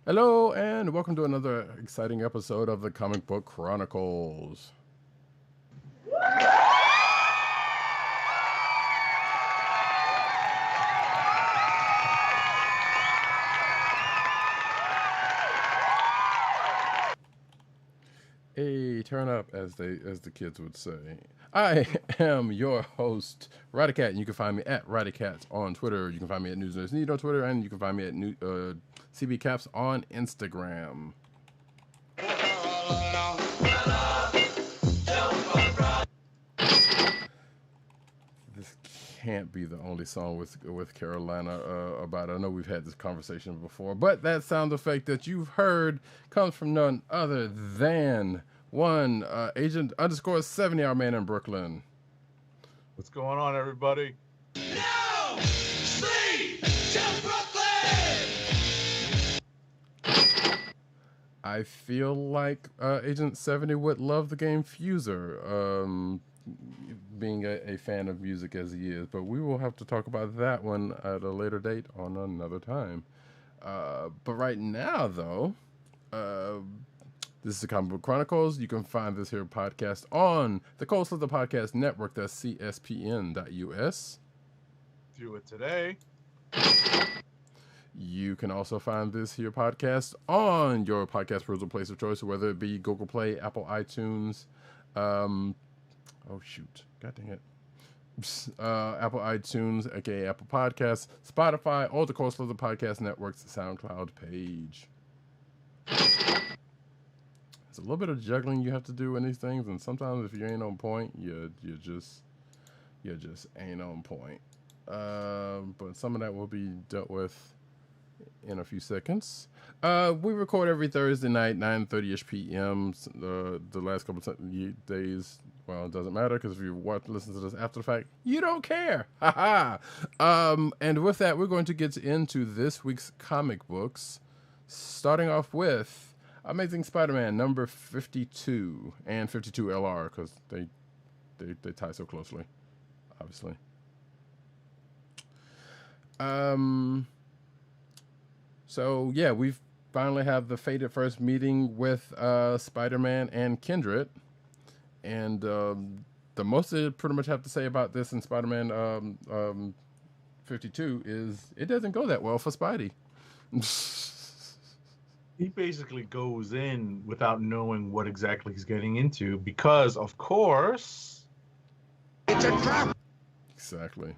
Hello, and welcome to another exciting episode of the Comic Book Chronicles. Hey, turn up, as the kids would say. I am your host, Roddykat, and you can find me at Roddykat on Twitter. You can find me at News Nerds Need on Twitter, and you can find me at CB Caps on Instagram. This can't be the only song with Carolina about it. I know we've had this conversation before, but that sound effect that you've heard comes from none other than one Agent underscore 70 our man in Brooklyn. What's going on, everybody? No! Free to Brooklyn! I feel like Agent 70 would love the game Fuser, being a fan of music as he is, but we will have to talk about that one at a later date on another time. But right now, though, this is the Comic Book Chronicles. You can find this here podcast on the Cold Slither Podcast Network. That's cspn.us. Do it today. You can also find this here podcast on your podcast perusal place of choice, whether it be Google Play, Apple iTunes, oh shoot, god dang it, Apple iTunes, aka Apple Podcasts, Spotify, or the Cold Slither Podcast Network's SoundCloud page. There's a little bit of juggling you have to do in these things, and sometimes if you ain't on point, you just ain't on point. But some of that will be dealt with in a few seconds. We record every Thursday night, 9:30ish p.m. The last couple of days, well, it doesn't matter because if you listen to this after the fact, you don't care. And with that, we're going to get into this week's comic books, starting off with Amazing Spider-Man number 52 and 52 LR because they tie so closely, obviously. So yeah, we've finally have the fated first meeting with Spider-Man and Kindred, and the most I pretty much have to say about this in Spider-Man 52 is it doesn't go that well for Spidey. He basically goes in without knowing what exactly he's getting into because, of course, It's a trap! Exactly.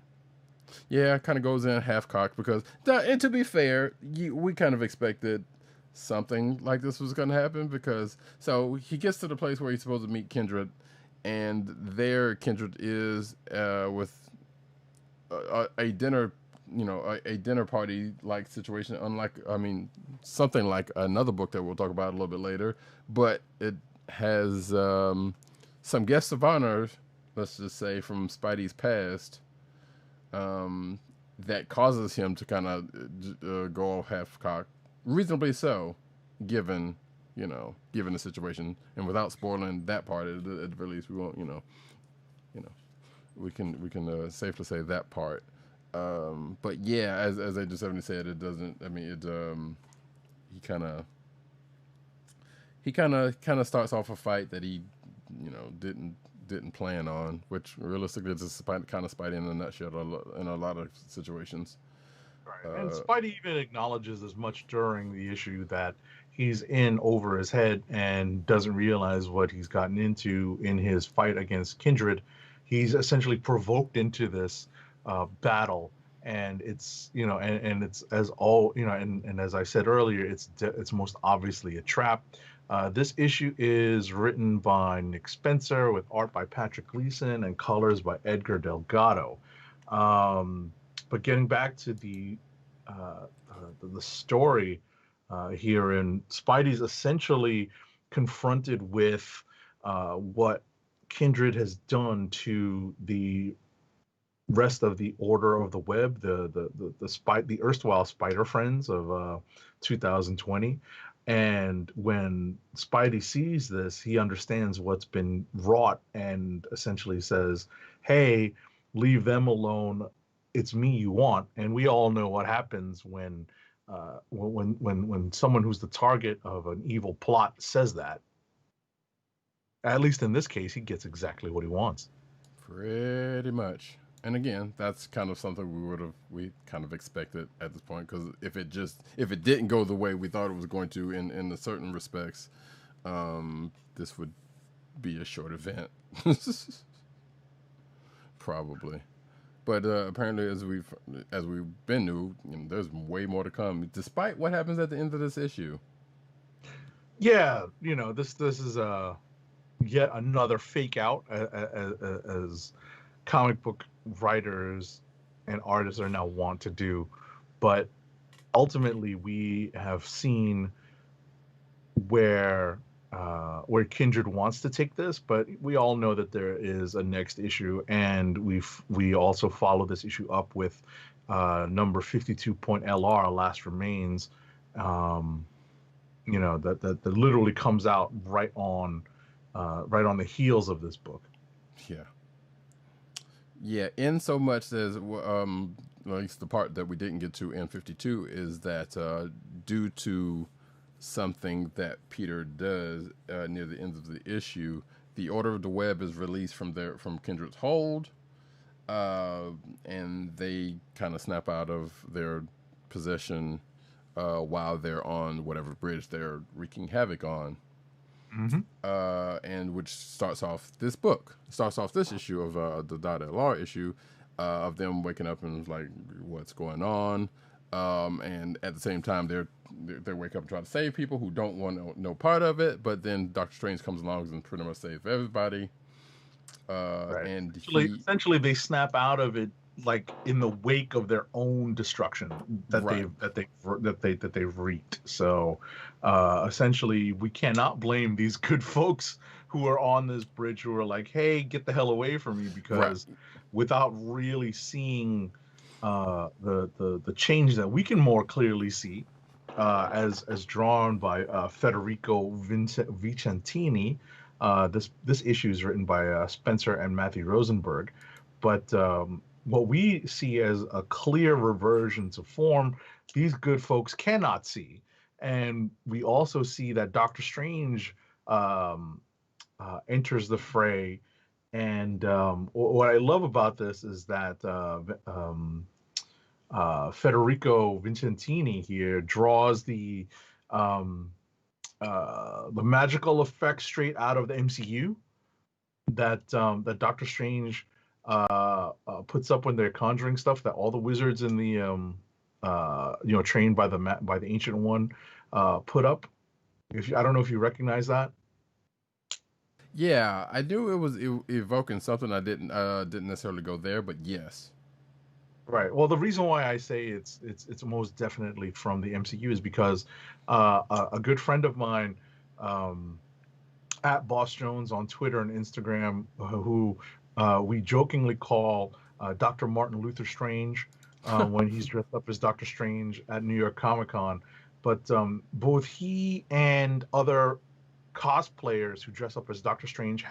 Yeah, kind of goes in half-cocked because, and to be fair, we kind of expected something like this was going to happen because, so he gets to the place where he's supposed to meet Kindred, and there Kindred is with a dinner, a dinner party like situation, unlike, something like another book that we'll talk about a little bit later, but it has some guests of honor, let's just say, from Spidey's past, that causes him to kind of go half cocked, reasonably so, given the situation, and without spoiling that part, at the very least, we won't, we can safely say that part. But yeah, as Agent 70 said, it doesn't. I mean, he kind of starts off a fight that he, didn't plan on, which realistically is just kind of Spidey in a nutshell in a lot of situations. right. And Spidey even acknowledges as much during the issue that he's in over his head and doesn't realize what he's gotten into in his fight against Kindred. He's essentially provoked into this battle, and it's and it's as all and as I said earlier, it's most obviously a trap. This issue is written by Nick Spencer with art by Patrick Gleason and colors by Edgar Delgado. But getting back to the story here, and Spidey's essentially confronted with what Kindred has done to the rest of the Order of the Web, the erstwhile Spider Friends of 2020. And when Spidey sees this, he understands what's been wrought and essentially says, "Hey, leave them alone. It's me you want." And we all know what happens when when someone who's the target of an evil plot says that, at least in this case, he gets exactly what he wants. Pretty much. And again, that's kind of something we kind of expected at this point, because if it didn't go the way we thought it was going to in certain respects, this would be a short event. Probably. But apparently, as we've been to, there's way more to come, despite what happens at the end of this issue. Yeah, this is yet another fake out, as comic book writers and artists are now wont to do. But ultimately, we have seen where Kindred wants to take this, but we all know that there is a next issue, and we also follow this issue up with number 52.LR, Last Remains, that literally comes out right on the heels of this book. Yeah, in so much as at least the part that we didn't get to in 52 is that due to something that Peter does near the end of the issue, the Order of the Web is released from Kindred's hold, and they kind of snap out of their possession while they're on whatever bridge they're wreaking havoc on. And which starts off this issue of the .LR issue of them waking up and like, what's going on? And at the same time, they wake up and try to save people who don't want no part of it. But then Doctor Strange comes along and pretty much saves everybody. Right. And essentially, they snap out of it like in the wake of their own destruction that they've wreaked. So essentially, we cannot blame these good folks who are on this bridge who are like, "Hey, get the hell away from me," because without really seeing the change that we can more clearly see as drawn by Federico Vicentini. This issue is written by Spencer and Matthew Rosenberg, but what we see as a clear reversion to form, these good folks cannot see. And we also see that Doctor Strange enters the fray. And what I love about this is that Federico Vicentini here draws the magical effects straight out of the MCU that Doctor Strange puts up when they're conjuring stuff, that all the wizards in the trained by the Ancient One put up. I don't know if you recognize that. Yeah, I knew it was evoking something. I didn't necessarily go there, but yes. Right. Well, the reason why I say it's most definitely from the MCU is because a good friend of mine, at Boss Jones on Twitter and Instagram, who we jokingly call Dr. Martin Luther Strange when he's dressed up as Doctor Strange at New York Comic Con. But both he and other cosplayers who dress up as Doctor Strange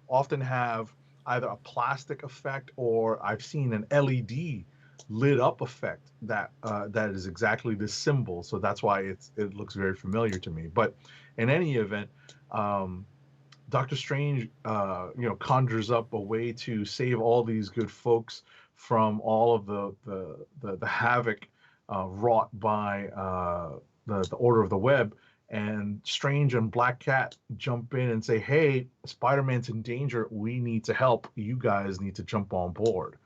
often have either a plastic effect, or I've seen an LED lit up effect that is exactly this symbol. So that's why it looks very familiar to me. But in any event, Doctor Strange, conjures up a way to save all these good folks from all of the havoc wrought by the Order of the Web. And Strange and Black Cat jump in and say, "Hey, Spider-Man's in danger. We need to help. You guys need to jump on board."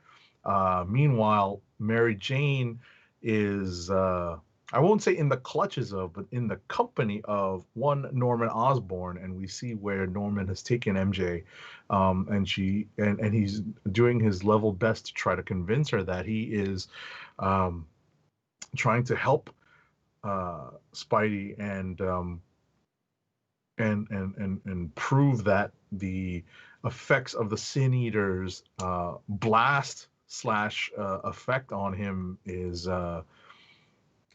Meanwhile, Mary Jane is, I won't say in the clutches of, but in the company of one Norman Osborn, and we see where Norman has taken MJ, and he's doing his level best to try to convince her that he is trying to help Spidey and prove that the effects of the Sin Eater's blast / effect on him is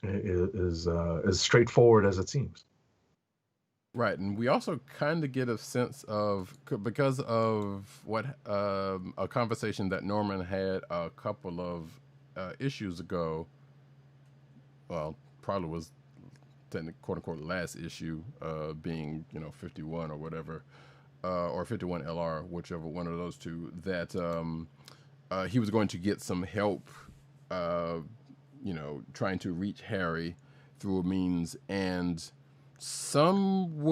as straightforward as it seems. Right, and we also kind of get a sense of, because of what a conversation that Norman had a couple of issues ago. Well, probably was technically quote unquote last issue, being 51 or whatever, or 51 LR, whichever one of those two, that he was going to get some help, trying to reach Harry through a means, and some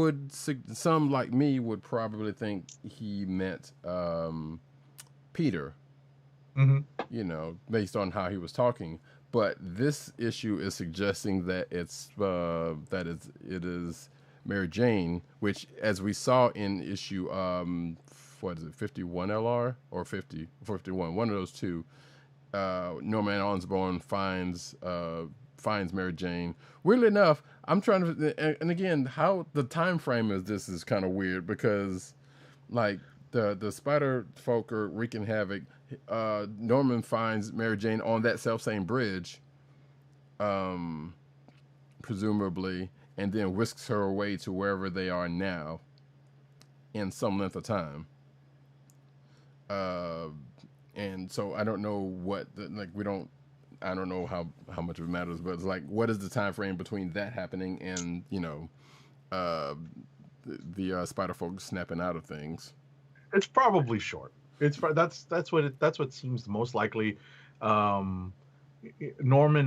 like me would probably think he meant Peter, based on how he was talking. But this issue is suggesting that it is Mary Jane, which, as we saw in issue, what is it, 51 LR or 51, one of those two, Norman Osborn finds Mary Jane. Weirdly enough, I'm trying to, and again, how the time frame of this is kind of weird, because like the spider folk are wreaking havoc. Norman finds Mary Jane on that self same bridge, presumably, and then whisks her away to wherever they are now in some length of time. And so I don't know I don't know how much of it matters, but it's like, what is the time frame between that happening and the spider folk snapping out of things? It's probably short. That's what seems the most likely. Norman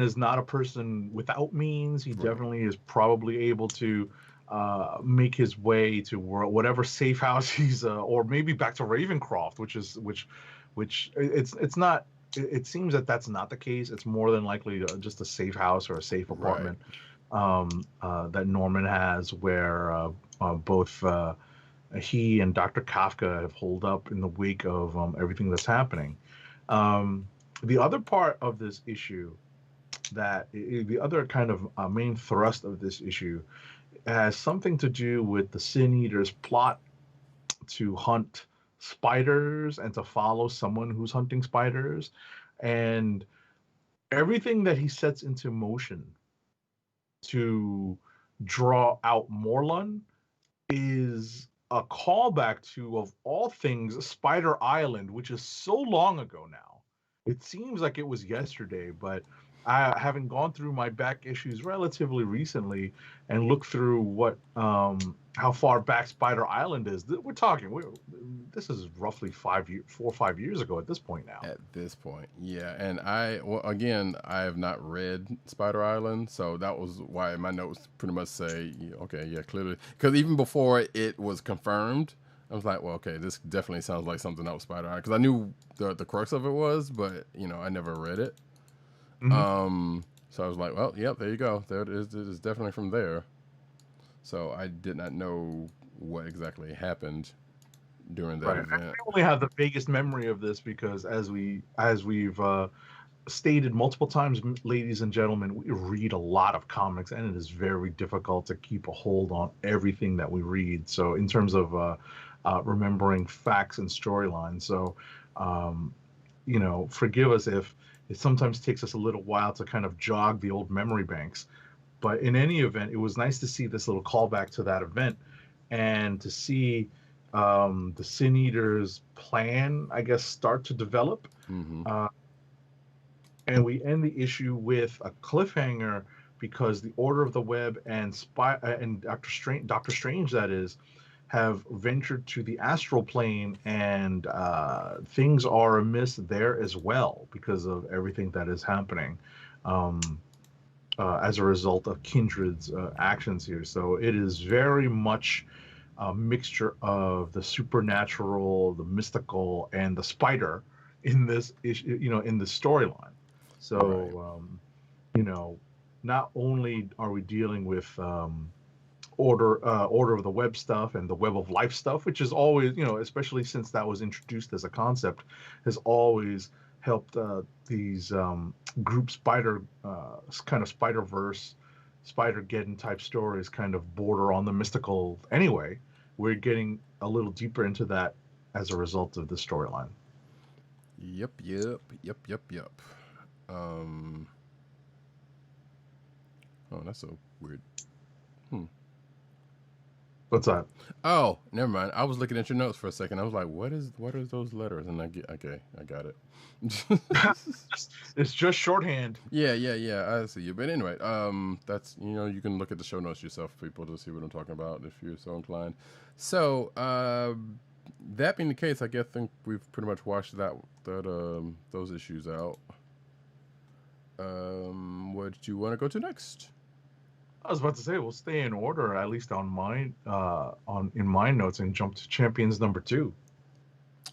is not a person without means. He definitely is probably able to make his way to whatever safe house he's, or maybe back to Ravencroft, which it's not. It seems that that's not the case. It's more than likely just a safe house or a safe apartment, that Norman has, where both he and Dr. Kafka have holed up in the wake of everything that's happening. The other part of this issue, the other kind of main thrust of this issue, has something to do with the Sin Eater's plot to hunt spiders and to follow someone who's hunting spiders, and everything that he sets into motion to draw out Morlun is a callback to, of all things, Spider Island, which is so long ago now. It seems like it was yesterday, but I haven't gone through my back issues relatively recently and looked through what how far back Spider Island is. This is roughly 4 or 5 years ago at this point now. At this point, yeah. And I have not read Spider Island, so that was why my notes pretty much say, okay, yeah, clearly, because even before it was confirmed, I was like, well, okay, this definitely sounds like something that was Spider Island, because I knew the crux of it was, but I never read it. So I was like, well, yep, there you go. There it is. It is definitely from there. So I did not know what exactly happened during that event. I only have the vaguest memory of this because, as we've stated multiple times, ladies and gentlemen, we read a lot of comics, and it is very difficult to keep a hold on everything that we read. So in terms of remembering facts and storylines, so forgive us if it sometimes takes us a little while to kind of jog the old memory banks. But in any event, it was nice to see this little callback to that event, and to see the Sin Eater's plan, I guess, start to develop. And we end the issue with a cliffhanger, because the Order of the Web and Doctor Strange, that is, have ventured to the astral plane, and things are amiss there as well because of everything that is happening as a result of Kindred's actions here. So it is very much a mixture of the supernatural, the mystical, and the spider in this issue, in the storyline. So, not only are we dealing with Order of the Web stuff and the Web of Life stuff, which is always, especially since that was introduced as a concept, has always helped these group spider kind of Spider-Verse, Spider-Geddon type stories kind of border on the mystical anyway. We're getting a little deeper into that as a result of the storyline. Yep. Oh, that's so weird. What's that? Oh, never mind. I was looking at your notes for a second. I was like, what are those letters? And I got it. It's just shorthand. Yeah. I see you. But anyway, that's you can look at the show notes yourself, people, to see what I'm talking about if you're so inclined. So, that being the case, I think we've pretty much washed those issues out. What do you want to go to next? I was about to say we'll stay in order, at least in my notes, and jump to Champions number 2.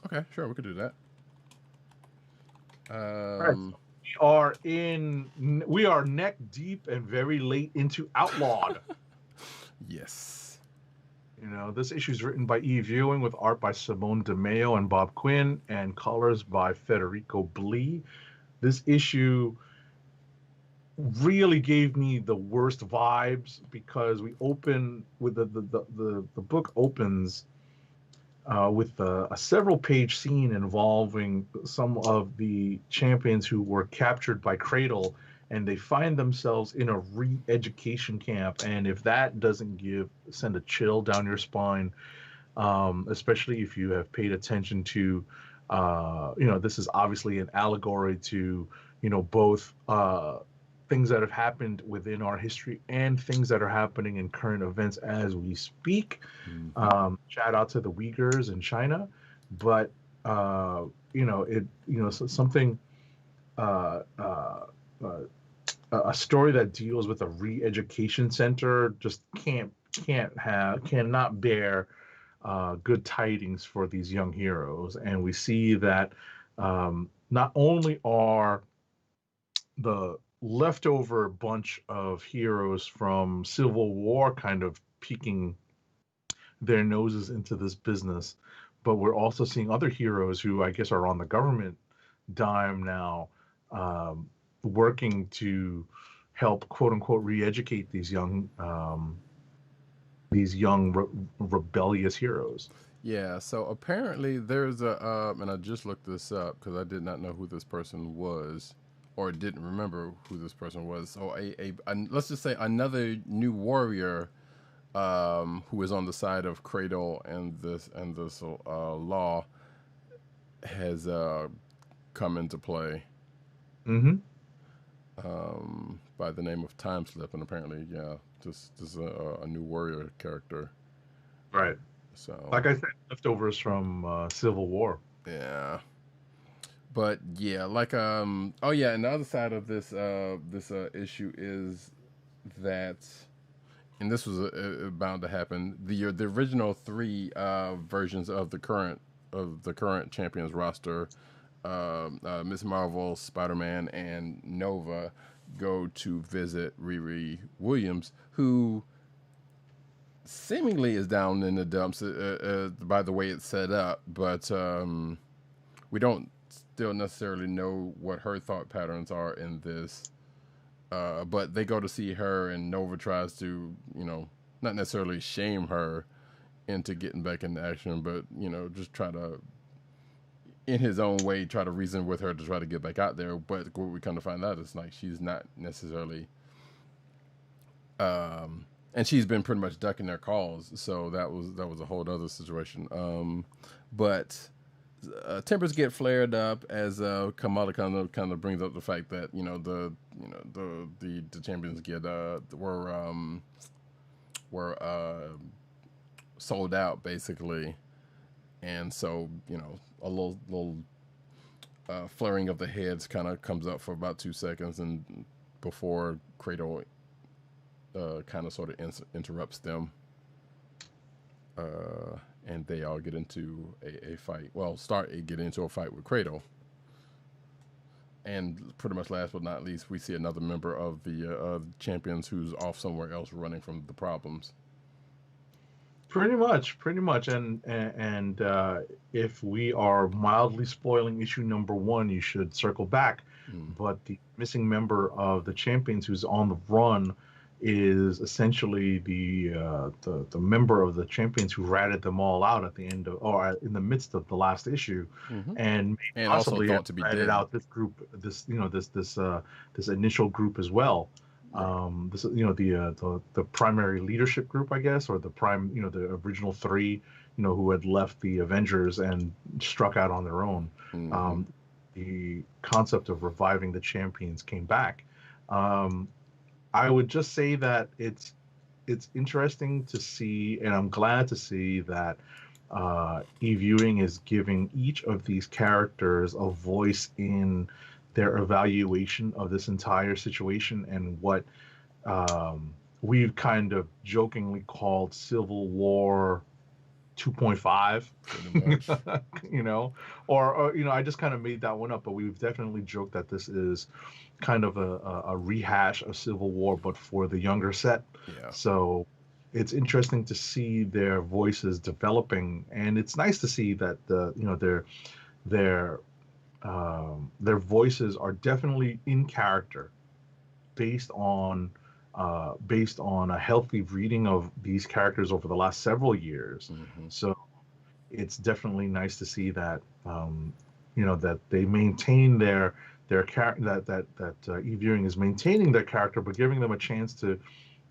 Okay, sure, we could do that. Right. We are neck deep and very late into Outlawed. Yes. This issue is written by Eve Ewing with art by Simone DeMeo and Bob Quinn and colors by Federico Blee. This issue really gave me the worst vibes because we open with the book opens with a several page scene involving some of the champions who were captured by Cradle, and they find themselves in a re-education camp. And if that doesn't send a chill down your spine, especially if you have paid attention to this is obviously an allegory to both things that have happened within our history and things that are happening in current events as we speak. Mm-hmm. Shout out to the Uyghurs in China, but something a story that deals with a re-education center just cannot bear good tidings for these young heroes. And we see that not only are the leftover bunch of heroes from Civil War kind of peeking their noses into this business, but we're also seeing other heroes who I guess are on the government dime now, working to help quote unquote re-educate these young rebellious heroes. Yeah, so apparently there's and I just looked this up because I did not know who this person was, or didn't remember who this person was. So let's just say another new warrior, who is on the side of Cradle and this law, has come into play. Mm-hmm. By the name of Time Slip, and apparently, this is a new warrior character. Right. So, like I said, leftovers from Civil War. Yeah. But yeah, and the other side of this issue is that, and this was bound to happen. The original 3 versions of the current Champions roster, Miss Marvel, Spider-Man, and Nova, go to visit Riri Williams, who seemingly is down in the dumps by the way it's set up, but we don't still necessarily know what her thought patterns are in this. But they go to see her, and Nova tries to, not necessarily shame her into getting back into action, but, just try to, in his own way, try to reason with her to try to get back out there. But what we kind of find out is like she's not necessarily, and she's been pretty much ducking their calls. So that was a whole other situation. But tempers get flared up as Kamala kind of brings up the fact that the champions were sold out basically, and so a little flaring of the heads kind of comes up for about 2 seconds, and before Cradle kind of sort of interrupts them. And they all get into a fight. Well, get into a fight with Cradle. And pretty much last but not least, we see another member of the champions who's off somewhere else running from the problems. Pretty much. And if we are mildly spoiling issue number 1, you should circle back. But the missing member of the champions who's on the run is essentially the member of the champions who ratted them all out at the end of, or in the midst of the last issue, and possibly also thought to be ratted dead out this group, this initial group as well. This is, the primary leadership group, I guess, or the original three, who had left the Avengers and struck out on their own. Mm-hmm. The concept of reviving the champions came back. I would just say that it's interesting to see, and I'm glad to see that e-viewing is giving each of these characters a voice in their evaluation of this entire situation and what we've kind of jokingly called Civil War 2.5. Pretty much. I just kind of made that one up, but we've definitely joked that this is kind of a rehash of Civil War, but for the younger set. Yeah. So it's interesting to see their voices developing, and it's nice to see that their voices are definitely in character, based on a healthy reading of these characters over the last several years. Mm-hmm. So it's definitely nice to see that that they maintain their character, that e-viewing is maintaining their character, but giving them a chance to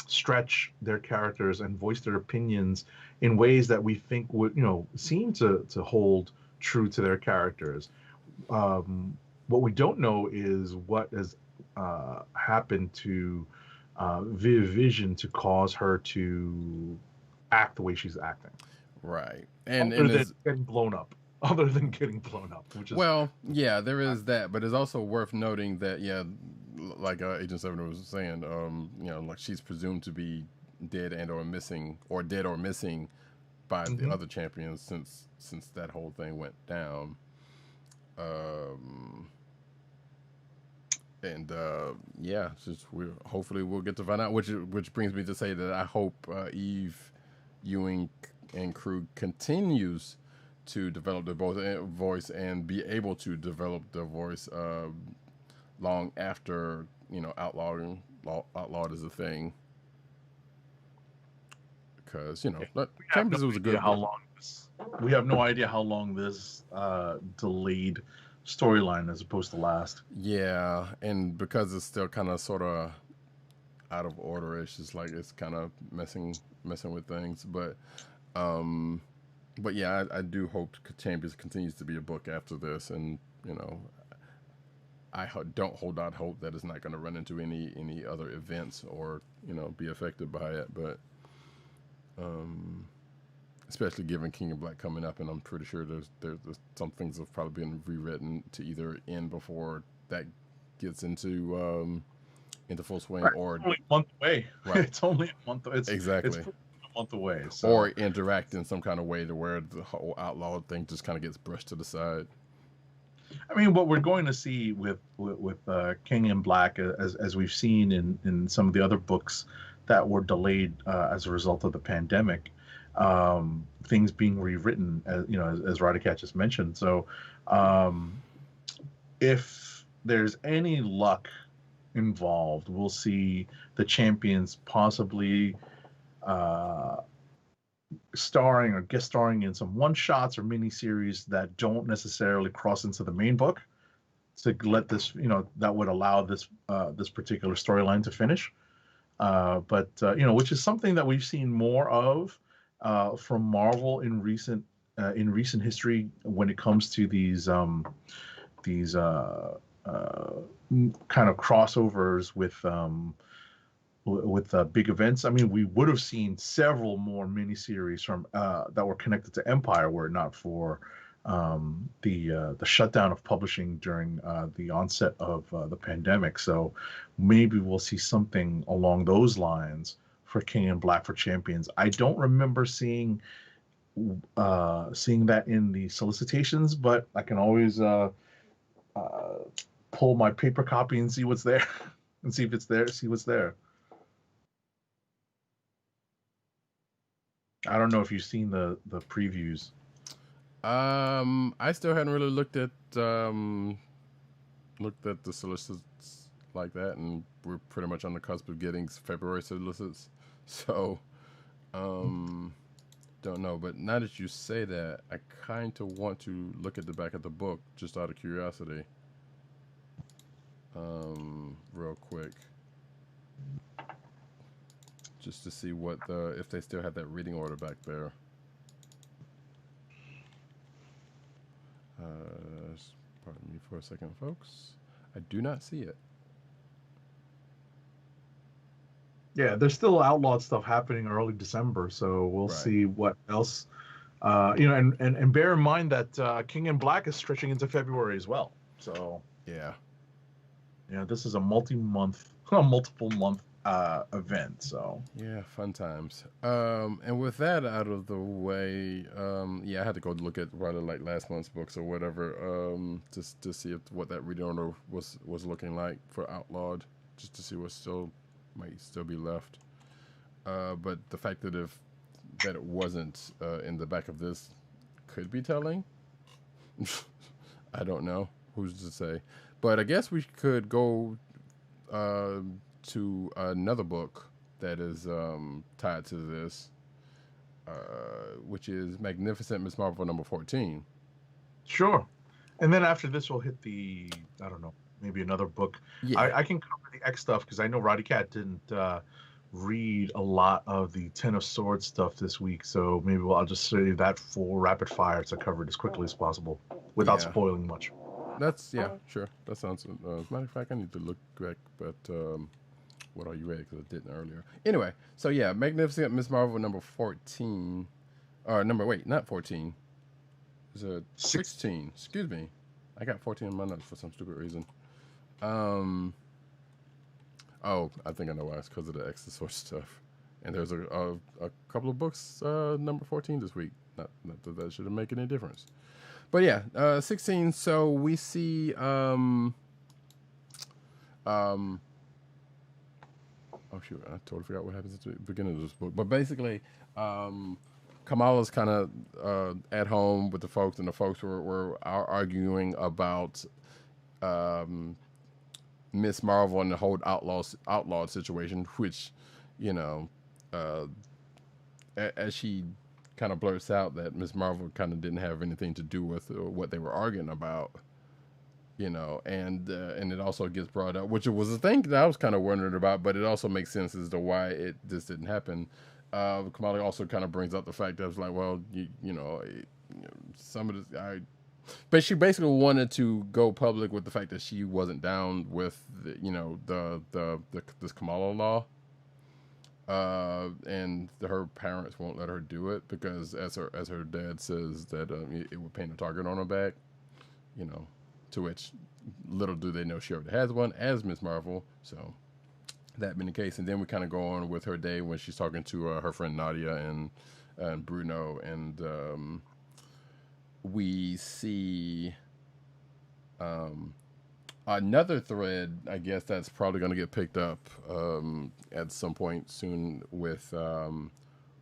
stretch their characters and voice their opinions in ways that we think would seem to hold true to their characters. What we don't know is what has happened to Viv Vision to cause her to act the way she's acting. Right. Other than getting blown up. Other than getting blown up, which is yeah, there is that, but it's also worth noting that like Agent 7 was saying, like she's presumed to be dead or missing by the other champions since that whole thing went down. Hopefully we'll get to find out, which brings me to say that I hope Eve Ewing and crew continues to develop their voice and be able to develop their voice long after Outlawed is a thing, because Chambers was a good. We have no idea how long this delayed storyline is supposed to last. Yeah, and because it's still kind of sort of out of order, it's just like it's kind of messing with things. But yeah, I do hope Chambers continues to be a book after this, and I don't hold out hope that it's not going to run into any other events or be affected by it. But especially given King of Black coming up, and I'm pretty sure there's some things have probably been rewritten to either end before that gets into full swing, or it's only a month away. Right. It's only a month. Exactly. It's a month away. So. Or interact in some kind of way to where the whole outlawed thing just kind of gets brushed to the side. I mean, what we're going to see with King in Black, as we've seen in some of the other books that were delayed as a result of the pandemic, things being rewritten, as Roddykat just mentioned. So, if there's any luck involved, we'll see the champions possibly starring or guest starring in some one shots or mini series that don't necessarily cross into the main book, to let this, that would allow this particular storyline to finish. But which is something that we've seen more of from Marvel in recent history when it comes to these kind of crossovers with big events. I mean, we would have seen several more miniseries from that were connected to Empire were it not for the shutdown of publishing during the onset of the pandemic. So maybe we'll see something along those lines for King in Black for Champions. I don't remember seeing that in the solicitations, but I can always pull my paper copy and see what's there and see if it's there. See what's there. I don't know if you've seen the previews. I still hadn't really looked at the solicits like that, and we're pretty much on the cusp of getting February solicits. So, don't know. But now that you say that, I kind of want to look at the back of the book just out of curiosity. Real quick. just to see what if they still have that reading order back there. Pardon me for a second, folks. I do not see it. Yeah, there's still outlawed stuff happening early December, so we'll Right. see what else. And bear in mind that King in Black is stretching into February as well. So Yeah. this is a multiple month event. So Yeah, fun times. And with that out of the way, I had to go look at rather like last month's books or whatever, just to see what that reading order was looking like for Outlawed, just to see what might still be left. But the fact that it wasn't in the back of this could be telling. I don't know. Who's to say? But I guess we could go to another book that is tied to this, which is Magnificent Miss Marvel number 14. sure. And then after this, we'll hit I don't know, maybe another book. Yeah. I can cover the X stuff because I know Roddykat didn't read a lot of the Ten of Swords stuff this week, so maybe I'll just save that for rapid fire to cover it as quickly as possible without spoiling much. Sure. That sounds. As a matter of fact, I need to look back, but what are you read? Because I didn't earlier. Anyway, so yeah, Magnificent Miss Marvel number 14, or not 14. Is it 16? Excuse me, I got 14 in my notes for some stupid reason. Oh, I think I know why. It's because of the X Sword stuff. And there's a couple of books number 14 this week. Not that shouldn't make any difference. But yeah, 16. So we see oh shoot, I totally forgot what happens at the beginning of this book. But basically, Kamala's kind of at home with the folks, and the folks were arguing about Miss Marvel and the whole outlawed situation, which, as she kind of blurts out that Miss Marvel kind of didn't have anything to do with what they were arguing about, and it also gets brought up, which was a thing that I was kind of wondering about, but it also makes sense as to why this didn't happen. Kamala also kind of brings up the fact that it's like, well, some of this, but she basically wanted to go public with the fact that she wasn't down with this Kamala law, and her parents won't let her do it because, as her dad says, that it would paint a target on her back, to which little do they know she already has one as Miss Marvel. So that being the case, and then we kind of go on with her day when she's talking to her friend Nadia and Bruno, and we see another thread, I guess, that's probably going to get picked up at some point soon with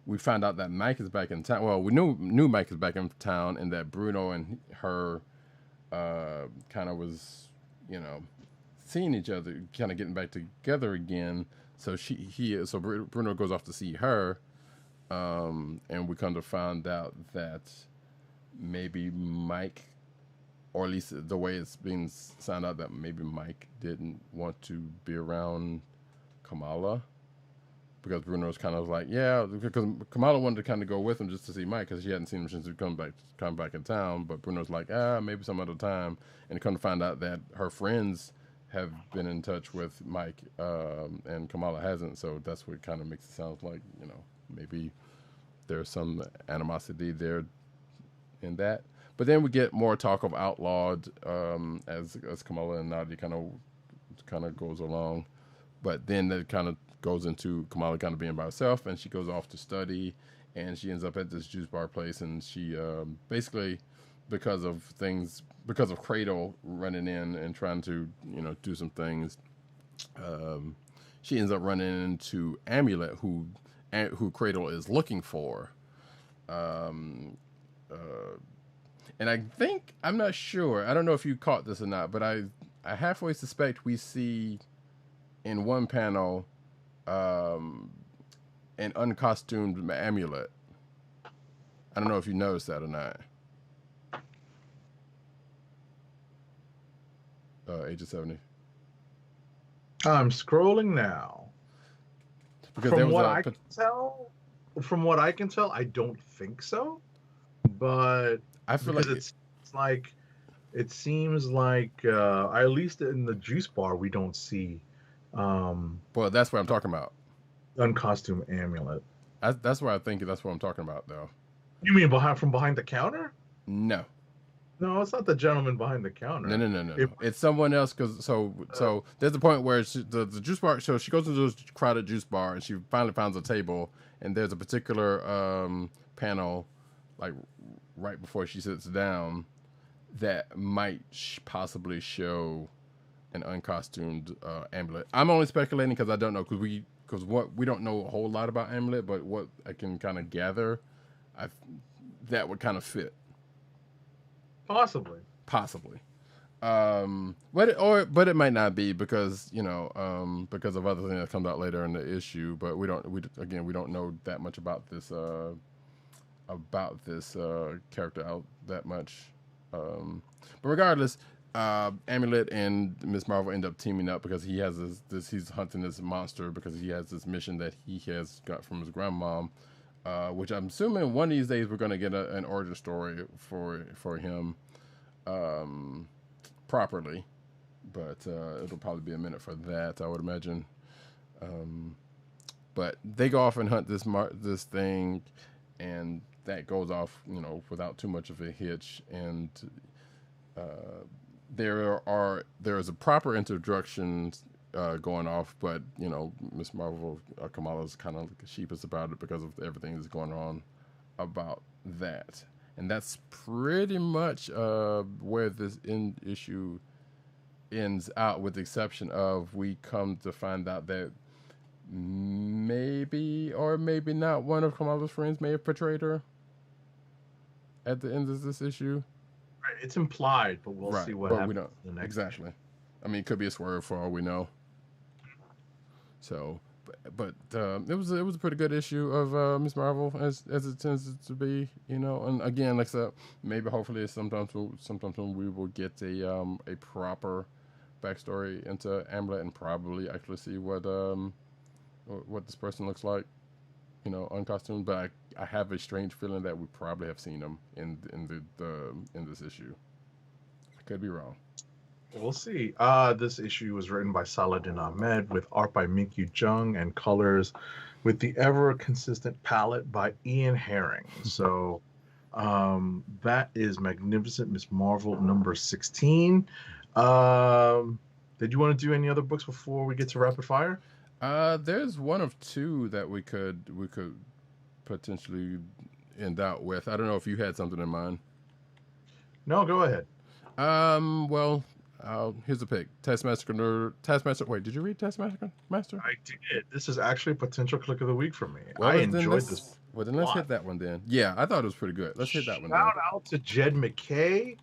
we found out that Mike is back in town. Well, we knew Mike is back in town, and that Bruno and her kind of was, seeing each other, kind of getting back together again. So so Bruno goes off to see her, and we kind of found out that maybe Mike, or at least the way it's being sound out, that maybe Mike didn't want to be around Kamala, because Bruno's kind of like, yeah, because Kamala wanted to kind of go with him just to see Mike because she hadn't seen him since he come back in town. But Bruno's like, maybe some other time, and come to find out that her friends have been in touch with Mike, and Kamala hasn't. So that's what kind of makes it sound like, maybe there's some animosity there in that. But then we get more talk of Outlawed as Kamala and Nadia kind of goes along. But then that kind of goes into Kamala kind of being by herself, and she goes off to study, and she ends up at this juice bar place, and she basically, because of Cradle running in and trying to do some things, she ends up running into Amulet, who Cradle is looking for. And I think, I'm not sure, I don't know if you caught this or not, but I halfway suspect we see in one panel an uncostumed Amulet. I don't know if you noticed that or not. Age of 70. I'm scrolling now. Because there was from what I can tell, I don't think so. But I feel like it seems like at least in the juice bar we don't see well, that's what I'm talking about. uncostume amulet. That's what I think. That's what I'm talking about, though. You mean from behind the counter? No. No, it's not the gentleman behind the counter. No. It's someone else. Because so there's a point where the juice bar. So she goes into this crowded juice bar and she finally finds a table, and there's a particular panel, like right before she sits down, that might possibly show an uncostumed amulet. I'm only speculating because I don't know because we don't know a whole lot about amulet, but what I can kind of gather, that would kind of fit. Possibly. But it might not be because because of other things that comes out later in the issue. But we don't know that much about this character out that much. But regardless, Amulet and Miss Marvel end up teaming up because he has he's hunting this monster because he has this mission that he has got from his grandmom. Which I'm assuming one of these days we're going to get an origin story for him properly, but it'll probably be a minute for that, I would imagine. But they go off and hunt this thing, and that goes off, without too much of a hitch. And there is a proper introduction going off, but Miss Marvel, Kamala's kind of sheepish about it because of everything that's going on about that, and that's pretty much where this issue ends out, with the exception of we come to find out that maybe or maybe not one of Kamala's friends may have betrayed her at the end of this issue. Right, it's implied, but we'll see what happens. We don't the next exactly. I mean, it could be a swerve for all we know. So, but it was a pretty good issue of Miss Marvel as it tends to be, And again, like I said, maybe hopefully sometimes when we will get a proper backstory into Amulet and probably actually see what this person looks like, uncostumed. But I have a strange feeling that we probably have seen him in this issue. I could be wrong. We'll see. This issue was written by Saladin Ahmed with art by Minkyu Jung and colors with the ever consistent palette by Ian Herring. So that is Magnificent Miss Marvel number 16. Did you want to do any other books before we get to rapid fire? There's one of two that we could potentially end out with. I don't know if you had something in mind. No, go ahead. Well, here's the pick. Taskmaster. Wait, did you read Taskmaster? I did. This is actually a potential click of the week for me. Well, I enjoyed this. Well, then let's hit that one then. Yeah, I thought it was pretty good. Let's hit that one. Shout out to Jed McKay,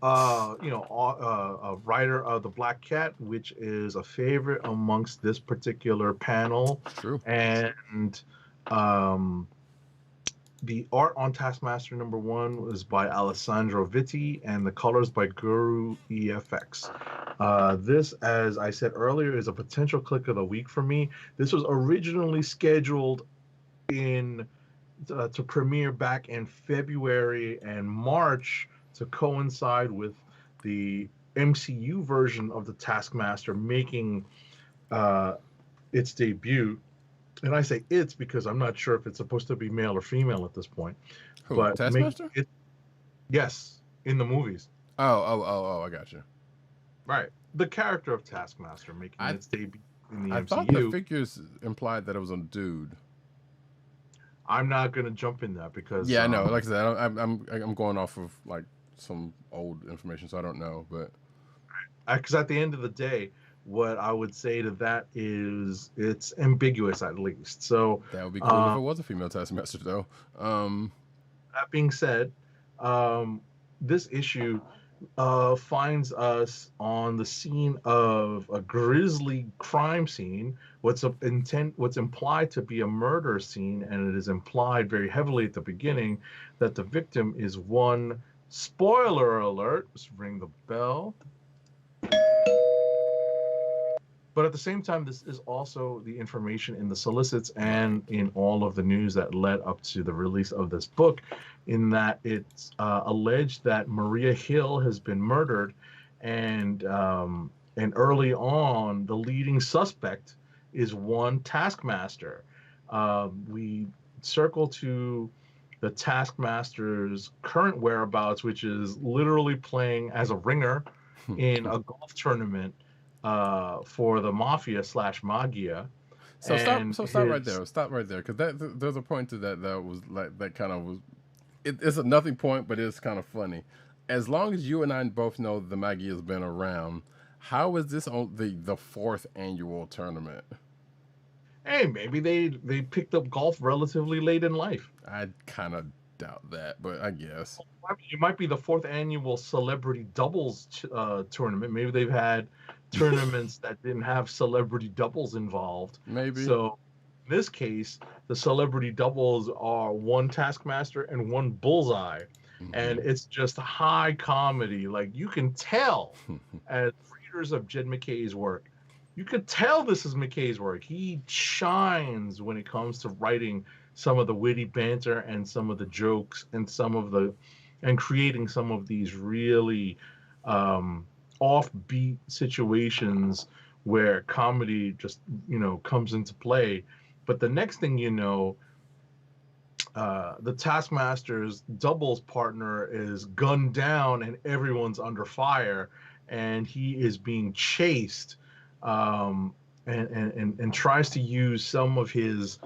a writer of The Black Cat, which is a favorite amongst this particular panel. True. And the art on Taskmaster number 1 was by Alessandro Vitti, and the colors by Guru EFX. This, as I said earlier, is a potential click of the week for me. This was originally scheduled to premiere back in February and March to coincide with the MCU version of the Taskmaster making its debut. And I say it's because I'm not sure if it's supposed to be male or female at this point. Who, but Taskmaster? Yes, in the movies. Oh, I got you. Right. The character of Taskmaster making its debut in the MCU. I thought the figures implied that it was a dude. I'm not going to jump in that because... Yeah, I know. Like I said, I'm going off of like some old information, so I don't know. But because at the end of the day, what I would say to that is it's ambiguous at least. So that would be cool if it was a female Taskmaster, though. That being said, this issue finds us on the scene of a grisly crime scene. What's implied to be a murder scene, and it is implied very heavily at the beginning that the victim is one. Spoiler alert! Let's ring the bell. But at the same time, this is also the information in the solicits and in all of the news that led up to the release of this book, in that it's alleged that Maria Hill has been murdered, and early on, the leading suspect is one Taskmaster. We circle to the Taskmaster's current whereabouts, which is literally playing as a ringer in a golf tournament for the Mafia / Magia. So And stop right there. Stop right there, because there's a point to that was like that kind of was. It's a nothing point, but it's kind of funny. As long as you and I both know the Maggie has been around, how is this on the fourth annual tournament? Hey, maybe they picked up golf relatively late in life. I kind of doubt that, but I guess It might be the fourth annual celebrity doubles tournament. Maybe they've had tournaments that didn't have celebrity doubles involved. maybe. So in this case, the celebrity doubles are one Taskmaster and one Bullseye. And it's just high comedy. Like, you can tell, as readers of Jed McKay's work, you could tell this is McKay's work. He shines when it comes to writing some of the witty banter and some of the jokes and creating some of these really offbeat situations where comedy just, comes into play. But the next thing you know, the Taskmaster's doubles partner is gunned down and everyone's under fire, and he is being chased, and tries to use some of his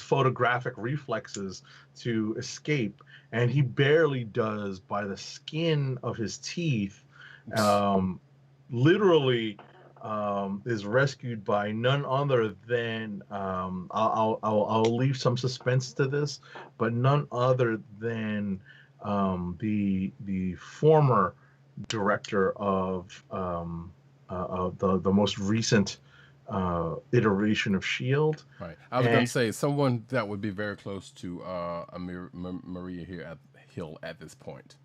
photographic reflexes to escape, and he barely does by the skin of his teeth. Literally. Is rescued by none other than I'll leave some suspense to this, but none other than the former director of the most recent iteration of Shield. Right. I was going to say someone that would be very close to Maria Hill at this point.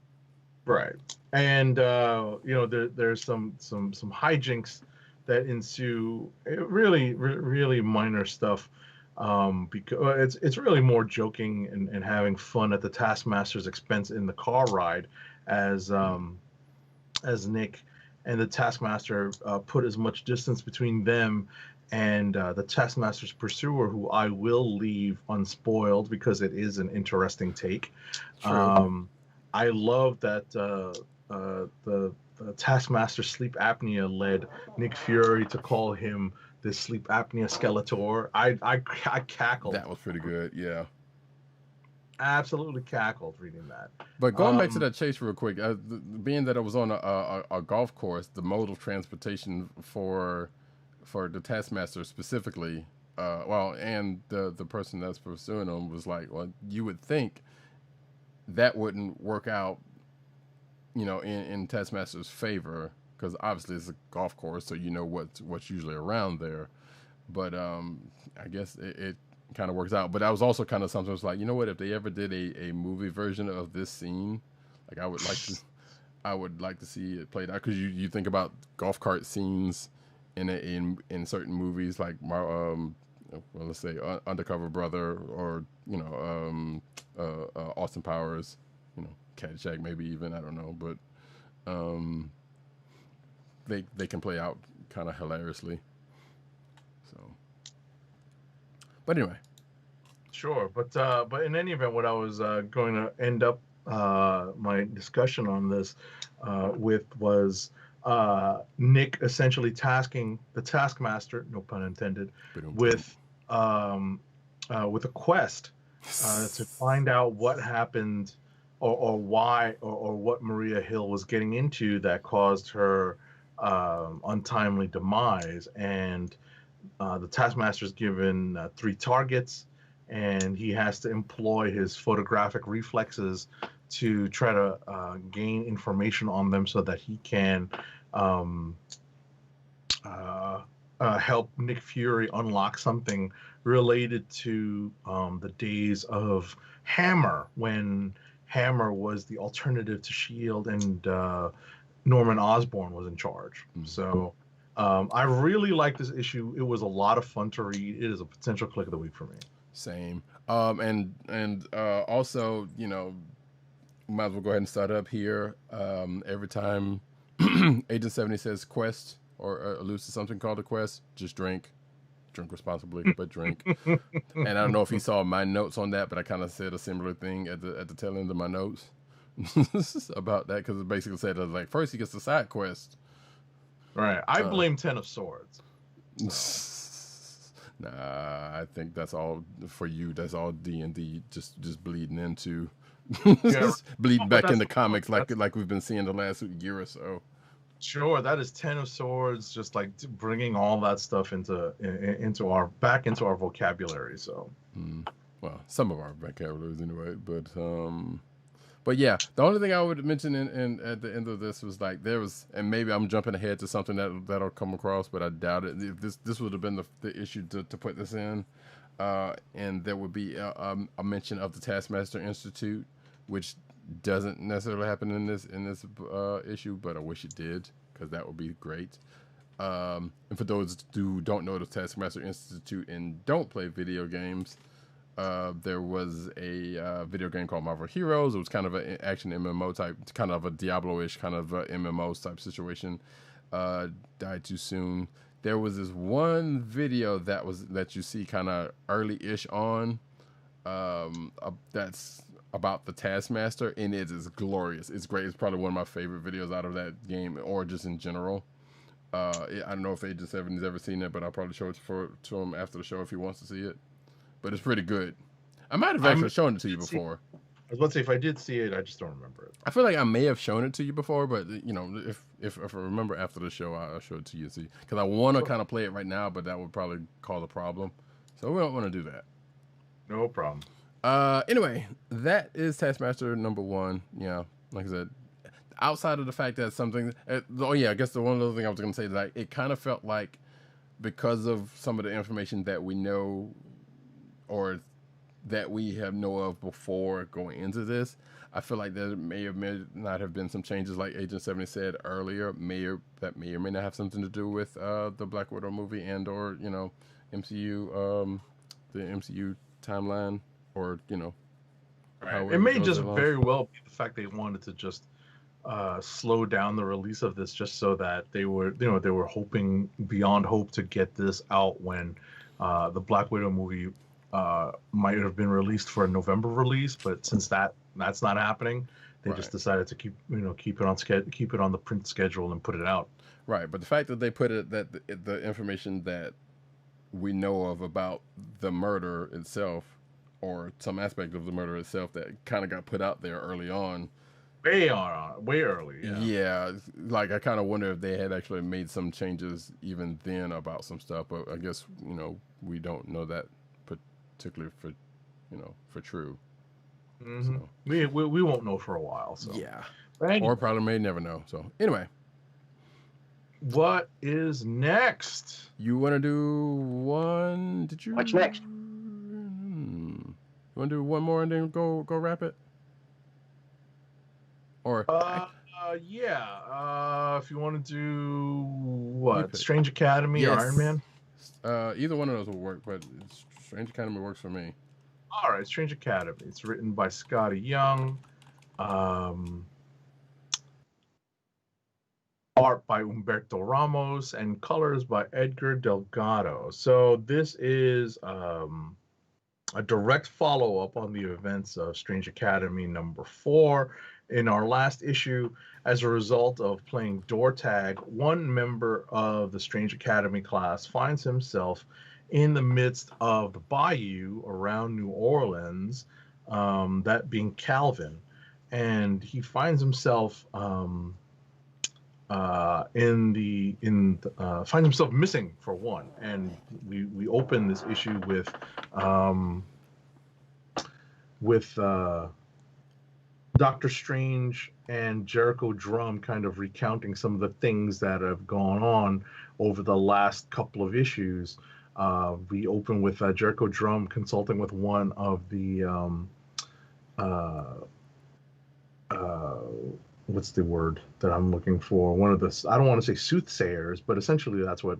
Right, and there's some hijinks that ensue, really minor stuff, because it's really more joking and having fun at the Taskmaster's expense in the car ride, as Nick and the Taskmaster put as much distance between them and the Taskmaster's pursuer, who I will leave unspoiled because it is an interesting take. True. I love that the Taskmaster sleep apnea led Nick Fury to call him the sleep apnea Skeletor. I cackled. That was pretty good, yeah. Absolutely cackled reading that. But going back to that chase real quick, being that it was on a golf course, the mode of transportation for the Taskmaster specifically, and the person that's pursuing him was like, well, you would think that wouldn't work out, in Taskmaster's favor, because obviously it's a golf course, so what's usually around there. But I guess it kind of works out. But I was also kind of sometimes like, what, if they ever did a movie version of this scene, like I would like to see it played out, because you think about golf cart scenes in certain movies, like let's say Undercover Brother, or Austin Powers, Caddyshack, maybe even, I don't know, but they can play out kind of hilariously. So, but anyway, sure. But in any event, what I was going to end up my discussion on this with was Nick essentially tasking the Taskmaster, no pun intended, with a quest to find out what happened, or why, or what Maria Hill was getting into that caused her untimely demise. And the Taskmaster's given 3 targets, and he has to employ his photographic reflexes to try to gain information on them so that he can help Nick Fury unlock something related to the days of Hammer, when Hammer was the alternative to S.H.I.E.L.D. and Norman Osborn was in charge. So I really like this issue. It was a lot of fun to read. It is a potential click of the week for me. Same. And also, you know, might as well go ahead and start up here. Every time Agent 70 says quest or alludes to something called a quest, just drink responsibly, but drink. And I don't know if he saw my notes on that, but I kind of said a similar thing at the tail end of my notes about that, because it basically said, like, first he gets the side quest. Right. I blame Ten of Swords. So. Nah, I think that's all for you. That's all D&D just bleeding into, bleeding back into comics like we've been seeing the last year or so. Sure, that is Ten of Swords, just like bringing all that stuff into our vocabulary. So, well, some of our vocabularies anyway. But yeah, the only thing I would mention in at the end of this was, like, there was, and maybe I'm jumping ahead to something that'll come across, but I doubt it. This would have been the issue to put this in, and there would be a mention of the Taskmaster Institute, which doesn't necessarily happen in this issue, but I wish it did, because that would be great. And for those who don't know the Taskmaster Institute and don't play video games, there was a video game called Marvel Heroes. It was kind of an action MMO type, kind of a Diablo-ish kind of MMO type situation. Died too soon. There was this one video that you see kind of early-ish on, that's about the Taskmaster, and it is glorious. It's great. It's probably one of my favorite videos out of that game, or just in general. I don't know if Agent 70's ever seen it, but I'll probably show it to him after the show if he wants to see it. But it's pretty good. I might have actually shown it to you before. I was about to say, if I did see it, I just don't remember it. I feel like I may have shown it to you before, but, you know, if I remember after the show, I'll show it to you and see. Because I want to kind of play it right now, but that would probably cause a problem. So we don't want to do that. No problem. Anyway, that is Taskmaster #1. Yeah, like I said, outside of the fact that something, I guess the one other thing I was going to say is, like, it kind of felt like, because of some of the information that we know, or that we have know of before going into this, I feel like there may not have been some changes, like Agent 70 said earlier, that may or may not have something to do with the Black Widow movie and or, you know, MCU, the MCU timeline, or, you know. Right. It may just very well be the fact they wanted to just slow down the release of this, just so that they were hoping beyond hope to get this out when the Black Widow movie might have been released for a November release, but since that's not happening, they just decided to keep it on the print schedule and put it out. Right, but the fact that they put it, that the information that we know of about the murder itself, or some aspect of the murder itself, that kind of got put out there early on. Way early. Yeah, like, I kind of wonder if they had actually made some changes even then about some stuff, but I guess, you know, we don't know that particularly for true. Mm-hmm. So. We won't know for a while. So yeah, anyway. Or probably may never know. So anyway, what is next? You want to do one? Did you? What's next? You want to do one more and then go wrap it? Or yeah. If you want to do what, Strange Academy or Iron Man? Either one of those will work, but Strange Academy works for me. All right, Strange Academy. It's written by Scotty Young. Art by Humberto Ramos, and colors by Edgar Delgado. So this is a direct follow-up on the events of Strange Academy #4. In our last issue, as a result of playing door tag, one member of the Strange Academy class finds himself in the midst of the bayou around New Orleans, that being Calvin, and he finds himself finds himself missing, for one. And we open this issue with Doctor Strange and Jericho Drumm kind of recounting some of the things that have gone on over the last couple of issues. We open with Jericho Drumm consulting with one what's the word that I'm looking for? One of the, I don't want to say soothsayers, but essentially that's what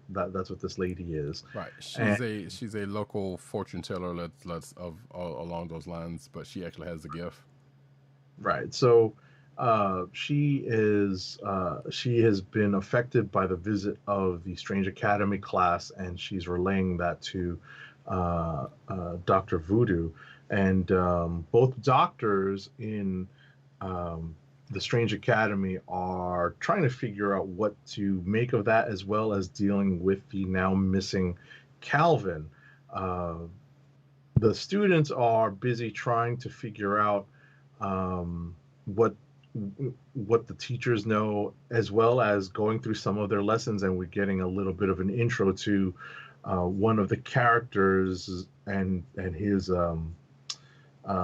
this lady is. Right. And She's a local fortune teller. Let's of along those lines, but she actually has the gift. right, so she has been affected by the visit of the Strange Academy class, and she's relaying that to Dr. Voodoo, and both doctors in um, the Strange Academy are trying to figure out what to make of that, as well as dealing with the now missing Calvin. Uh, the students are busy trying to figure out um, what what the teachers know, as well as going through some of their lessons, and we're getting a little bit of an intro to one of the characters and his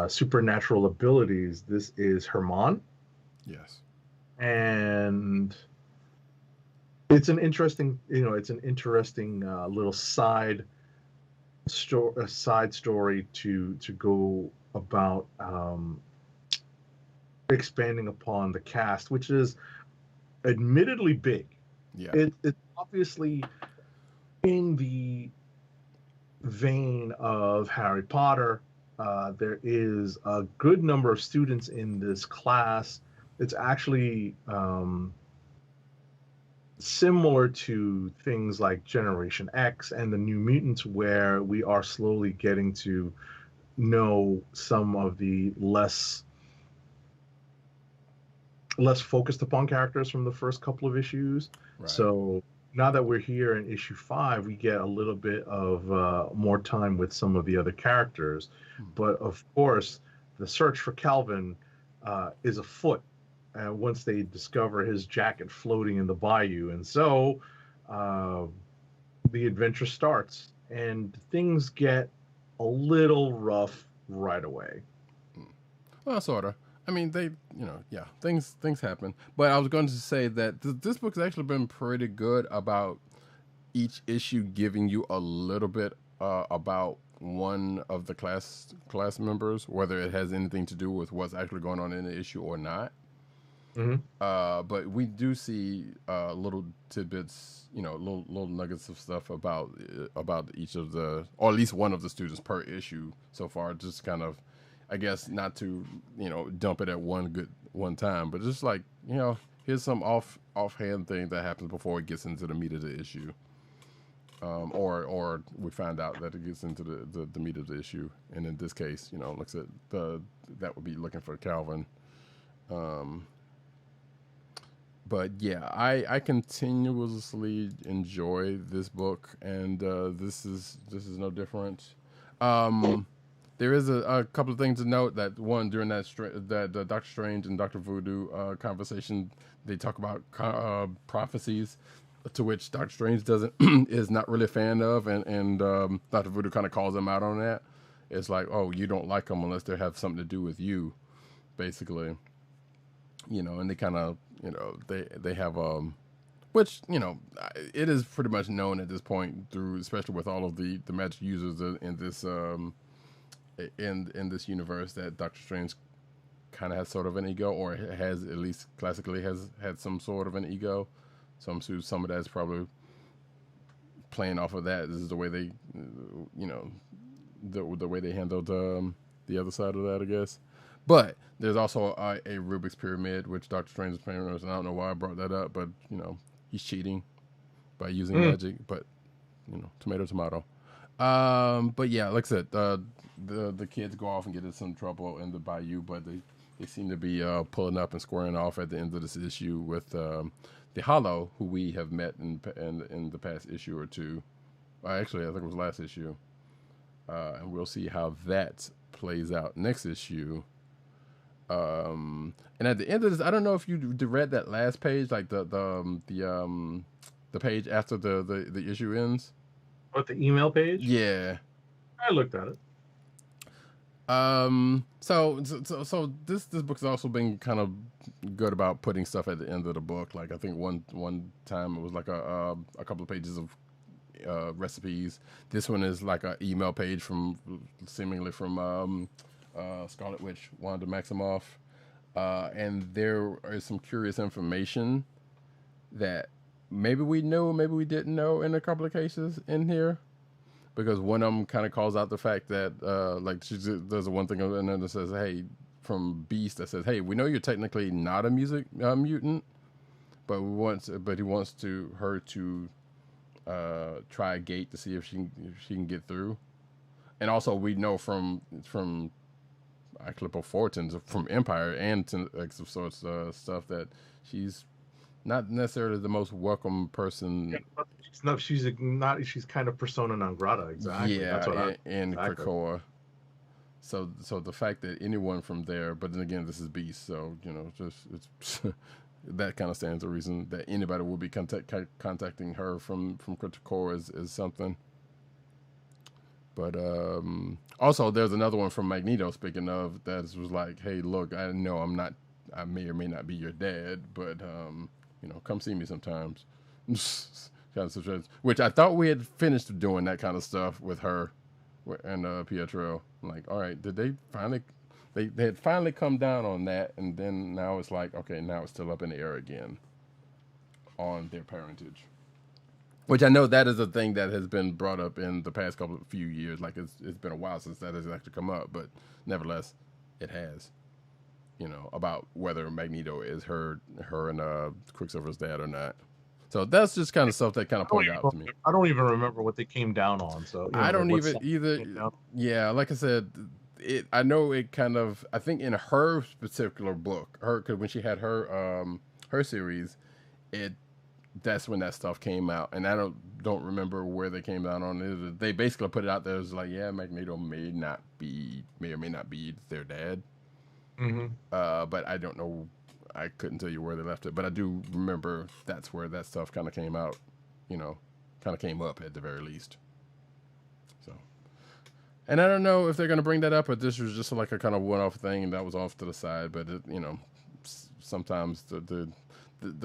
supernatural abilities. This is Herman, Yes. and it's an interesting, little side story to go about expanding upon the cast, which is admittedly big. Yeah. It's obviously in the vein of Harry Potter. There is a good number of students in this class. It's actually similar to things like Generation X and the New Mutants, where we are slowly getting to know some of the less focused upon characters from the first couple of issues. Right. So now that we're here in issue 5, we get a little bit of more time with some of the other characters. But of course, the search for Calvin is afoot once they discover his jacket floating in the bayou. And so uh, the adventure starts, and things get a little rough right away. Well, sort of. I mean, yeah, things happen. But I was going to say that this book has actually been pretty good about each issue giving you a little bit about one of the class members, whether it has anything to do with what's actually going on in the issue or not. Mm-hmm. But we do see little tidbits, little nuggets of stuff about each of the, or at least one of the students per issue so far. Just kind of, I guess, not to dump it at one time, but just like here's some offhand thing that happens before it gets into the meat of the issue, or we find out that it gets into the meat of the issue, and in this case, looks at that would be looking for Calvin. But yeah, I continuously enjoy this book, and this is no different. There is a couple of things to note. That one, during that Doctor Strange and Doctor Voodoo conversation, they talk about prophecies, to which Doctor Strange is not really a fan of, and Doctor Voodoo kind of calls him out on that. It's like, oh, you don't like them unless they have something to do with you, basically. And they kind of, they have which it is pretty much known at this point, through, especially with all of the magic users in this in this universe, that Doctor Strange kind of has sort of an ego, or has, at least classically, has had some sort of an ego. So I'm sure some of that is probably playing off of that. This is the way they, the way they handled the other side of that, I guess. But there's also a Rubik's Pyramid, which Doctor Strange is playing with, and I don't know why I brought that up, but, he's cheating by using magic, but, tomato. But yeah, like I said, the kids go off and get in some trouble in the bayou, but they seem to be pulling up and squaring off at the end of this issue with the Hollow, who we have met in the past issue or two. Actually, I think it was last issue. And we'll see how that plays out next issue. And at the end of this, I don't know if you read that last page, like the page after the issue ends. What, the email page? Yeah, I looked at it. So this book has also been kind of good about putting stuff at the end of the book. Like, I think one time it was like a couple of pages of recipes. This one is like an email page seemingly from Scarlet Witch, Wanda Maximoff. and there is some curious information that maybe we knew, maybe we didn't know in a couple of cases in here. Because one of them kind of calls out the fact that, like, she does one thing and then it says, "Hey," from Beast that says, "Hey, we know you're technically not a mutant, but he wants her to try a gate to see if she can get through." And also, we know from Eclipse Fortunes from Empire and of sorts stuff that she's not necessarily the most welcome person. No, she's not. She's kind of persona non grata. Exactly. Yeah, That's what in exactly. Krakoa. So the fact that anyone from there, but then again, this is Beast, so just it's that kind of stands to reason that anybody will be contacting her from Krakoa is something. But also, there's another one from Magneto. Speaking of, that was like, "Hey, look, I know I may or may not be your dad, but come see me sometimes." Kind of situation, which I thought we had finished doing that kind of stuff with her and Pietro. I'm like, all right, did they finally? They had finally come down on that, and then now it's like, okay, now it's still up in the air again on their parentage. Which I know that is a thing that has been brought up in the past few years. Like it's been a while since that has actually come up, but nevertheless, it has. About whether Magneto is her and Quicksilver's dad or not. So that's just kind of stuff that kind of pointed out to me. I don't even remember what they came down on. So I don't even either. Yeah, like I said, I know it kind of. I think in her particular book, because when she had her series, that's when that stuff came out, and I don't remember where they came down on it. They basically put it out there as like, yeah, Magneto may or may not be their dad. Mm-hmm. But I don't know. I couldn't tell you where they left it, but I do remember that's where that stuff kind of came out, kind of came up at the very least. So, and I don't know if they're going to bring that up, but this was just like a kind of one-off thing, and that was off to the side. But sometimes the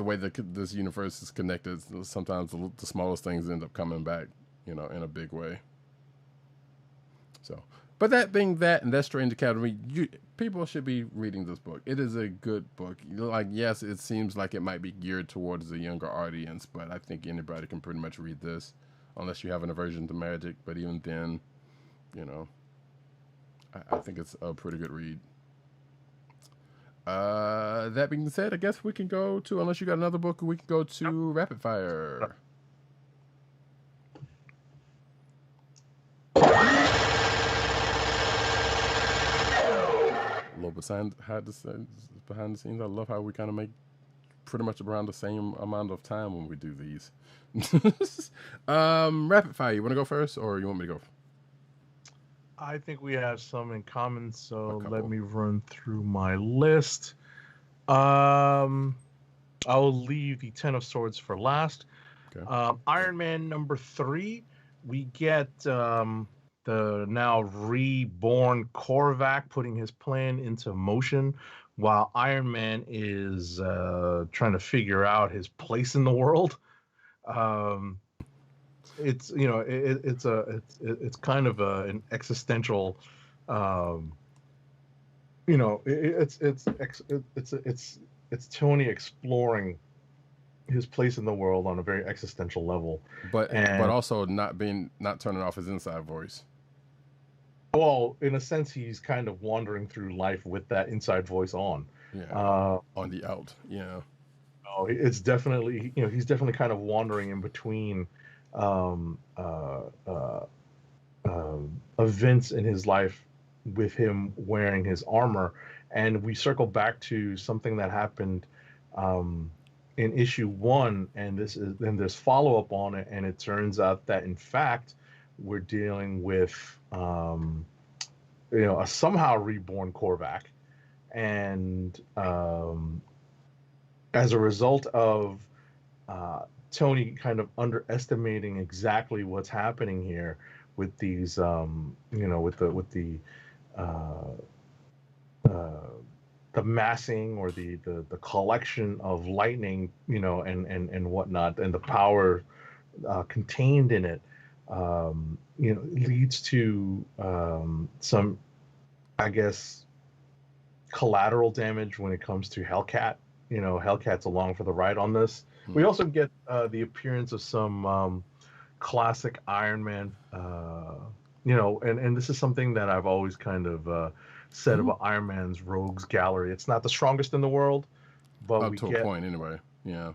way that this universe is connected, sometimes the smallest things end up coming back, in a big way. So. But that being that, and that's Strange Academy, people should be reading this book. It is a good book. Like, yes, it seems like it might be geared towards a younger audience, but I think anybody can pretty much read this, unless you have an aversion to magic. But even then, I think it's a pretty good read. That being said, I guess we can go to, unless you got another book, we can go to Rapid Fire. A little behind the scenes. I love how we kind of make pretty much around the same amount of time when we do these. Rapid fire. You want to go first, or you want me to go? I think we have some in common, so let me run through my list. I'll leave the Ten of Swords for last. Okay. Iron Man #3. We get the now reborn Korvac putting his plan into motion while Iron Man is trying to figure out his place in the world. It's it's kind of an existential, it's Tony exploring his place in the world on a very existential level, but also not turning off his inside voice. Well, in a sense, he's kind of wandering through life with that inside voice on. Yeah. On the out. Yeah. Oh, it's definitely, he's definitely kind of wandering in between events in his life with him wearing his armor. And we circle back to something that happened in issue 1, and there's follow-up on it, and it turns out that in fact we're dealing with a somehow reborn Korvac, and as a result of Tony kind of underestimating exactly what's happening here with these with the massing or the collection of lightning, and whatnot, and the power contained in it, leads to some, I guess, collateral damage when it comes to Hellcat. You know, Hellcat's along for the ride on this. We Hmm. also get the appearance of some classic Iron Man. And this is something that I've always kind of said Hmm. about Iron Man's Rogues Gallery. It's not the strongest in the world, but Up we to a get. point, anyway. Yeah.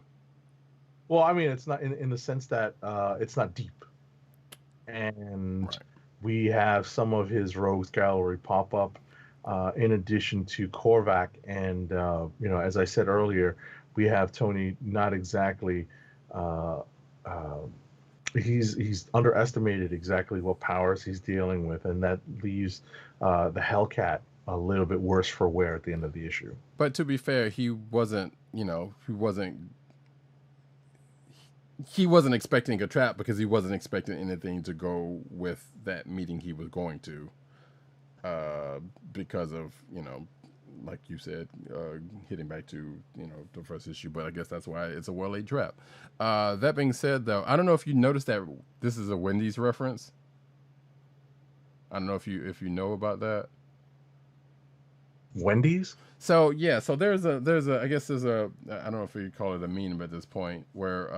Well, I mean, it's not in the sense that it's not deep, and Right. we have some of his Rogues Gallery pop up. In addition to Korvac, and as I said earlier, we have Tony not exactly uh, uh, he's underestimated exactly what powers he's dealing with, and that leaves the Hellcat a little bit worse for wear at the end of the issue. But to be fair, he wasn't expecting a trap because he wasn't expecting anything to go with that meeting he was going to, uh, because of like you said, hitting back to the first issue. But I guess that's why it's a well laid trap. That being said, though, I don't know if you noticed that this is a Wendy's reference. I don't know if you know about that. Wendy's? So yeah, so there's a I guess there's a I don't know if you call it a meme at this point where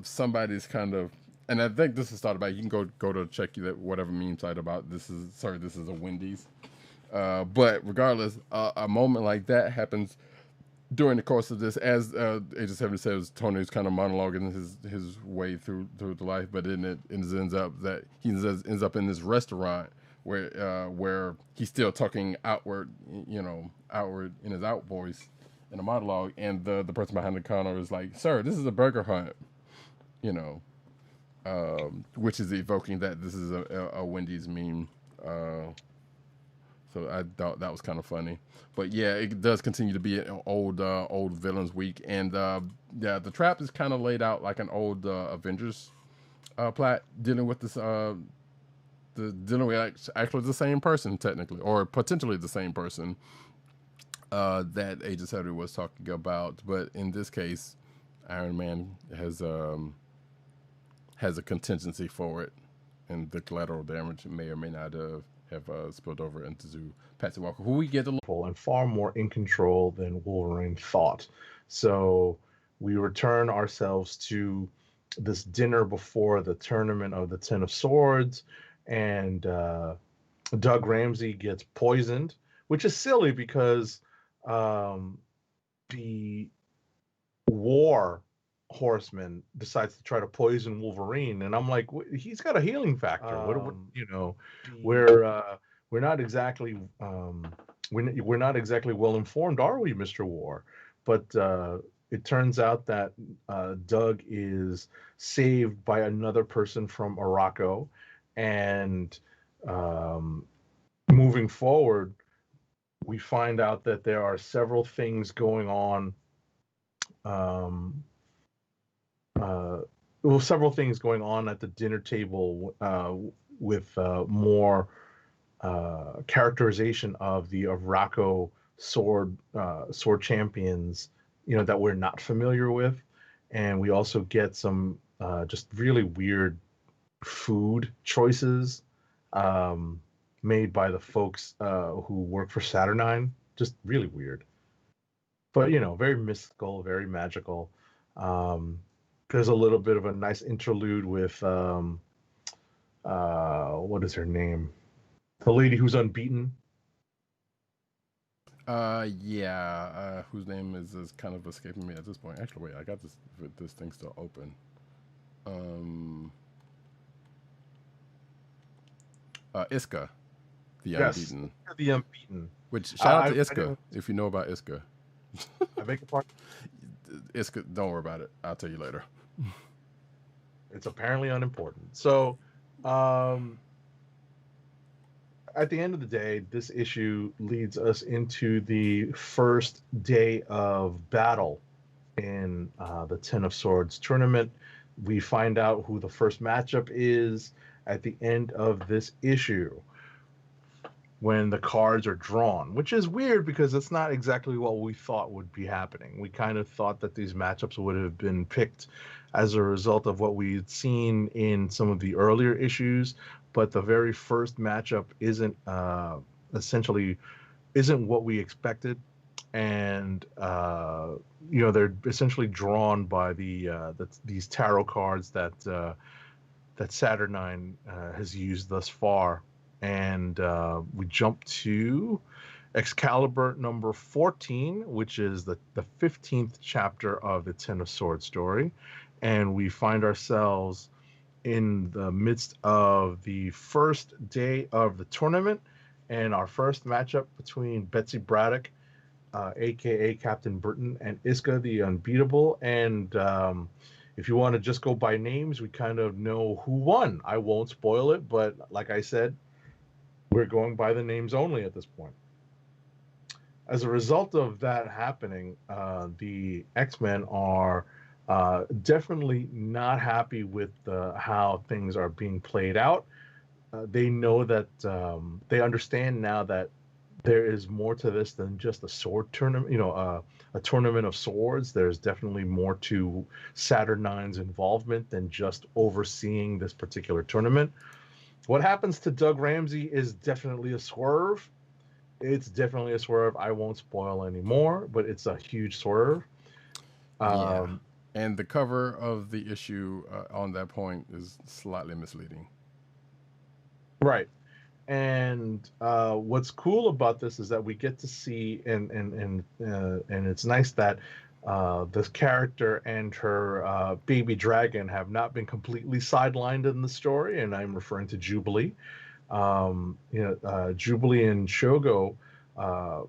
somebody's kind of, and I think this is started by, you can go to check that whatever meme site about this is a Wendy's. But regardless, a moment like that happens during the course of this, as Agent 70 says, Tony's kind of monologuing his way through the life, but then it ends up that he ends up in this restaurant where he's still talking outward in his out voice in a monologue, and the person behind the counter is like, "Sir, this is a burger hunt," you know, which is evoking that this is a Wendy's meme. So I thought that was kind of funny, but yeah, it does continue to be an old villains week, and yeah, the trap is kind of laid out like an old Avengers plot dealing with this dealing with actually the same person technically, or potentially the same person that Agent 70 was talking about, but in this case, Iron Man has a contingency for it, and the collateral damage may or may not have spilled over into Patsy Walker, who we get to. And far more in control than Wolverine thought. So we return ourselves to this dinner before the tournament of the Ten of Swords, and Doug Ramsey gets poisoned, which is silly because the War Horseman decides to try to poison Wolverine, and I'm like, he's got a healing factor. We're not exactly we're not exactly well informed, are we, Mr. War? But it turns out that Doug is saved by another person from Morocco, and moving forward, we find out that there are several things going on. Several things going on at the dinner table with more characterization of the Morocco sword champions, that we're not familiar with, and we also get some just really weird food choices made by the folks who work for Saturnine. Just really weird, but very mystical, very magical. There's a little bit of a nice interlude with what is her name? The lady who's unbeaten. Yeah, whose name is kind of escaping me at this point. Actually, wait, I got this thing still open. Iska, the Yes, unbeaten. the unbeaten. Which shout out to I Iska if you know about Iska. I beg your pardon. Iska, don't worry about it. I'll tell you later. It's apparently unimportant. So, at the end of the day, this issue leads us into the first day of battle in the Ten of Swords tournament. We find out who the first matchup is at the end of this issue when the cards are drawn, which is weird because it's not exactly what we thought would be happening. We kind of thought that these matchups would have been picked as a result of what we had seen in some of the earlier issues, but the very first matchup isn't essentially isn't what we expected, and they're essentially drawn by these tarot cards that Saturnine has used thus far, and we jump to Excalibur number 14, which is the 15th chapter of the Ten of Swords story, and we find ourselves in the midst of the first day of the tournament, and our first matchup between Betsy Braddock, aka Captain Britain, and Iska the Unbeatable. And if you want to just go by names, we kind of know who won. I won't spoil it, but like I said, we're going by the names only at this point. As a result of that happening, the X-Men are definitely not happy with how things are being played out. They know that they understand now that there is more to this than just a sword tournament, a tournament of swords. There's definitely more to Saturnine's involvement than just overseeing this particular tournament. What happens to Doug Ramsey is definitely a swerve. It's definitely a swerve. I won't spoil anymore, but it's a huge swerve. Yeah. And the cover of the issue on that point is slightly misleading. Right. And what's cool about this is that we get to see, and it's nice that this character and her baby dragon have not been completely sidelined in the story, and I'm referring to Jubilee. Jubilee and Shogo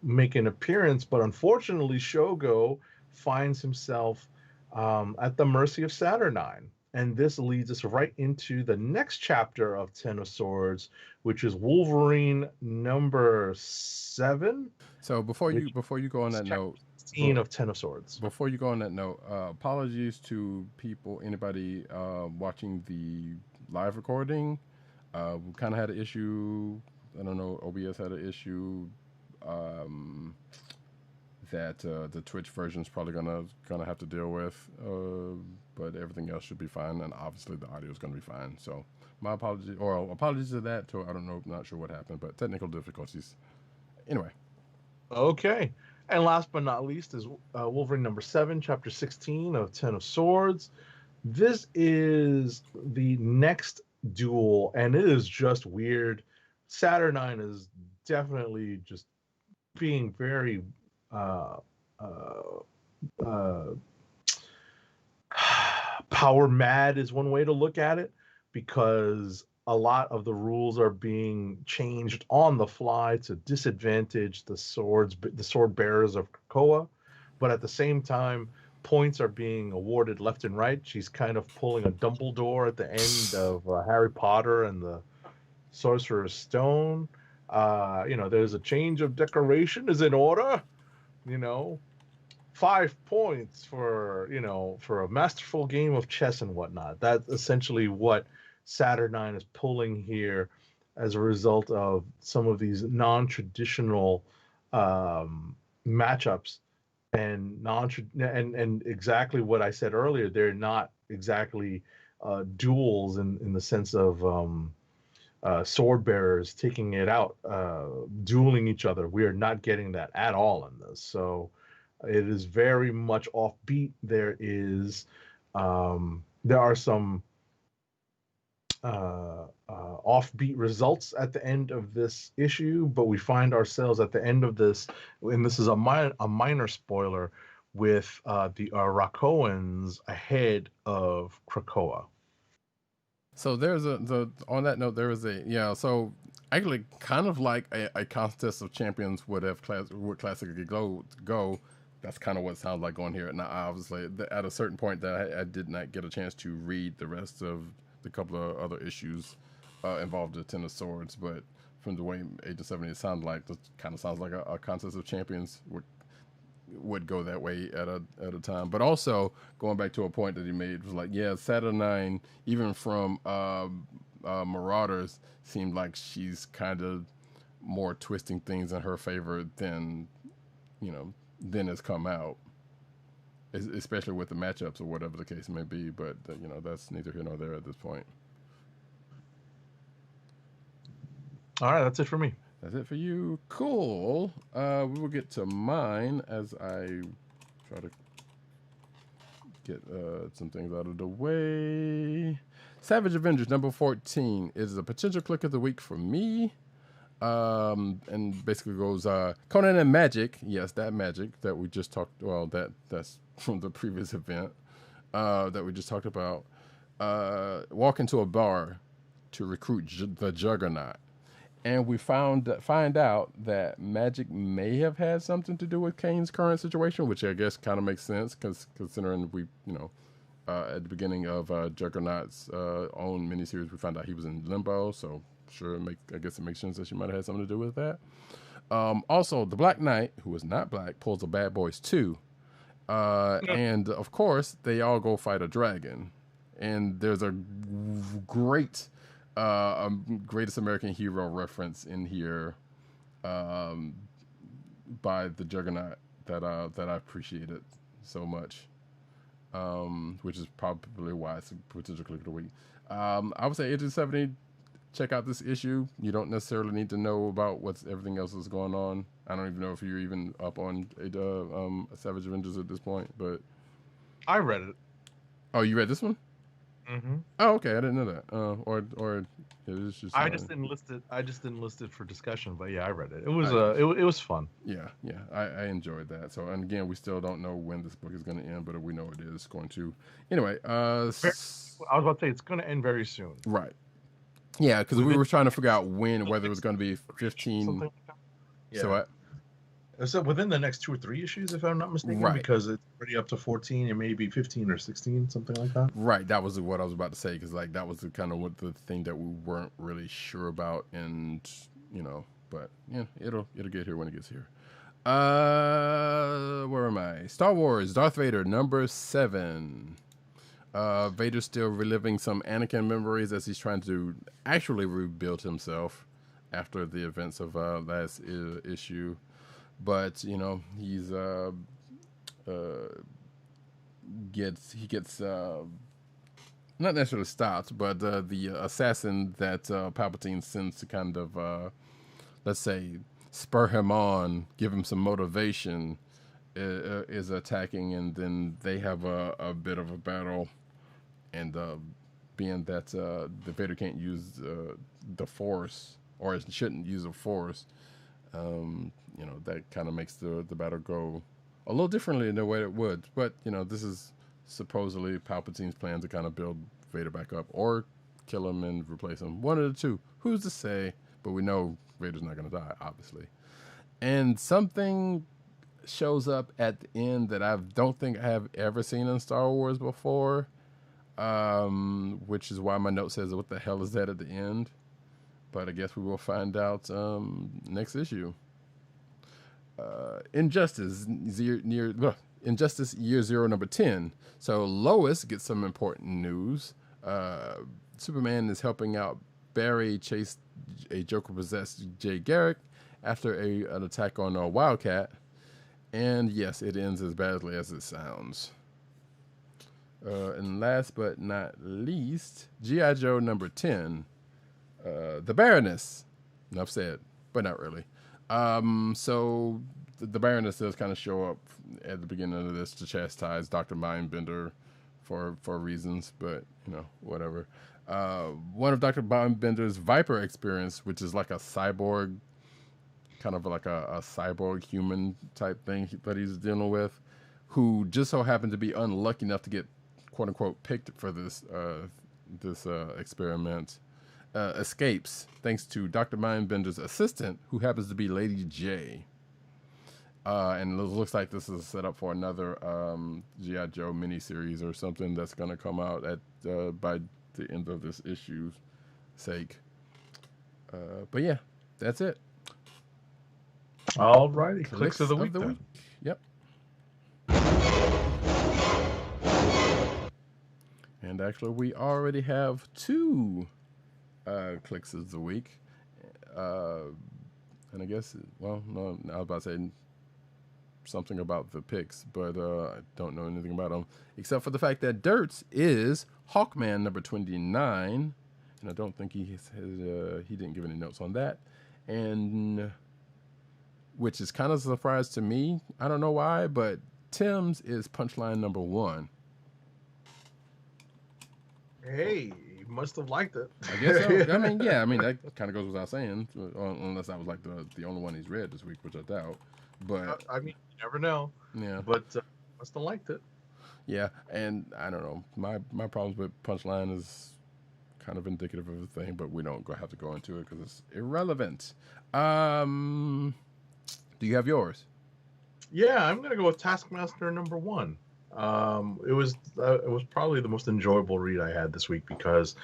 make an appearance, but unfortunately, Shogo finds himself at the mercy of Saturnine. And this leads us right into the next chapter of Ten of Swords, which is Wolverine number 7. So before you go on that note, scene of Ten of Swords. Before you go on that note, apologies to anybody watching the live recording. We kind of had an issue. I don't know. OBS had an issue that the Twitch version is probably gonna have to deal with. But everything else should be fine, and obviously the audio is gonna be fine. So my apologies, or apologies to that. To I don't know, not sure what happened, but technical difficulties. Anyway. Okay. And last but not least is Wolverine number 7, chapter 16 of Ten of Swords. This is the next duel, and it is just weird. Saturnine is definitely just being very power mad is one way to look at it, because a lot of the rules are being changed on the fly to disadvantage the sword bearers of Krakoa, but at the same time, points are being awarded left and right. She's kind of pulling a Dumbledore at the end of Harry Potter and the Sorcerer's Stone. There's a change of decoration is in order. 5 points for a masterful game of chess and whatnot. That's essentially what Saturnine is pulling here as a result of some of these non-traditional matchups, and exactly what I said earlier. They're not exactly duels in the sense of sword bearers taking it out, dueling each other. We are not getting that at all in this. So it is very much offbeat. There are some offbeat results at the end of this issue, but we find ourselves at the end of this, and this is a minor spoiler, with the Arakoans ahead of Krakoa. So there's on that note, there is so actually kind of like a contest of champions would classically go. That's kind of what it sounds like going here. Now, obviously, at a certain point that I did not get a chance to read the rest of the couple of other issues involved in Ten of Swords, but from the way Age of 70, it sounds like a contest of champions would go that way at a time. But also going back to a point that he made was like, yeah, Saturnine, even from Marauders, seemed like she's kind of more twisting things in her favor than has come out, especially with the matchups or whatever the case may be. But that's neither here nor there at this point. All right, that's it for me. That's it for you. Cool. We will get to mine as I try to get some things out of the way. Savage Avengers number 14 is a potential click of the week for me. And basically goes Conan and Magic. Yes, that Magic that we just talked. Well, that's from the previous event that we just talked about. Walk into a bar to recruit the Juggernaut, and we find out that Magic may have had something to do with Kane's current situation, which I guess kind of makes sense because considering we at the beginning of Juggernaut's own miniseries, we found out he was in limbo, so. Sure, I guess it makes sense that she might have had something to do with that. Also, the Black Knight, who is not black, pulls a Bad Boys 2. And, of course, they all go fight a dragon. And there's a great Greatest American Hero reference in here by the Juggernaut that I appreciated so much, which is probably why it's a potential click of the week. I would say Agent 70... Check out this issue. You don't necessarily need to know about what's everything else that's going on. I don't even know if you're even up on Savage Avengers at this point, but I read it. Oh, you read this one? Mm-hmm. Oh, okay. I didn't know that. Or it was just. I just didn't list it. I just didn't list it for discussion. But yeah, I read it. It was it was fun. Yeah. I enjoyed that. So, and again, we still don't know when this book is going to end, but we know it is going to. Anyway, I was about to say it's going to end very soon. Right. Yeah, because we were trying to figure out whether it was going to be 15. Like yeah. So what? So within the next 2 or 3 issues, if I'm not mistaken, right. Because it's already up to 14 and maybe 15 or 16, something like that. Right, that was what I was about to say, because like that was the thing that we weren't really sure about, and but yeah, it'll get here when it gets here. Where am I? Star Wars, Darth Vader, number 7. Vader's still reliving some Anakin memories as he's trying to actually rebuild himself after the events of last issue. But he's gets not necessarily stopped, but the assassin that Palpatine sends to kind of let's say spur him on, give him some motivation, is attacking, and then they have a bit of a battle. And being that the Vader can't use the Force, or shouldn't use the Force, that kind of makes the battle go a little differently than the way it would. But this is supposedly Palpatine's plan to kind of build Vader back up, or kill him and replace him. One of the two. Who's to say? But we know Vader's not going to die, obviously. And something shows up at the end that I don't think I have ever seen in Star Wars before. Which is why my note says, what the hell is that at the end? But I guess we will find out next issue. Injustice Year Zero, number 10. So Lois gets some important news. Superman is helping out Barry chase a Joker-possessed Jay Garrick after an attack on a Wildcat. And yes, it ends as badly as it sounds. And last but not least, G.I. Joe number 10. The Baroness. Enough said, but not really. So the Baroness does kind of show up at the beginning of this to chastise Dr. Mindbender for reasons, but whatever. One of Dr. Mindbender's Viper experience, which is like a cyborg, kind of like a cyborg human type thing that he's dealing with, who just so happened to be unlucky enough to get quote unquote picked for this experiment, escapes thanks to Dr. Mindbender's assistant, who happens to be Lady J. And it looks like this is set up for another G.I. Joe miniseries or something that's going to come out by the end of this issue's sake. But yeah, that's it. All righty, clicks of the week. Yep. And actually, we already have 2 clicks of the week. And I guess, well, no, I was about to say something about the picks, but I don't know anything about them, except for the fact that Dirt's is Hawkman number 29. And I don't think he didn't give any notes on that. and which is kind of a surprise to me. I don't know why, but Tim's is Punchline number 1. Hey, you must have liked it. I guess so. I mean, yeah. I mean, that kind of goes without saying, unless I was like the only one he's read this week, which I doubt. But I mean, you never know. Yeah. But must have liked it. Yeah, and I don't know. My problems with Punchline is kind of indicative of the thing, but we don't have to go into it because it's irrelevant. Do you have yours? Yeah, I'm gonna go with Taskmaster number 1. It was probably the most enjoyable read I had this week because,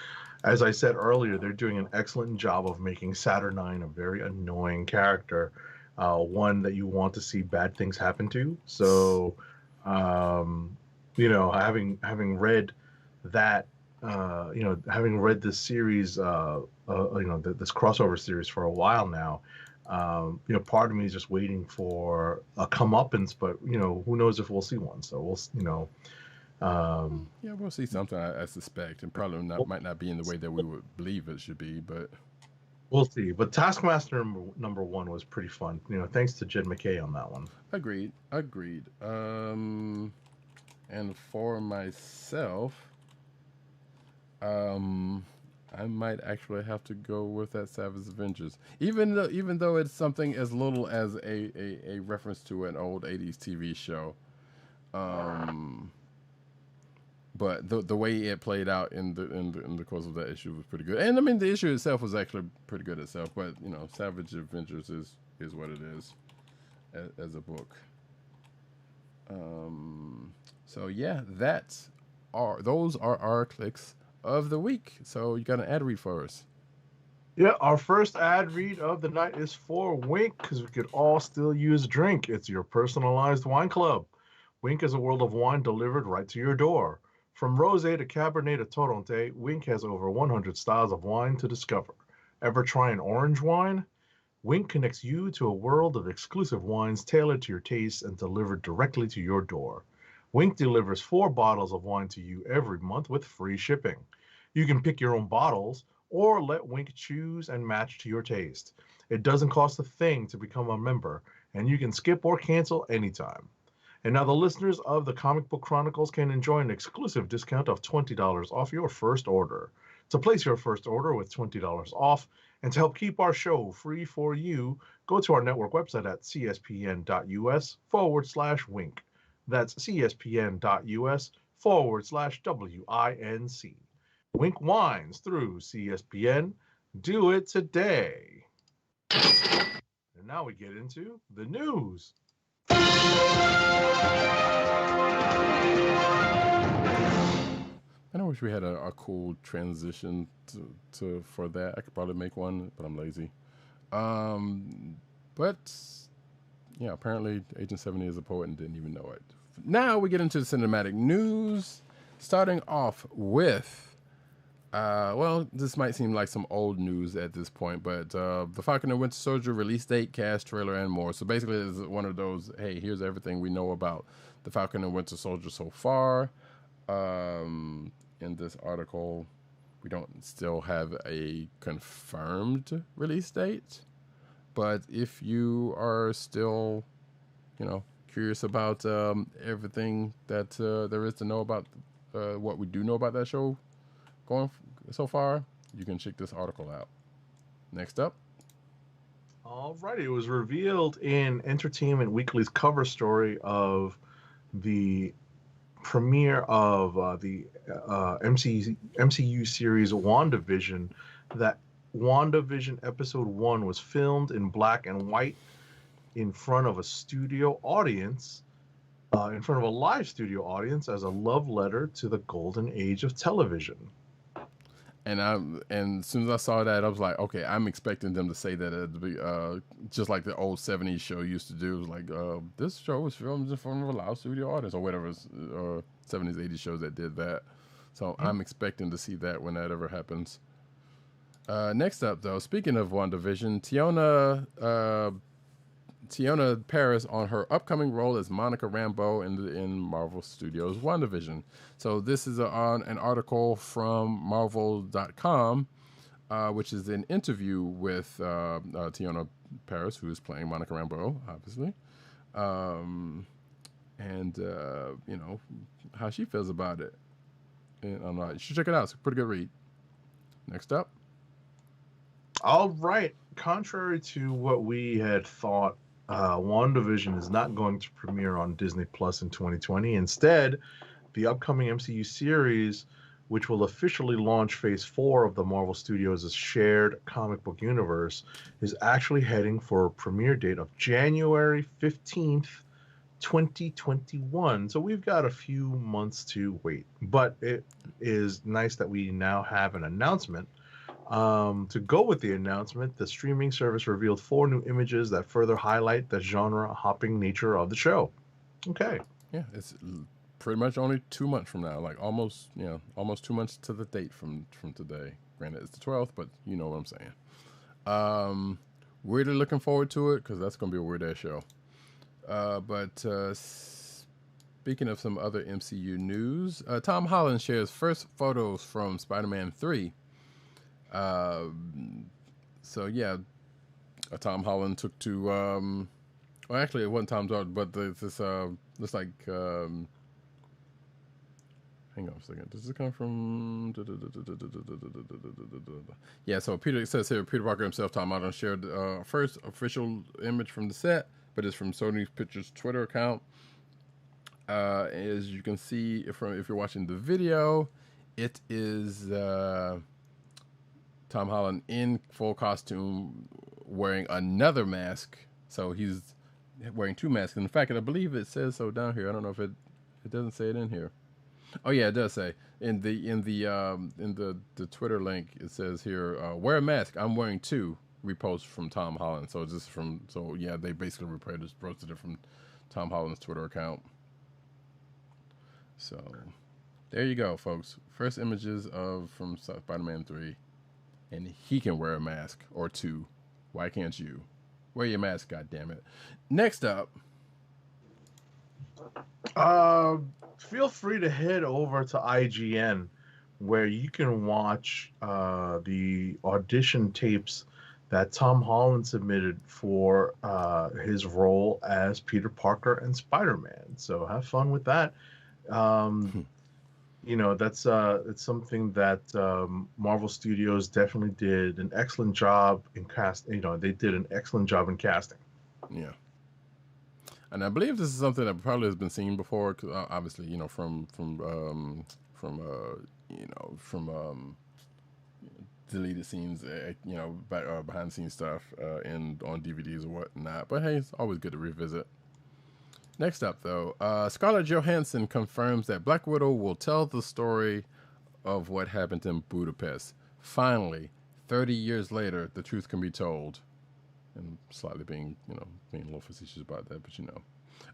as I said earlier, they're doing an excellent job of making Saturnine a very annoying character, one that you want to see bad things happen to. So, having read that, having read this series, this crossover series for a while now. Part of me is just waiting for a comeuppance, but who knows if we'll see one. So we'll, yeah, we'll see something. I suspect, and probably might not be in the way that we would believe it should be, but we'll see. But Taskmaster number 1 was pretty fun. Thanks to Jed McKay on that one. Agreed. And for myself, I might actually have to go with that Savage Avengers, even though it's something as little as a reference to an old '80s TV show. But the way it played out in the course of that issue was pretty good, and I mean the issue itself was actually pretty good itself. But Savage Avengers is what it is as a book. So yeah, those are our clicks of the week. So you got an ad read for us. Yeah, our first ad read of the night is for Wink, because we could all still use a drink. It's your personalized wine club. Wink is a world of wine delivered right to your door. From rosé to Cabernet to Torronté, Wink has over 100 styles of wine to discover. Ever try an orange wine? Wink connects you to a world of exclusive wines tailored to your taste and delivered directly to your door. Wink delivers 4 bottles of wine to you every month with free shipping. You can pick your own bottles or let Wink choose and match to your taste. It doesn't cost a thing to become a member, and you can skip or cancel anytime. And now the listeners of the Comic Book Chronicles can enjoy an exclusive discount of $20 off your first order. To place your first order with $20 off and to help keep our show free for you, go to our network website at cspn.us/wink. That's cspn.us/WINC. Wink wines through CSPN. Do it today. And now we get into the news. I wish we had a cool transition to for that. I could probably make one, but I'm lazy. But yeah, apparently Agent 70 is a poet and didn't even know it. Now we get into the cinematic news, starting off with this might seem like some old news at this point, but The Falcon and Winter Soldier release date, cast, trailer, and more. So basically it's one of those, hey, here's everything we know about The Falcon and Winter Soldier so far. In this article, we don't still have a confirmed release date, but if you are still, curious about everything that there is to know about what we do know about that show going so far, you can check this article out. Next up. Alrighty, it was revealed in Entertainment Weekly's cover story of the premiere of the MCU series WandaVision that WandaVision episode 1 was filmed in black and white in front of a studio audience, in front of a live studio audience, as a love letter to the golden age of television. And as soon as I saw that, I was like, okay, I'm expecting them to say that it'd be just like the old 70s show used to do. It was like, this show was filmed in front of a live studio audience, or whatever, 70s, 80s shows that did that. So I'm expecting to see that when that ever happens. Next up, though, speaking of WandaVision, Tiona Paris on her upcoming role as Monica Rambeau in Marvel Studios' WandaVision. So this is on an article from Marvel.com. which is an interview with Tiana Paris, who is playing Monica Rambeau, obviously, and you know how she feels about it. And you should check it out. It's a pretty good read. Next up. All right. Contrary to what we had thought, WandaVision is not going to premiere on Disney Plus in 2020. Instead, the upcoming MCU series, which will officially launch Phase 4 of the Marvel Studios' shared comic book universe, is actually heading for a premiere date of January 15th, 2021. So we've got a few months to wait. But it is nice that we now have an announcement. To go with the announcement, the streaming service revealed 4 new images that further highlight the genre-hopping nature of the show. Okay. Yeah, it's pretty much only 2 months from now, like almost 2 months to the date from today. Granted, it's the 12th, but you know what I'm saying. Really looking forward to it because that's going to be a weird ass show. But speaking of some other MCU news, Tom Holland shares first photos from Spider-Man 3. So yeah, Tom Holland took to well, actually it wasn't Tom Holland, but this like hang on a second, does this come from yeah, so it says here Peter Parker himself, Tom Holland, shared first official image from the set, but it's from Sony Pictures Twitter account. As you can see if you're watching the video, it is Tom Holland in full costume wearing another mask. So he's wearing 2 masks. In fact, I believe it says so down here. I don't know if it doesn't say it in here. Oh yeah, it does say in the Twitter link. It says here, wear a mask. I'm wearing 2. Repost from Tom Holland. So just yeah, they basically posted it from Tom Holland's Twitter account. So there you go, folks. First images from Spider-Man 3. And he can wear a mask or 2. Why can't you? Wear your mask, goddammit. Next up. Feel free to head over to IGN, where you can watch the audition tapes that Tom Holland submitted for his role as Peter Parker and Spider-Man. So have fun with that. You know, that's it's something that Marvel Studios definitely did an excellent job in cast. You know, they did an excellent job in casting. Yeah, and I believe this is something that probably has been seen before. Cause obviously, you know, from deleted scenes, you know, behind the scenes stuff, and on DVDs or whatnot. But hey, it's always good to revisit. Next up, though, Scarlett Johansson confirms that Black Widow will tell the story of what happened in Budapest. Finally, 30 years later, the truth can be told. And slightly being a little facetious about that, but you know,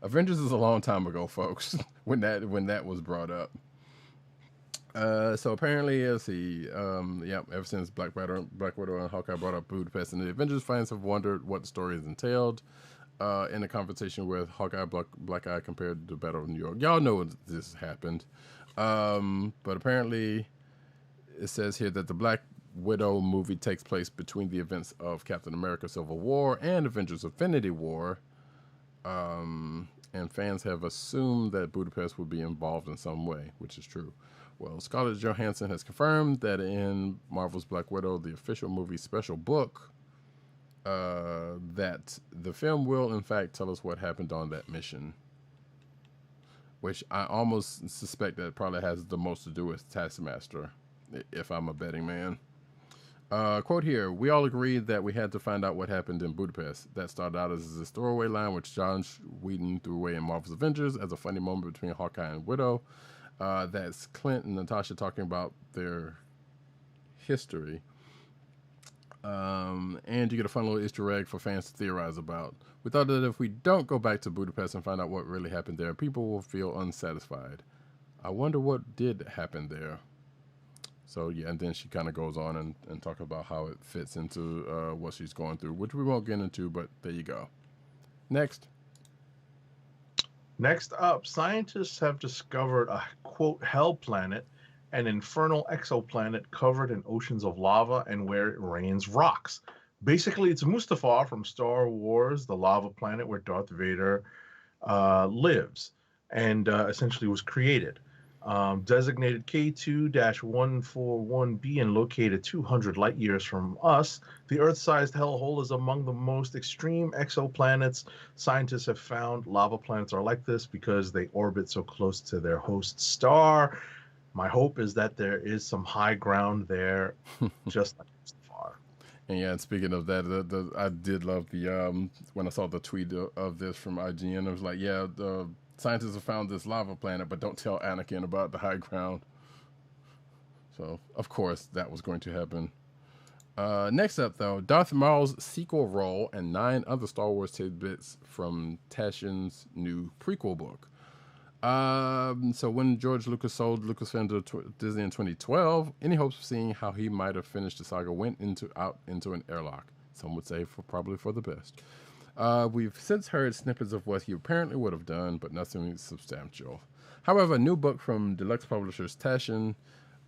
Avengers is a long time ago, folks. when that was brought up. So apparently, let's see, ever since Black Widow and Hawkeye brought up Budapest, and the Avengers fans have wondered what the story is entailed. In a conversation with Hawkeye Black Eye compared to the Battle of New York. Y'all know this happened. But apparently it says here that the Black Widow movie takes place between the events of Captain America Civil War and Avengers Infinity War. And fans have assumed that Budapest would be involved in some way, which is true. Well, Scarlett Johansson has confirmed that in Marvel's Black Widow, the official movie special book, that the film will in fact tell us what happened on that mission, which I almost suspect that probably has the most to do with Taskmaster, if I'm a betting man. Quote here, we all agreed that we had to find out what happened in Budapest. That started out as this throwaway line which John Whedon threw away in Marvel's Avengers as a funny moment between Hawkeye and Widow. That's Clint and Natasha talking about their history. And you get a fun little Easter egg for fans to theorize about. We thought that if we don't go back to Budapest and find out what really happened there, people will feel unsatisfied. I wonder what did happen there. So yeah, and then she kind of goes on and talk about how it fits into what she's going through, which we won't get into, but there you go. Next up, scientists have discovered a, quote, hell planet an infernal exoplanet covered in oceans of lava and where it rains rocks. Basically, it's Mustafar from Star Wars, the lava planet where Darth Vader lives and essentially was created. Designated K2-141b and located 200 light years from us, the Earth-sized hellhole is among the most extreme exoplanets. Scientists have found lava planets are like this because they orbit so close to their host star. My hope is that there is some high ground there, just like Mustafar. And yeah, and speaking of that, I did love the when I saw the tweet of this from IGN. It was like, yeah, the scientists have found this lava planet, but don't tell Anakin about the high ground. So, of course, that was going to happen. Next up, though, Darth Maul's sequel role and 9 other Star Wars tidbits from Taskimaster's new prequel book. So when George Lucas sold Lucasfilm to Disney in 2012, any hopes of seeing how he might have finished the saga went out into an airlock. Some would say probably for the best. We've since heard snippets of what he apparently would have done, but nothing substantial. However, a new book from deluxe publishers Taschen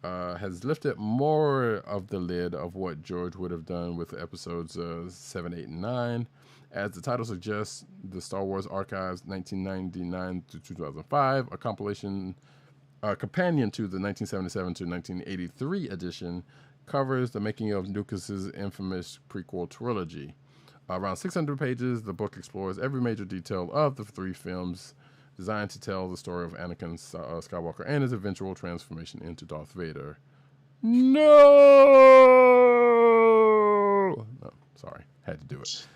has lifted more of the lid of what George would have done with episodes 7, 8, and 9. As the title suggests, the Star Wars Archives 1999 to 2005, a companion to the 1977 to 1983 edition, covers the making of Lucas's infamous prequel trilogy. Around 600 pages, the book explores every major detail of the 3 films, designed to tell the story of Anakin Skywalker and his eventual transformation into Darth Vader. No, sorry, had to do it.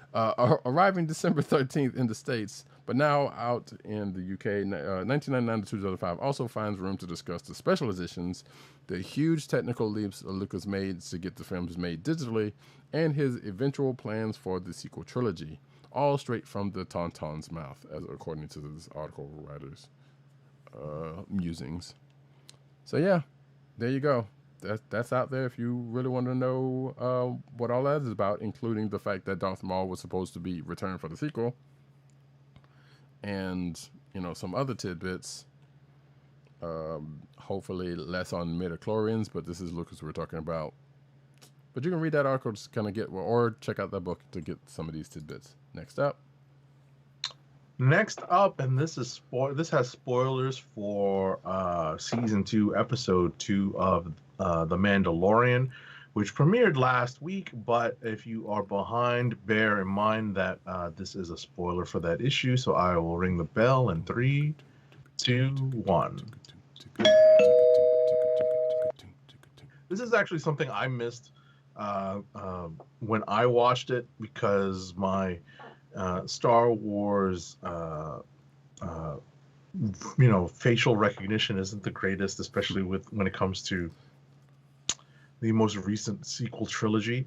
Arriving December 13th in the States, but now out in the UK, 1999 to 2005 also finds room to discuss the special editions, the huge technical leaps Lucas made to get the films made digitally, and his eventual plans for the sequel trilogy, all straight from the Tauntaun's mouth, as according to this article writer's musings. So yeah, there you go. That's out there if you really want to know what all that is about, including the fact that Darth Maul was supposed to be returned for the sequel, and some other tidbits. Hopefully less on midichlorians, but this is Lucas we're talking about. But you can read that article to kind of get, or check out that book to get some of these tidbits. Next up, and this has spoilers for season 2, episode 2 of The Mandalorian, which premiered last week. But if you are behind, bear in mind that this is a spoiler for that issue. So I will ring the bell in 3, 2, 1. This is actually something I missed when I watched it, because my Star Wars facial recognition isn't the greatest, especially when it comes to the most recent sequel trilogy.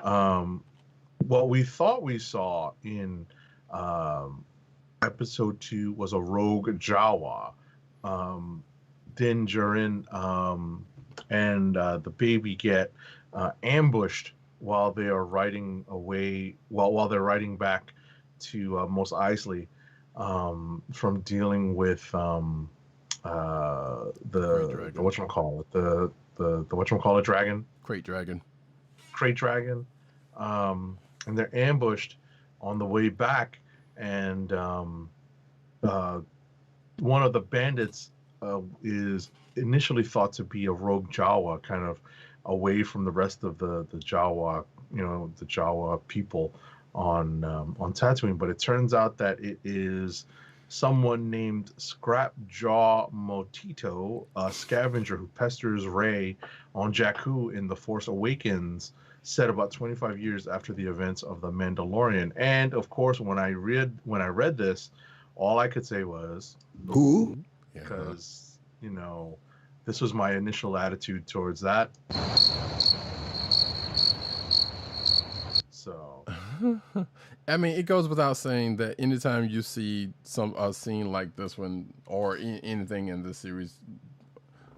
What we thought we saw in episode 2 was a rogue Jawa. Din Djarin and the baby get ambushed while they are riding away, while they're riding back to Mos Eisley from dealing with the whatchamacallit, the whatchamacallit dragon, Crate Dragon, and they're ambushed on the way back, and one of the bandits is initially thought to be a rogue Jawa, kind of away from the rest of the Jawa, the Jawa people on Tatooine. But it turns out that it is someone named Scrapjaw Motito, a scavenger who pesters Rey on Jakku in The Force Awakens, set about 25 years after the events of The Mandalorian. And of course, when I read this, all I could say was, Who? Because this was my initial attitude towards that. So, I mean, it goes without saying that anytime you see a scene like this one, or anything in this series,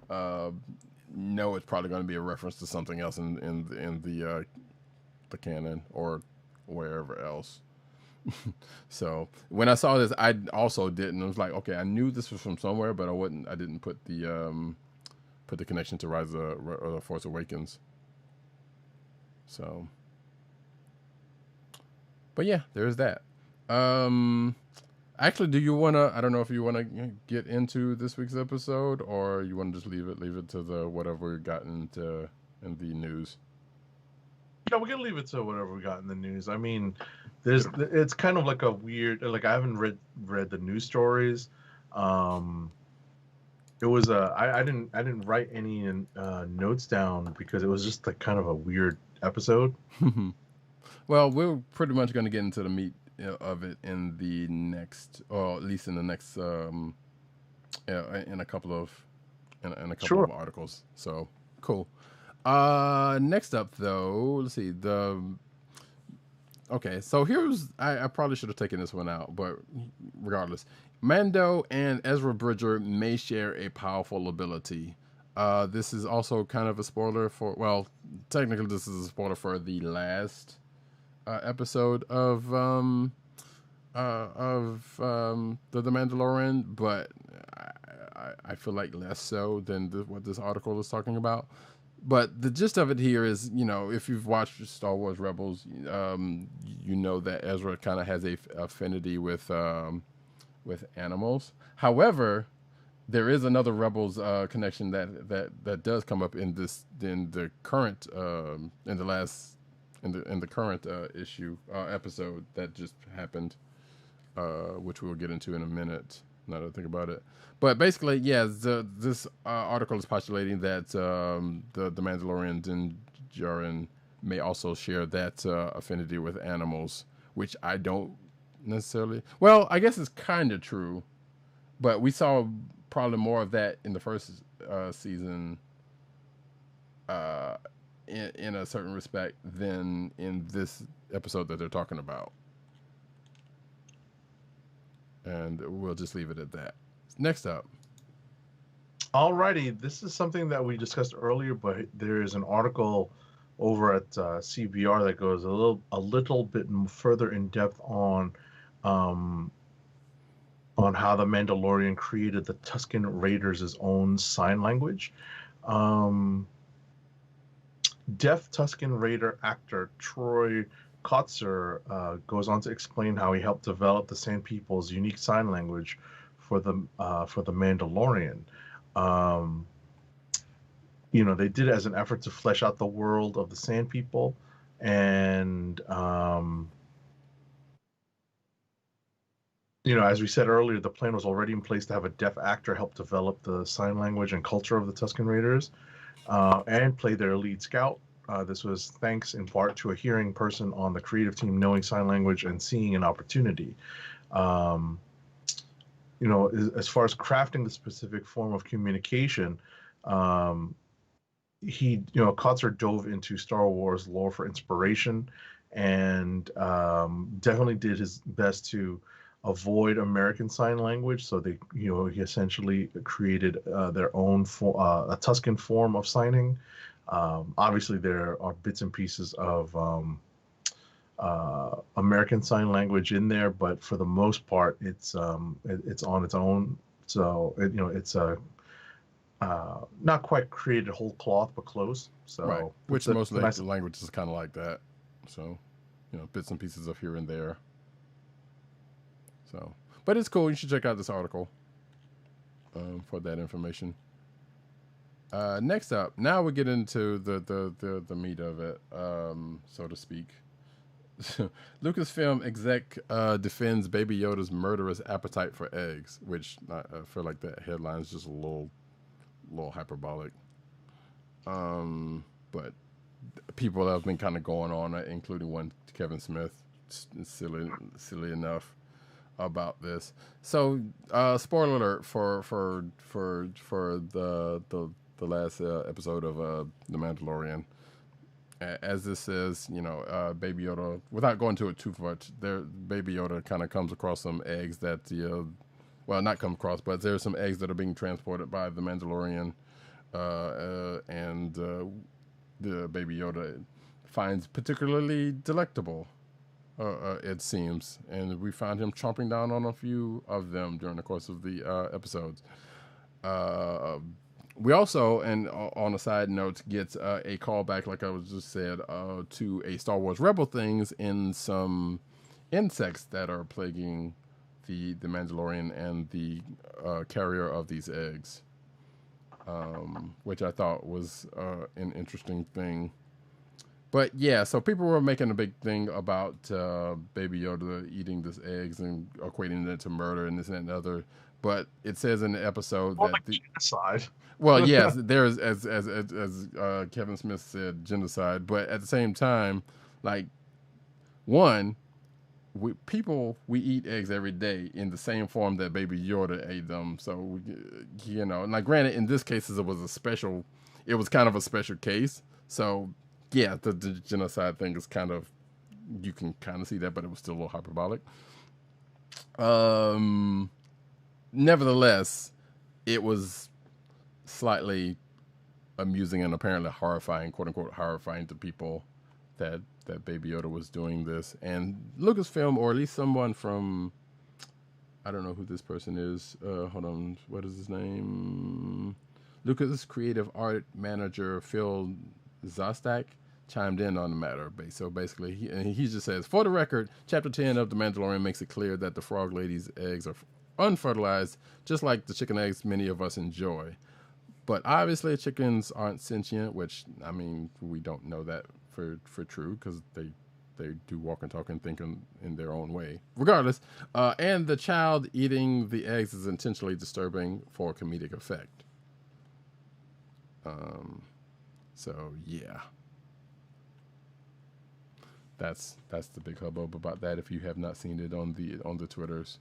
know it's probably going to be a reference to something else in the canon or wherever else. So when I saw this, I also didn't. I was like, okay, I knew this was from somewhere, but I didn't put the put the connection to Rise of Force Awakens. So, but yeah, there's that. Actually, do you wanna? I don't know if you wanna get into this week's episode, or you want to just leave it to the whatever we got into in the news. Yeah, we're gonna leave it to whatever we got in the news. I mean, it's kind of like a weird. Like I haven't read the news stories. It was I didn't write any notes down because it was just like kind of a weird episode. Well, we're pretty much going to get into the meat of it in the next, or at least in the next, in a couple of Sure. of articles. So cool. Next up, though, let's see Okay, so here's I probably should have taken this one out, but regardless, Mando and Ezra Bridger may share a powerful ability. This is also kind of a spoiler for, well, technically this is a spoiler for the last episode of The Mandalorian, but I feel like less so than what this article is talking about. But the gist of it here is, if you've watched Star Wars Rebels, you know that Ezra kind of has a affinity with animals. However, there is another Rebels connection that does come up in the current issue episode that just happened, which we'll get into in a minute. Now that I think about it, but basically, yeah, this article is postulating that the Mandalorians and Jaren may also share that affinity with animals, which I don't necessarily. Well, I guess it's kind of true, but we saw probably more of that in the first season, in a certain respect, than in this episode that they're talking about. And we'll just leave it at that. Next up. Alrighty, this is something that we discussed earlier, but there is an article over at CBR that goes a little bit further in depth on how the Mandalorian created the Tusken Raiders' own sign language. Deaf Tusken Raider actor Troy Kotzer goes on to explain how he helped develop the Sand People's unique sign language for the Mandalorian. They did it as an effort to flesh out the world of the Sand People, and as we said earlier, the plan was already in place to have a deaf actor help develop the sign language and culture of the Tusken Raiders, and play their lead scout. This was thanks in part to a hearing person on the creative team knowing sign language and seeing an opportunity. As far as crafting the specific form of communication, Kotzer dove into Star Wars lore for inspiration, and definitely did his best to avoid American Sign Language. So he essentially created their own a Tusken form of signing. Obviously, there are bits and pieces of American Sign Language in there, but for the most part, it's on its own. So it's not quite created whole cloth, but close. So right, which most of the language is kind of like that. So bits and pieces of here and there. So, but it's cool. You should check out this article for that information. Next up, now we get into the meat of it, so to speak. Lucasfilm exec defends Baby Yoda's murderous appetite for eggs, which I feel like that headline is just a little hyperbolic. But people have been kind of going on, including one Kevin Smith, silly enough, about this. So, spoiler alert for the last episode of The Mandalorian. As this says, Baby Yoda, without going to it too much, Baby Yoda kind of comes across some eggs that not come across, but there's some eggs that are being transported by the Mandalorian, and the Baby Yoda finds particularly delectable. It seems, and we found him chomping down on a few of them during the course of the episodes. We also, and on a side note, get a callback, like I was just said, to a Star Wars Rebel things in some insects that are plaguing the Mandalorian and the carrier of these eggs, which I thought was an interesting thing. But yeah, so people were making a big thing about Baby Yoda eating these eggs and equating it to murder and this and that and the other. But it says in the episode More that like genocide. well, yes, there's as Kevin Smith said, genocide. But at the same time, like one, we eat eggs every day in the same form that Baby Yoda ate them. So you know, now granted, in this case, it was kind of a special case. So yeah, the genocide thing is kind of, you can kind of see that, but it was still a little hyperbolic. Nevertheless, it was slightly amusing and apparently horrifying, quote unquote, horrifying to people that Baby Yoda was doing this. And Lucasfilm, or at least someone from, I don't know who this person is. Hold on, what is his name? Lucas creative art manager Phil Zostak chimed in on the matter. So basically, he just says, for the record, Chapter 10 of The Mandalorian makes it clear that the Frog Lady's eggs are unfertilized, just like the chicken eggs many of us enjoy. But obviously, chickens aren't sentient, which, I mean, we don't know that for true, because they do walk and talk and think in their own way. Regardless, and the child eating the eggs is intentionally disturbing for comedic effect. So yeah, that's the big hubbub about that. If you have not seen it on the Twitters.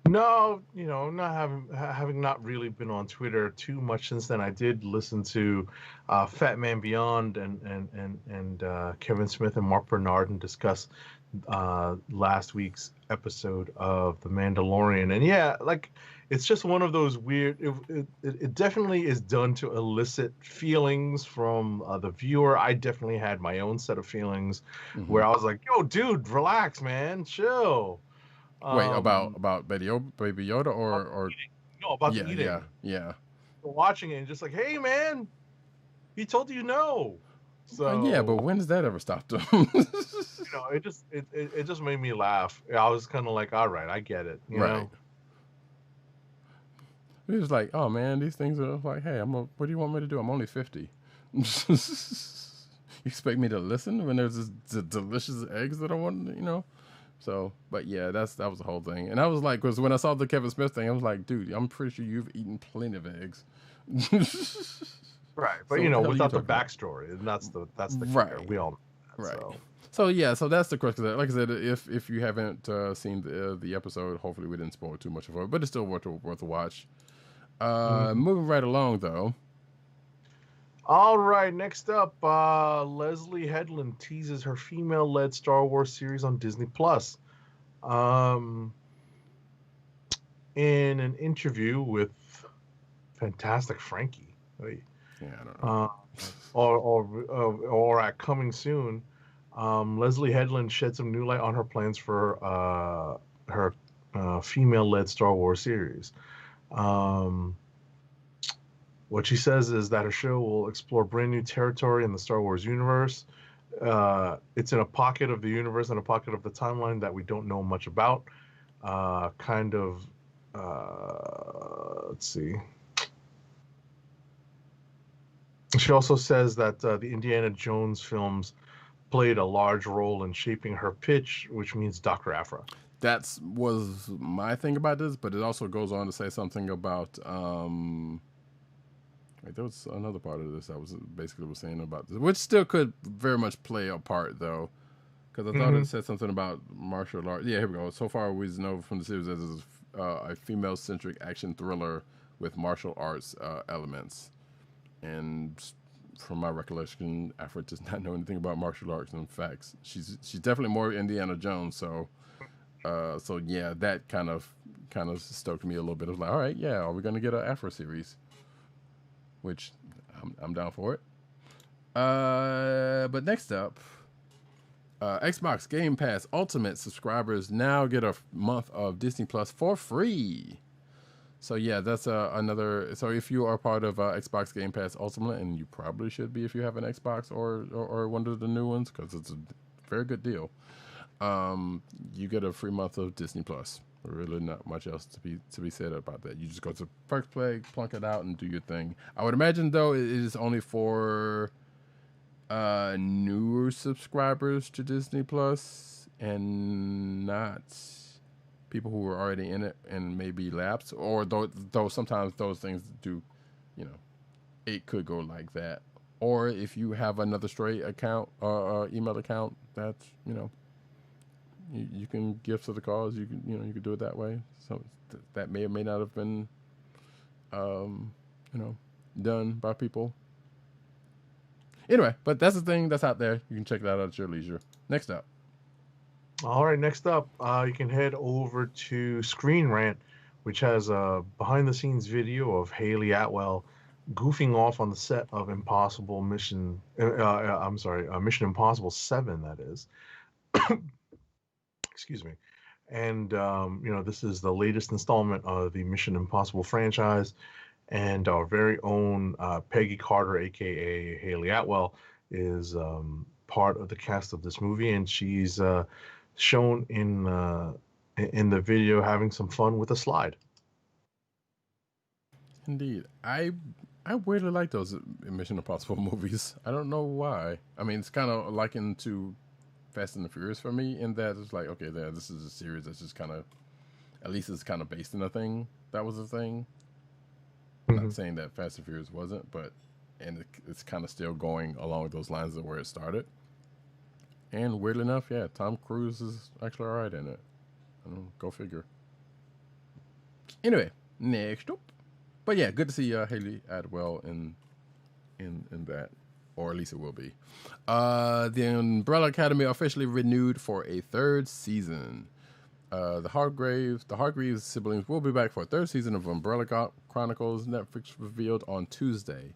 No, not having not really been on Twitter too much since then. I did listen to Fat Man Beyond and Kevin Smith and Mark Bernardin discuss last week's episode of The Mandalorian, and yeah, like, it's just one of those weird. It definitely is done to elicit feelings from the viewer. I definitely had my own set of feelings where I was like, "Yo, dude, relax, man, chill." Wait, about Baby Yoda or no, about yeah, the eating. yeah. Watching it and just like, hey, man, he told you no. So yeah, but when does that ever stop them? it just made me laugh. I was kind of like, all right, I get it. You know? It was like, oh man, these things are like, hey, what do you want me to do? I'm only 50. You expect me to listen when there's this delicious eggs that I want, So, but yeah, that was the whole thing. And I was like, because when I saw the Kevin Smith thing, I was like, dude, I'm pretty sure you've eaten plenty of eggs. Right, but So without the backstory, and that's the right. kicker. We all know that, right. So yeah, so that's the crux of that. Like I said, if you haven't seen the episode, hopefully we didn't spoil too much of it, but it's still worth a watch. Moving right along though. All right, next up, Leslie Headland teases her female-led Star Wars series on Disney Plus. In an interview with Fantastic Frankie, yeah, I don't know. or at Coming Soon, Leslie Headland shed some new light on her plans for her female-led Star Wars series. What she says is that her show will explore brand new territory in the Star Wars universe. It's in a pocket of the universe and a pocket of the timeline that we don't know much about. Let's see. She also says that the Indiana Jones films played a large role in shaping her pitch, which means Dr. Aphra. That was my thing about this, but it also goes on to say something about... there was another part of this that was saying about this, which still could very much play a part, though, because I thought it said something about martial arts. Yeah, here we go. So far, we know from the series that it's a female-centric action thriller with martial arts elements. And from my recollection, Afra does not know anything about martial arts. In fact, she's definitely more Indiana Jones. So yeah, that kind of stoked me a little bit. I was like, all right, yeah, are we gonna get an Afra series? Which I'm down for it. But next up, Xbox Game Pass Ultimate subscribers now get a month of Disney Plus for free. So yeah, that's another. So if you are part of Xbox Game Pass Ultimate, and you probably should be if you have an Xbox or one of the new ones, because it's a very good deal. You get a free month of Disney Plus. Really, not much else to be said about that. You just go to Perks Play, plunk it out, and do your thing. I would imagine though it is only for newer subscribers to Disney Plus, and not people who were already in it and maybe lapsed, or though sometimes those things do, you know, it could go like that. Or if you have another straight account, email account, that's, you know, you can give to the cause. You can, you can do it that way. So that may or may not have been, you know, done by people. Anyway, but that's the thing that's out there. You can check that out at your leisure. Next up. All right, next up, you can head over to Screen Rant, which has a behind-the-scenes video of Haley Atwell goofing off on the set of Mission Impossible 7, that is. Excuse me. And, this is the latest installment of the Mission Impossible franchise. And our very own Peggy Carter, a.k.a. Haley Atwell, is part of the cast of this movie. And she's shown in the video having some fun with a slide. Indeed. I weirdly like those Mission Impossible movies. I don't know why. I mean, it's kind of likened to Fast and the Furious for me, in that it's like, okay, this is a series that's just kind of, at least it's kind of based in a thing that was a thing. I'm not saying that Fast and Furious wasn't, but it's kind of still going along those lines of where it started. And weirdly enough, yeah, Tom Cruise is actually all right in it. Go figure. Anyway, next up. But yeah, good to see Haley Atwell in that, or at least it will be. The Umbrella Academy officially renewed for a third season. The Hargreaves siblings will be back for a third season of Umbrella Chronicles. Netflix revealed on Tuesday.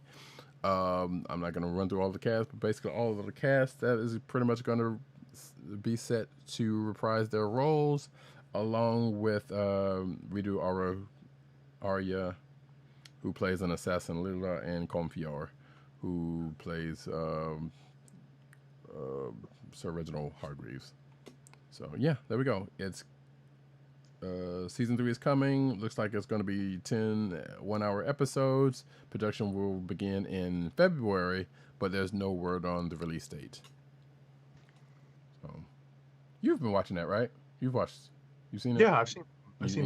I'm not going to run through all the cast, but basically all of the cast that is pretty much going to be set to reprise their roles, along with redo Arya, who plays an assassin, Lila, and Confior, who plays Sir Reginald Hargreaves. So yeah, there we go. It's season 3 is coming. Looks like it's going to be 10 one-hour episodes. Production will begin in February, but there's no word on the release date. So, you've been watching that, right? You've seen it? Yeah, I've seen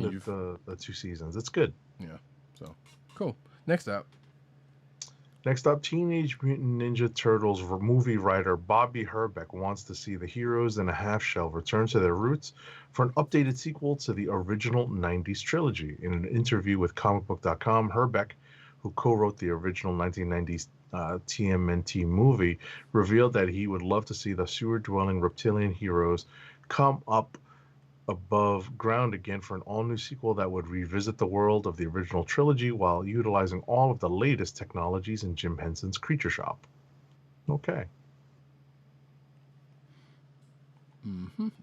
the 2 seasons. It's good. Yeah. So, cool. Next up, Teenage Mutant Ninja Turtles movie writer Bobby Herbeck wants to see the heroes in a half shell return to their roots for an updated sequel to the original 90s trilogy. In an interview with comicbook.com, Herbeck, who co-wrote the original 1990s TMNT movie, revealed that he would love to see the sewer-dwelling reptilian heroes come up above ground again for an all-new sequel that would revisit the world of the original trilogy while utilizing all of the latest technologies in Jim Henson's Creature Shop. Okay.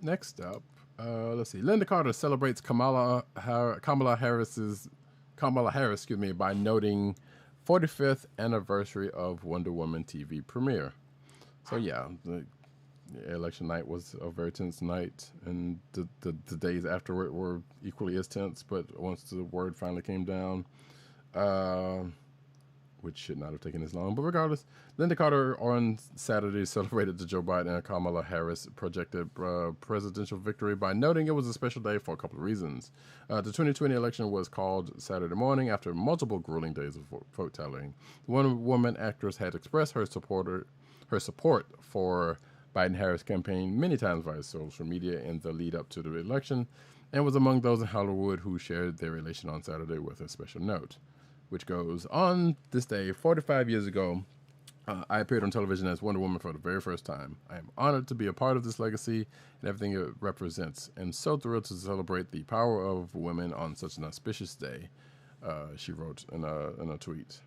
Next up, let's see. Linda Carter celebrates Kamala Harris, by noting 45th anniversary of Wonder Woman TV premiere. So yeah, the election night was a very tense night, and the days afterward were equally as tense, but once the word finally came down, which should not have taken as long, but regardless, Linda Carter on Saturday celebrated the Joe Biden and Kamala Harris projected presidential victory by noting it was a special day for a couple of reasons. The 2020 election was called Saturday morning after multiple grueling days of vote tallying. The Wonder Woman actress had expressed her support for Biden-Harris campaign many times via social media in the lead up to the election, and was among those in Hollywood who shared their relation on Saturday with a special note, which goes, on this day, 45 years ago, I appeared on television as Wonder Woman for the very first time. I am honored to be a part of this legacy and everything it represents, and so thrilled to celebrate the power of women on such an auspicious day, she wrote in a tweet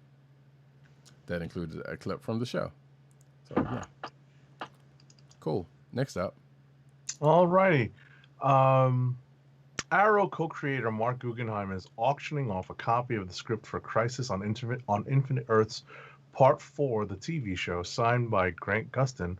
that included a clip from the show. So, yeah. Cool. Next up. All righty. Arrow co-creator Mark Guggenheim is auctioning off a copy of the script for Crisis on Infinite Earths Part 4, the TV show, signed by Grant Gustin,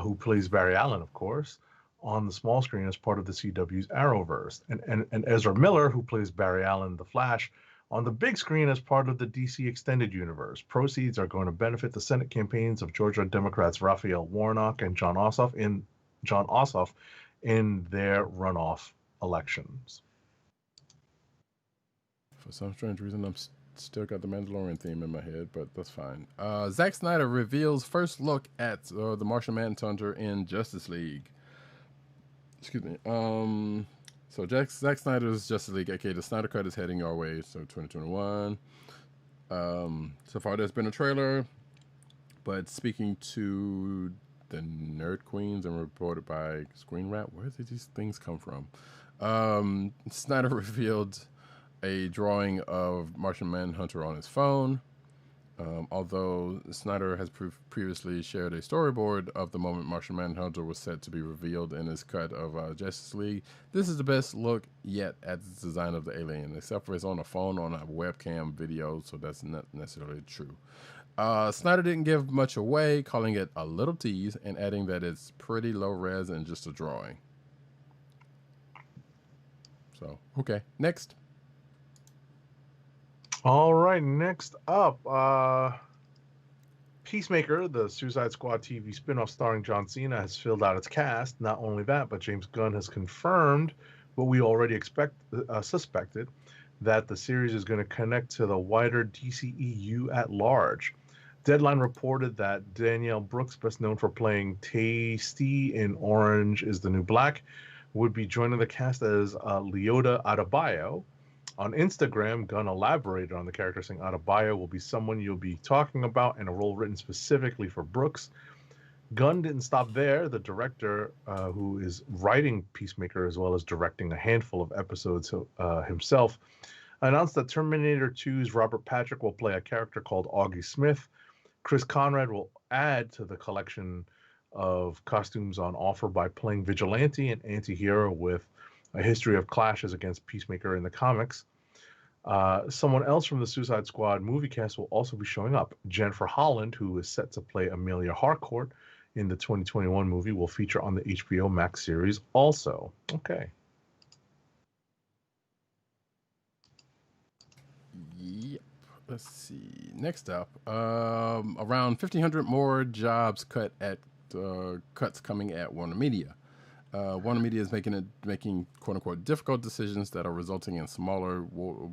who plays Barry Allen, of course, on the small screen as part of the CW's Arrowverse, and Ezra Miller, who plays Barry Allen, the Flash, on the big screen as part of the DC Extended Universe. Proceeds are going to benefit the Senate campaigns of Georgia Democrats Raphael Warnock and John Ossoff in their runoff elections. For some strange reason, I'm still got the Mandalorian theme in my head, but that's fine. Zack Snyder reveals first look at the Martian Manhunter in Justice League. Excuse me. So Zack Snyder's Justice League, aka the Snyder Cut, is heading our way. So 2021. So far, there's been a trailer, but speaking to the Nerd Queens and reported by Screen Rant, where did these things come from? Snyder revealed a drawing of Martian Manhunter on his phone. Although Snyder has previously shared a storyboard of the moment Martian Manhunter was set to be revealed in his cut of Justice League, this is the best look yet at the design of the alien, except for it's on a phone on a webcam video, so that's not necessarily true. Snyder didn't give much away, calling it a little tease and adding that it's pretty low res and just a drawing. So, okay, next. All right, next up, Peacemaker, the Suicide Squad TV spinoff starring John Cena, has filled out its cast. Not only that, but James Gunn has confirmed what we already suspected, that the series is going to connect to the wider DCEU at large. Deadline reported that Danielle Brooks, best known for playing Tasty in Orange is the New Black, would be joining the cast as Leota Adebayo. On Instagram, Gunn elaborated on the character, saying Adebayo will be someone you'll be talking about in a role written specifically for Brooks. Gunn didn't stop there. The director, who is writing Peacemaker as well as directing a handful of episodes himself, announced that Terminator 2's Robert Patrick will play a character called Augie Smith. Chris Conrad will add to the collection of costumes on offer by playing Vigilante, an anti-hero with a history of clashes against Peacemaker in the comics. Someone else from the Suicide Squad movie cast will also be showing up. Jennifer Holland, who is set to play Amelia Harcourt in the 2021 movie, will feature on the HBO Max series also. Okay. Yep. Let's see. Next up, around 1,500 more jobs cuts coming at Warner Media. Warner Media is making quote unquote difficult decisions that are resulting in a smaller Warner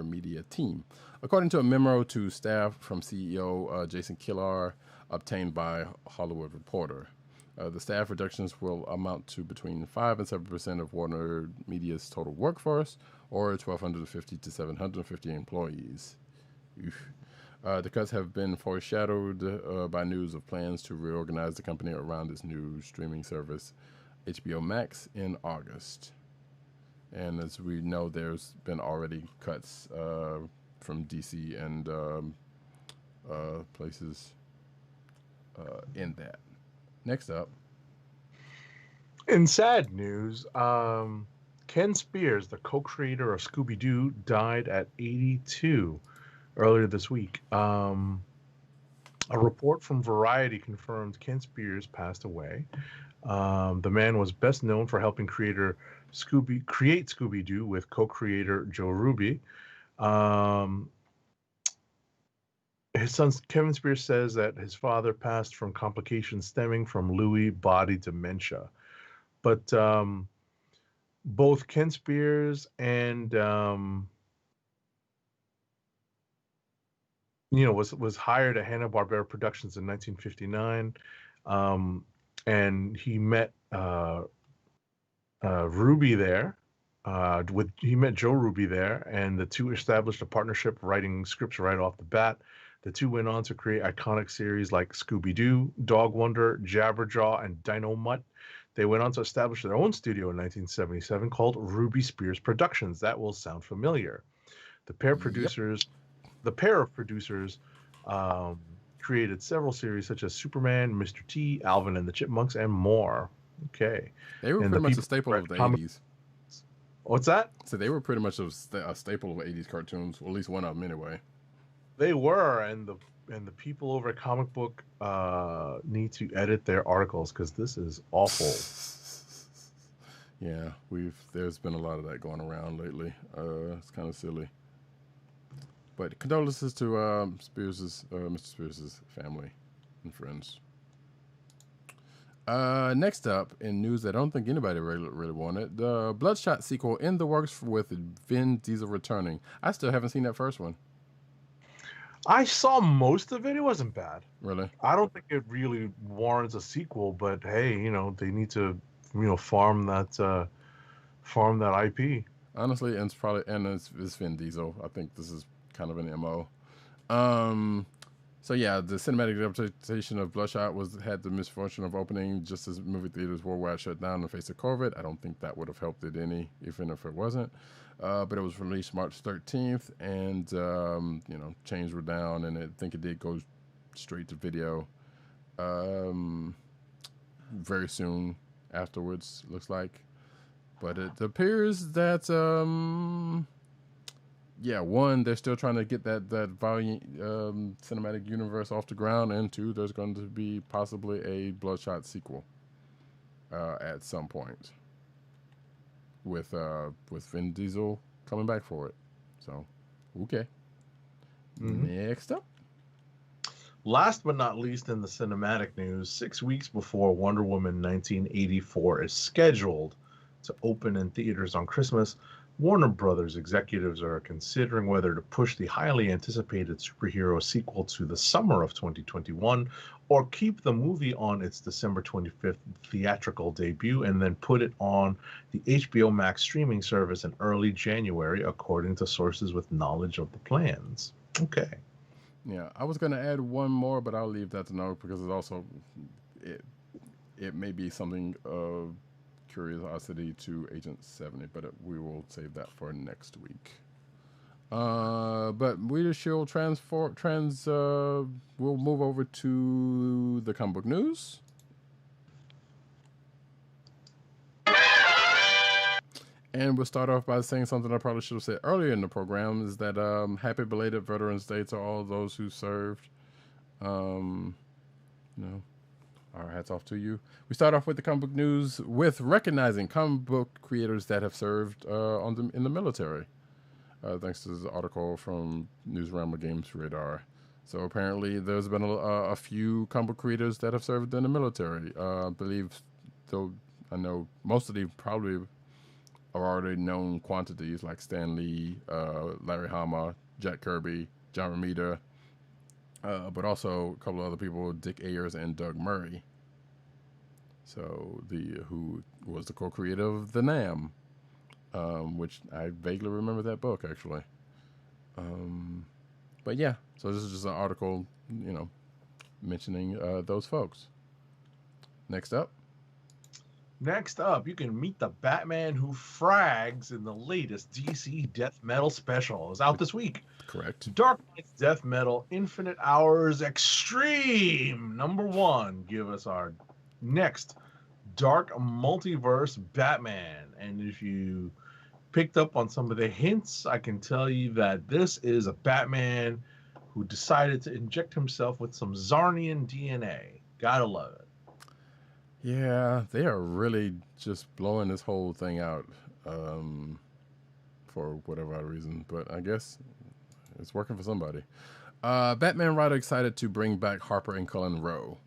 Media team, according to a memo to staff from CEO Jason Kilar, obtained by Hollywood Reporter. The staff reductions will amount to between 5 and 7% of Warner Media's total workforce, or 1,250 to 750 employees. The cuts have been foreshadowed by news of plans to reorganize the company around its new streaming service, HBO Max, in August. And as we know, there's been already cuts from DC and places in that. Next up. In sad news, Ken Spears, the co-creator of Scooby-Doo, died at 82 earlier this week. A report from Variety confirmed Ken Spears passed away. The man was best known for helping create Scooby-Doo with co-creator Joe Ruby. His son Kevin Spears says that his father passed from complications stemming from Lewy body dementia. But both Ken Spears and was hired at Hanna-Barbera Productions in 1959, and he met Ruby there. He met Joe Ruby there, and the two established a partnership writing scripts right off the bat. The two went on to create iconic series like Scooby-Doo, Dog Wonder, Jabberjaw, and Dino Mutt. They went on to establish their own studio in 1977 called Ruby Spears Productions. That will sound familiar. The pair of producers created several series such as Superman, Mr. T, Alvin and the Chipmunks, and more. Okay. They were And pretty the much a people staple who of the read comic- 80s. What's that? So they were pretty much a staple of 80s cartoons, or at least one of them anyway. They were, and the people over at Comic Book need to edit their articles because this is awful. Yeah, there's been a lot of that going around lately. It's kind of silly. But condolences to Mr. Spears' family and friends. Next up, in news that I don't think anybody really wanted, the Bloodshot sequel in the works with Vin Diesel returning. I still haven't seen that first one. I saw most of it. It wasn't bad. Really? I don't think it really warrants a sequel, but hey, they need to, farm that IP. Honestly, and it's Vin Diesel. I think this is kind of an MO. So yeah, the cinematic adaptation of Bloodshot had the misfortune of opening just as movie theaters worldwide shut down in the face of COVID. I don't think that would have helped it any, even if it wasn't. But it was released March 13th, and chains were down, and I think it did go straight to video very soon afterwards, looks like. But it appears that they're still trying to get that volume cinematic universe off the ground, and two, there's going to be possibly a Bloodshot sequel at some point with Vin Diesel coming back for it. So, okay. Mm-hmm. Next up. Last but not least in the cinematic news, 6 weeks before Wonder Woman 1984 is scheduled to open in theaters on Christmas, Warner Brothers executives are considering whether to push the highly anticipated superhero sequel to the summer of 2021 or keep the movie on its December 25th theatrical debut and then put it on the HBO Max streaming service in early January, according to sources with knowledge of the plans. Okay. Yeah, I was going to add one more, but I'll leave that to know because it's also it may be something of curiosity to Agent 70, but we will save that for next week. But we shall we'll move over to the comic book news. And we'll start off by saying something I probably should have said earlier in the program, is that happy belated Veterans Day to all those who served. Our hats off to you. We start off with the comic book news with recognizing comic book creators that have served in the military. Thanks to this article from Newsrama Games Radar. So apparently there's been a few comic book creators that have served in the military. I believe, though I know most of these probably are already known quantities, like Stan Lee, Larry Hama, Jack Kirby, John Romita, but also a couple of other people, Dick Ayers and Doug Murray. So who was the co-creator of The Nam, which I vaguely remember that book actually. But yeah, so this is just an article, mentioning those folks. Next up, you can meet the Batman who frags in the latest DC Death Metal special. It's out this week. Correct. Dark Knight's Death Metal Infinite Hours Extreme #1. Give us our next Dark Multiverse Batman. And if you picked up on some of the hints, I can tell you that this is a Batman who decided to inject himself with some Zarnian DNA. Gotta love it. Yeah, they are really just blowing this whole thing out for whatever reason, but I guess it's working for somebody. Batman writer excited to bring back Harper and Cullen Rowe.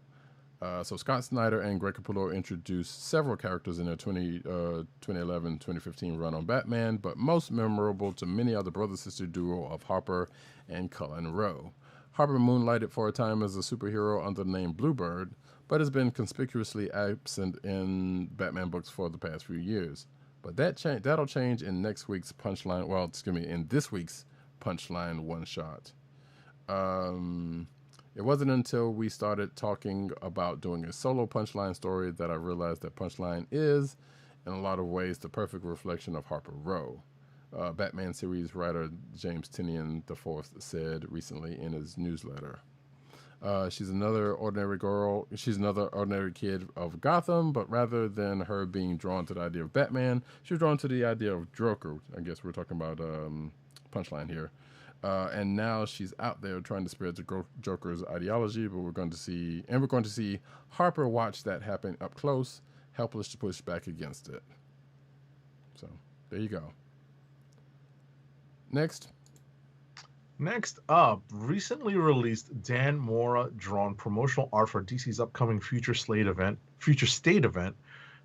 So Scott Snyder and Greg Capullo introduced several characters in their 2011-2015 run on Batman, but most memorable to many are the brother-sister duo of Harper and Cullen Rowe. Harper moonlighted for a time as a superhero under the name Bluebird, but has been conspicuously absent in Batman books for the past few years. But that'll change in this week's Punchline one-shot. It wasn't until we started talking about doing a solo Punchline story that I realized that Punchline is, in a lot of ways, the perfect reflection of Harper Rowe. Batman series writer James Tynion IV said recently in his newsletter. She's another ordinary girl. She's another ordinary kid of Gotham, but rather than her being drawn to the idea of Batman, she was drawn to the idea of Joker. I guess we're talking about Punchline here. And now she's out there trying to spread the Joker's ideology, but we're going to see Harper watch that happen up close, helpless to push back against it. So there you go. Next up, recently released Dan Mora drawn promotional art for DC's upcoming Future State event,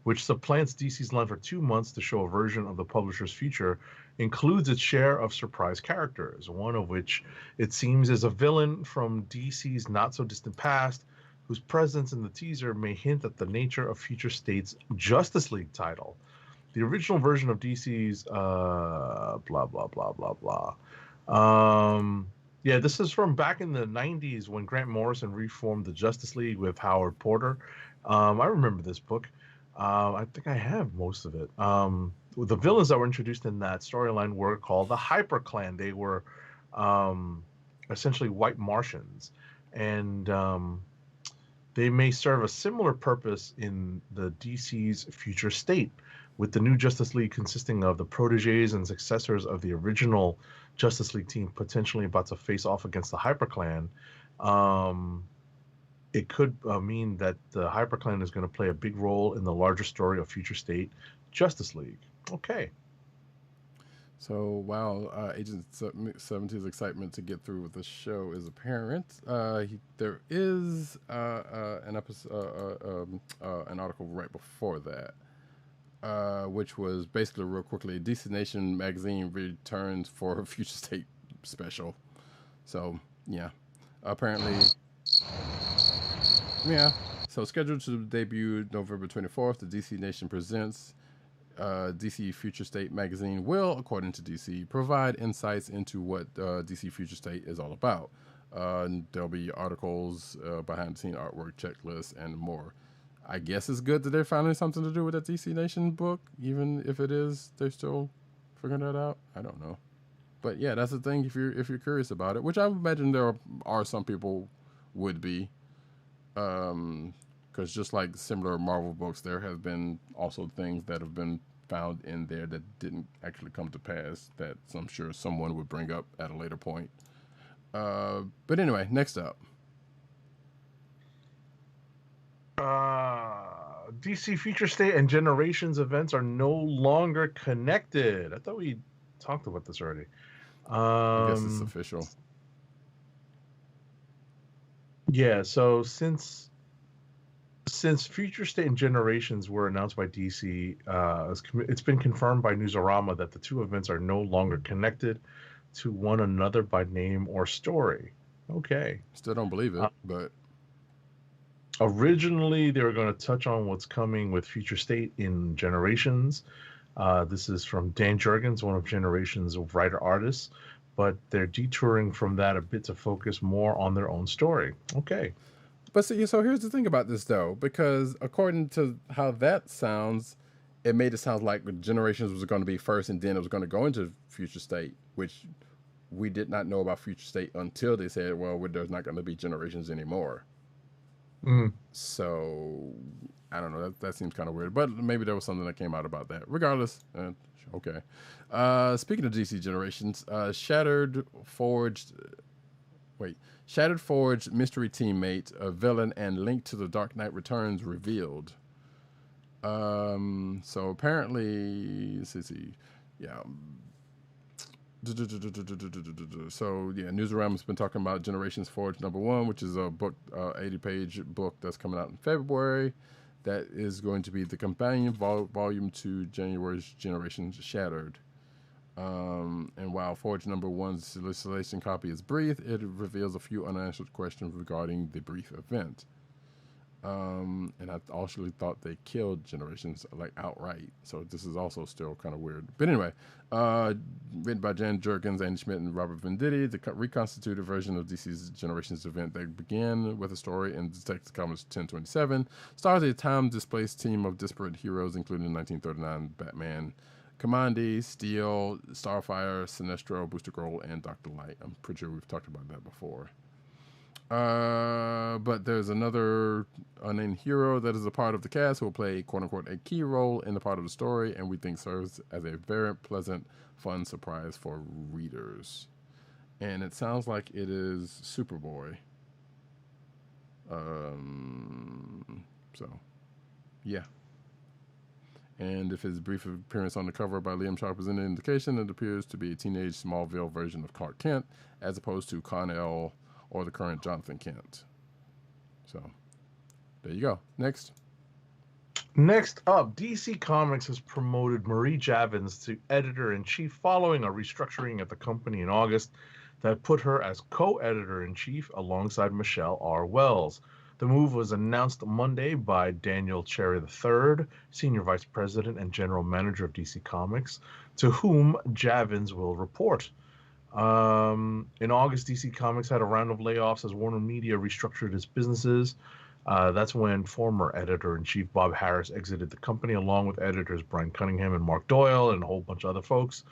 which supplants DC's line for 2 months to show a version of the publisher's future, includes its share of surprise characters, one of which it seems is a villain from DC's not-so-distant past, whose presence in the teaser may hint at the nature of Future State's Justice League title. The original version of DC's blah, blah, blah, blah, blah. Yeah, this is from back in the 90s when Grant Morrison reformed the Justice League with Howard Porter. I remember this book. I think I have most of it. The villains that were introduced in that storyline were called the Hyper Clan. They were essentially white Martians, and they may serve a similar purpose in the DC's Future State, with the new Justice League consisting of the protégés and successors of the original Justice League team potentially about to face off against the Hyper Clan. It could mean that the Hyper Clan is going to play a big role in the larger story of Future State Justice League. Okay. So while Agent 70's excitement to get through with the show is apparent, there is an article right before that, which was basically real quickly, DC Nation magazine returns for a Future State special. So yeah, apparently, yeah. So scheduled to debut November 24th, the DC Nation presents. DC Future State magazine will, according to DC, provide insights into what DC Future State is all about. There'll be articles, behind-the-scene artwork, checklists, and more. I guess it's good that they're finding something to do with that DC Nation book, even if it is they're still figuring that out. I don't know, but yeah, that's the thing. If you're curious about it, which I imagine there are some people would be, because just like similar Marvel books, there have been also things that have been found in there that didn't actually come to pass that I'm sure someone would bring up at a later point. But anyway, next up. DC Future State and Generations events are no longer connected. I thought we talked about this already. I guess it's official. Yeah, so since Future State and Generations were announced by DC, it's been confirmed by Newsarama that the two events are no longer connected to one another by name or story. Okay. Still don't believe it, but... Originally, they were going to touch on what's coming with Future State in Generations. This is from Dan Jurgens, one of Generations' writer-artists, but they're detouring from that a bit to focus more on their own story. Okay. But see, so here's the thing about this, though, because according to how that sounds, it made it sound like Generations was going to be first and then it was going to go into Future State, which we did not know about Future State until they said, well, there's not going to be Generations anymore. So I don't know. That seems kind of weird, but maybe there was something that came out about that. Regardless, okay. Speaking of DC Generations, Shattered Forged mystery teammate, a villain, and link to the Dark Knight Returns revealed. So apparently, yeah. So yeah, Newsarama's been talking about Generations Forge #1, which is a book, 80-page book that's coming out in February. That is going to be the companion volume to January's Generations Shattered. And while Forge #1's solicitation copy is brief, it reveals a few unanswered questions regarding the brief event. And I actually thought they killed Generations like outright. So this is also still kind of weird. But anyway, written by Jan Jurgens, Andy Schmidt, and Robert Venditti, the reconstituted version of DC's Generations event that began with a story in Detective Comics 1027 stars a time-displaced team of disparate heroes, including 1939 Batman, Kamandi, Steel, Starfire, Sinestro, Booster Gold, and Dr. Light. I'm pretty sure we've talked about that before. But there's another unnamed hero that is a part of the cast who will play, quote unquote, a key role in the part of the story, and we think serves as a very pleasant, fun surprise for readers. And it sounds like it is Superboy. So, yeah. And if his brief appearance on the cover by Liam Sharp is any indication, it appears to be a teenage Smallville version of Clark Kent, as opposed to Con-El or the current Jonathan Kent. So, there you go. Next. Next up, DC Comics has promoted Marie Javins to editor-in-chief following a restructuring at the company in August that put her as co-editor-in-chief alongside Michelle R. Wells. The move was announced Monday by Daniel Cherry III, Senior Vice President and General Manager of DC Comics, to whom Javins will report. In August, DC Comics had a round of layoffs as Warner Media restructured its businesses. That's when former editor-in-chief Bob Harris exited the company, along with editors Brian Cunningham and Mark Doyle and a whole bunch of other folks.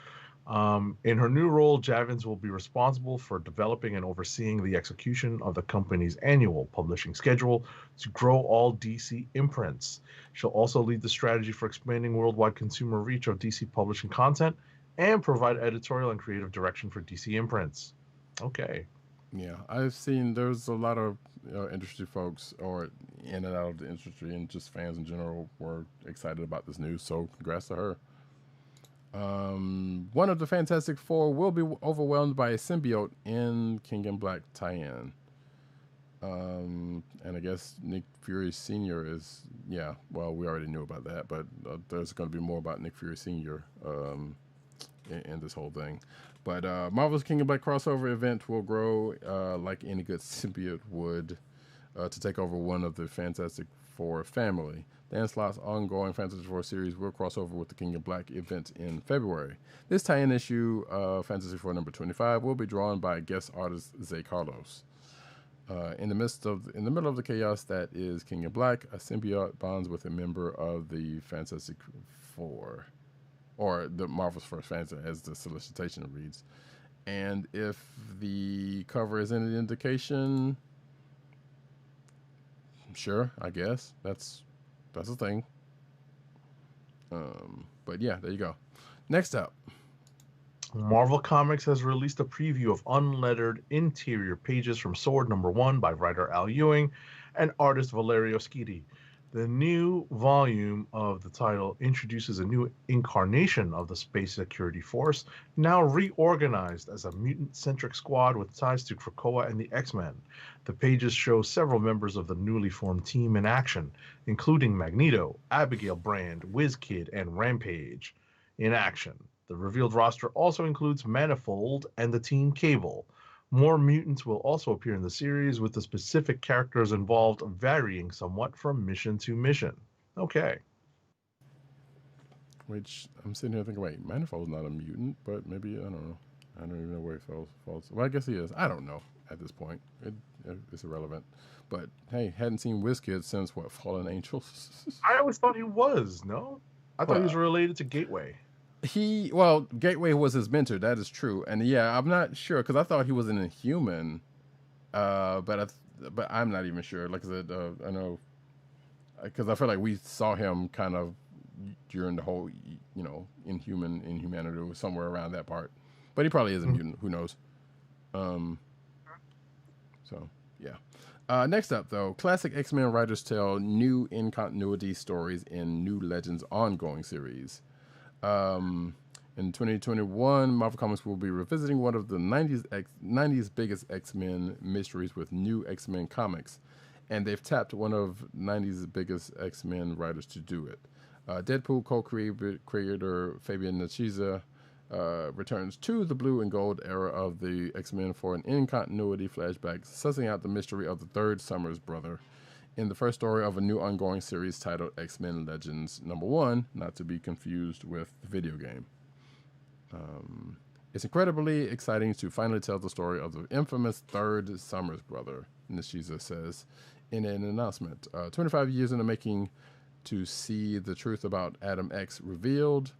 In her new role, Javins will be responsible for developing and overseeing the execution of the company's annual publishing schedule to grow all DC imprints. She'll also lead the strategy for expanding worldwide consumer reach of DC publishing content and provide editorial and creative direction for DC imprints. Okay. Yeah, I've seen there's a lot of industry folks or in and out of the industry and just fans in general were excited about this news. So congrats to her. One of the Fantastic Four will be overwhelmed by a symbiote in King in Black tie-in. And I guess Nick Fury Sr. is, yeah, well, we already knew about that, but there's going to be more about Nick Fury Sr. In this whole thing. But Marvel's King in Black crossover event will grow like any good symbiote would to take over one of the Fantastic Four family. Dan Slott's ongoing Fantastic Four series will cross over with the King in Black event in February. This tie-in issue, Fantastic Four number 25, will be drawn by guest artist Zay Carlos. In the middle of the chaos that is King in Black, a symbiote bonds with a member of the Fantastic Four, or the Marvel's First Fantasy, as the solicitation reads. And if the cover is any indication, sure, I guess that's a thing. But yeah, there you go. Next up, Marvel Comics has released a preview of unlettered interior pages from Sword number 1 by writer Al Ewing and artist Valerio Schiti. The new volume of the title introduces a new incarnation of the Space Security Force, now reorganized as a mutant-centric squad with ties to Krakoa and the X-Men. The pages show several members of the newly formed team in action, including Magneto, Abigail Brand, WizKid, and Rampage in action. The revealed roster also includes Manifold and the Team Cable. More mutants will also appear in the series, with the specific characters involved varying somewhat from mission to mission. Okay. which I'm sitting here thinking, wait, Manifold's not a mutant, but maybe, I don't know. I don't even know where he falls. Well, I guess he is. I don't know at this point. It's irrelevant. But, hey, hadn't seen WizKid since, what, Fallen Angels? I always thought he was, no? I thought he was related to Gateway. Gateway was his mentor. That is true. And yeah, I'm not sure because I thought he was an Inhuman, but I'm not even sure. Like I said, I know because I feel like we saw him kind of during the whole, Inhumanity, somewhere around that part. But he probably is a mutant. Who knows? So yeah. Next up, though, classic X-Men writers tell new in-continuity stories in New Legends ongoing series. In 2021, Marvel Comics will be revisiting one of the 90s biggest X-Men mysteries with new X-Men comics, and they've tapped one of 90s biggest X-Men writers to do it. Deadpool co-creator Fabian Nicieza returns to the blue and gold era of the X-Men for an in-continuity flashback, sussing out the mystery of the third Summers brother in the first story of a new ongoing series titled X-Men Legends #1, not to be confused with the video game. It's incredibly exciting to finally tell the story of the infamous third Summers brother, Nicieza says in an announcement. 25 years in the making to see the truth about Adam X revealed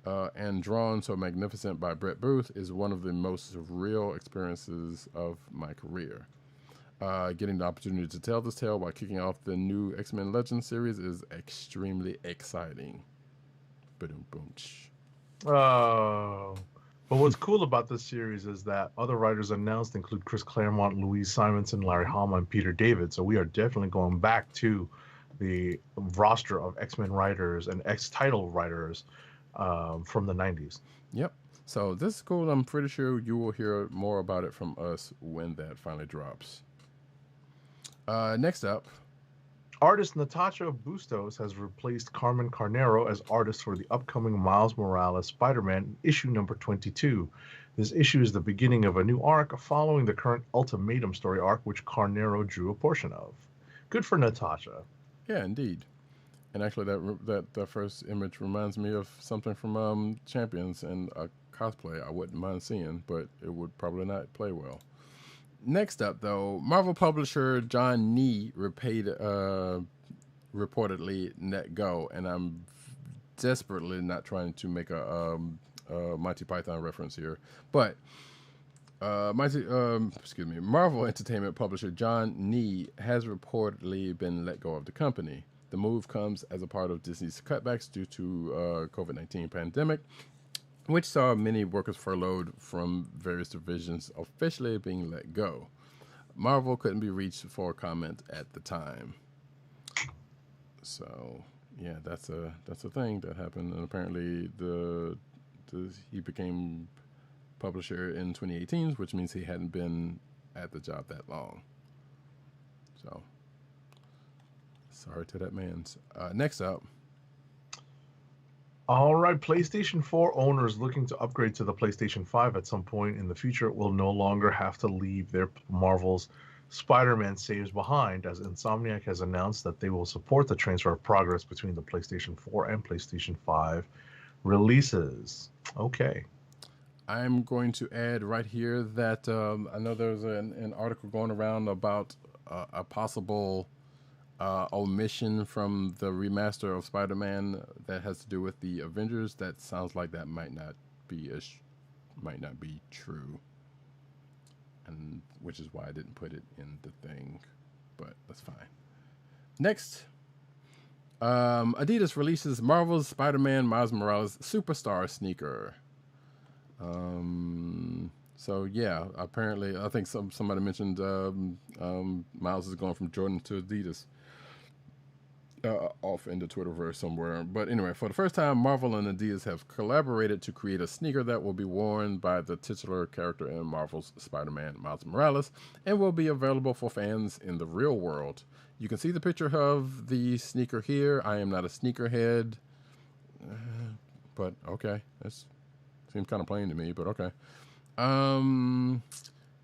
and drawn so magnificent by Brett Booth is one of the most surreal experiences of my career. Getting the opportunity to tell this tale while kicking off the new X-Men Legends series is extremely exciting. Boom, boom. Oh. But what's cool about this series is that other writers announced include Chris Claremont, Louise Simonson, Larry Hama, and Peter David. So we are definitely going back to the roster of X-Men writers and X-title writers from the 90s. Yep. So this is cool. I'm pretty sure you will hear more about it from us when that finally drops. Next up, artist Natasha Bustos has replaced Carmen Carnero as artist for the upcoming Miles Morales Spider-Man issue number 22. This issue is the beginning of a new arc following the current Ultimatum story arc, which Carnero drew a portion of. Good for Natasha. Yeah, indeed. And actually, that first image reminds me of something from Champions and a cosplay I wouldn't mind seeing, but it would probably not play well. Next up, though, Marvel publisher John Nee reportedly let go, and I'm desperately not trying to make a Monty Python reference here, but Marvel Entertainment publisher John Nee has reportedly been let go of the company. The move comes as a part of Disney's cutbacks due to COVID-19 pandemic, which saw many workers furloughed from various divisions officially being let go. Marvel couldn't be reached for comment at the time. So, yeah, that's a thing that happened, and apparently he became publisher in 2018, which means he hadn't been at the job that long. So, sorry to that man. Next up. All right, PlayStation 4 owners looking to upgrade to the PlayStation 5 at some point in the future will no longer have to leave their Marvel's Spider-Man saves behind, as Insomniac has announced that they will support the transfer of progress between the PlayStation 4 and PlayStation 5 releases. Okay. I'm going to add right here that I know there's an article going around about a possible omission from the remaster of Spider-Man that has to do with the Avengers. That sounds like that might not be true, and which is why I didn't put it in the thing, but that's fine. Next, Adidas releases Marvel's Spider-Man Miles Morales Superstar sneaker. So yeah, apparently I think somebody mentioned Miles is going from Jordan to Adidas. Off in the Twitterverse somewhere. But anyway, for the first time, Marvel and Adidas have collaborated to create a sneaker that will be worn by the titular character in Marvel's Spider-Man Miles Morales and will be available for fans in the real world. You can see the picture of the sneaker here. I am not a sneakerhead, but okay. That seems kind of plain to me, but okay.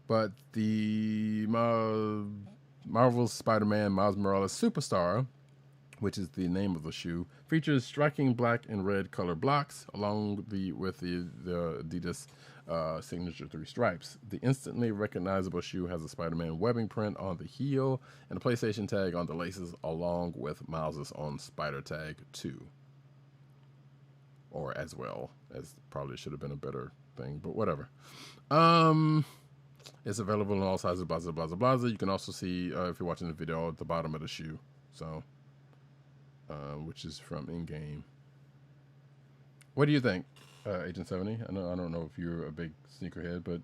But the Marvel's Spider-Man Miles Morales Superstar, which is the name of the shoe, features striking black and red color blocks along with the Adidas signature 3 stripes. The instantly recognizable shoe has a Spider-Man webbing print on the heel and a PlayStation tag on the laces, along with Miles's on Spider Tag 2. Or as well, as probably should have been a better thing, but whatever. It's available in all sizes, blah, blah, blah, blah, blah. You can also see, if you're watching the video, at the bottom of the shoe. So, which is from in-game. What do you think, Agent 70? I don't know if you're a big sneakerhead, but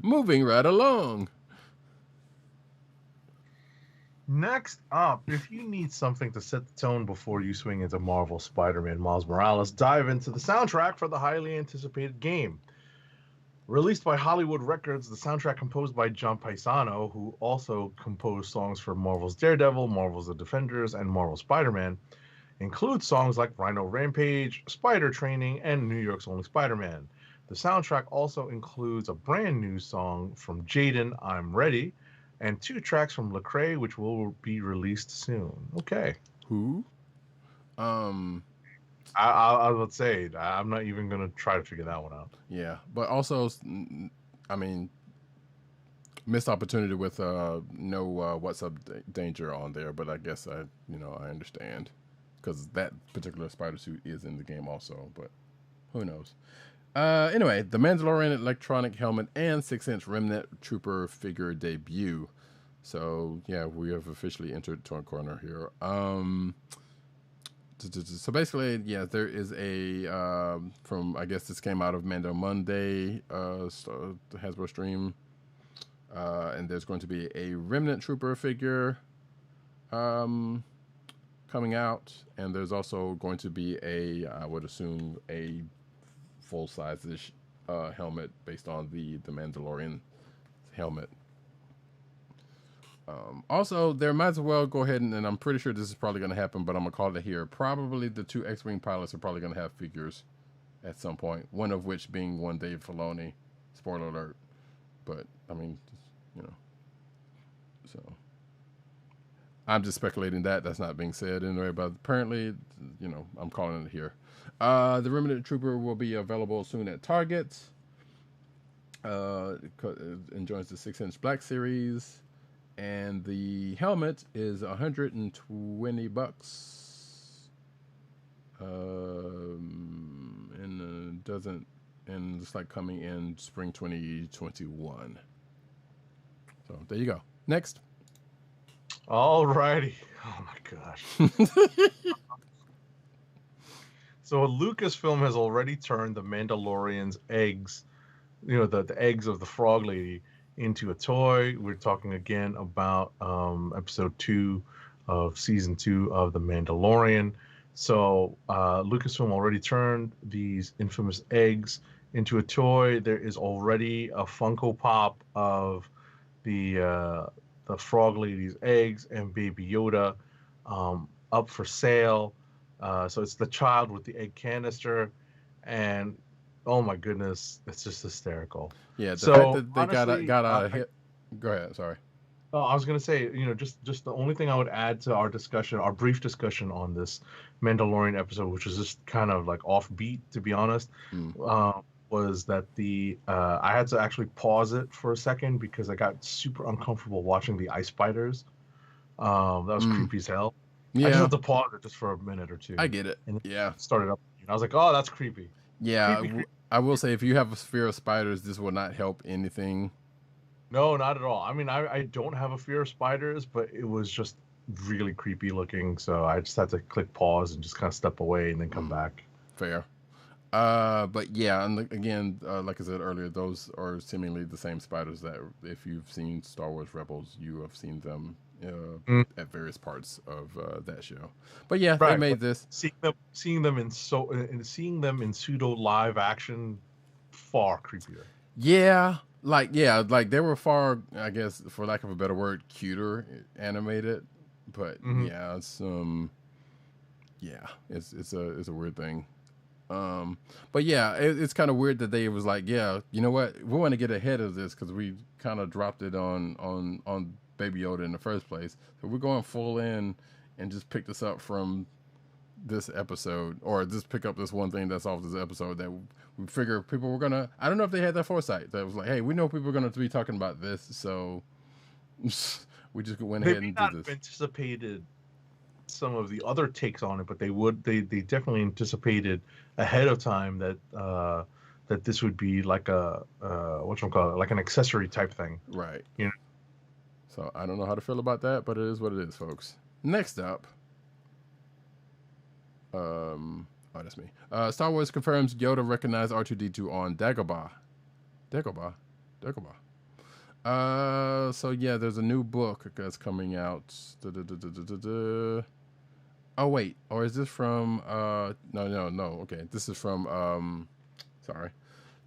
moving right along. Next up, if you need something to set the tone before you swing into Marvel Spider-Man Miles Morales, dive into the soundtrack for the highly anticipated game. Released by Hollywood Records, the soundtrack composed by John Paisano, who also composed songs for Marvel's Daredevil, Marvel's The Defenders, and Marvel's Spider-Man, includes songs like Rhino Rampage, Spider Training, and New York's Only Spider-Man. The soundtrack also includes a brand new song from Jaden, I'm Ready, and 2 tracks from Lecrae, which will be released soon. Okay. Who? I would say I'm not even going to try to figure that one out. Yeah, but also, I mean, missed opportunity with no What's Up Danger on there, but I guess I understand because that particular spider suit is in the game also. But Who knows? Anyway, the Mandalorian electronic helmet and 6-inch Remnant Trooper figure debut. So yeah, we have officially entered Torn Corner here. So basically, yeah, there is a from, I guess this came out of Mando Monday, the Hasbro stream, and there's going to be a Remnant Trooper figure coming out, and there's also going to be I would assume a full size-ish helmet based on the Mandalorian helmet. Also, there might as well go ahead and I'm pretty sure this is probably going to happen, but I'm going to call it here. Probably the 2 X-Wing pilots are probably going to have figures at some point, one of which being one Dave Filoni. Spoiler alert. But, I mean, you know. So, I'm just speculating that's not being said anyway, but apparently, you know, I'm calling it here. The Remnant Trooper will be available soon at Target. And joins the 6-inch Black Series. And the helmet is $120. And it's like coming in spring 2021. So there you go. Next. All righty. Oh my gosh. So Lucasfilm has already turned the Mandalorian's eggs, you know, the eggs of the frog lady, into a toy. We're talking again about episode 2 of season 2 of The Mandalorian. So Lucasfilm already turned these infamous eggs into a toy. There is already a Funko Pop of the frog lady's eggs and Baby Yoda up for sale. So it's the child with the egg canister, and oh my goodness, it's just hysterical. Yeah, the fact that they honestly, got a hit. Go ahead, sorry. Oh, I was gonna say, you know, just the only thing I would add to our discussion, our brief discussion on this Mandalorian episode, which was just kind of like offbeat, to be honest, was that I had to actually pause it for a second because I got super uncomfortable watching the ice spiders. That was creepy as hell. Yeah. I just had to pause it just for a minute or two. I get it. And yeah. Started up. And I was like, oh, that's creepy. Yeah. Creepy. I will say, if you have a fear of spiders, this will not help anything. No, not at all. I mean, I don't have a fear of spiders, but it was just really creepy looking. So I just had to click pause and just kind of step away and then come back. Fair. But yeah, and again, like I said earlier, those are seemingly the same spiders that if you've seen Star Wars Rebels, you have seen them at various parts of that show. But yeah, right. They made this. Seeing them in pseudo live action, far creepier. Yeah, like they were far, I guess, for lack of a better word, cuter animated. But yeah, it's a weird thing. But yeah, it's kind of weird that they was like, yeah, you know what, we want to get ahead of this because we kind of dropped it on Baby Yoda in the first place, so we're going full in and just pick this up from this episode, or just pick up this one thing that's off this episode that we figure people were gonna. I don't know if they had that foresight that was like, hey, we know people are gonna be talking about this, so we just went ahead and did this. Anticipated some of the other takes on it, but they definitely anticipated ahead of time that that this would be like a like an accessory type thing, right? You know. So I don't know how to feel about that, but it is what it is, folks. Next up, that's me. Star Wars confirms Yoda recognized R2-D2 on Dagobah. So yeah, there's a new book that's coming out. Oh wait, or is this from? No. Okay, this is from. Sorry.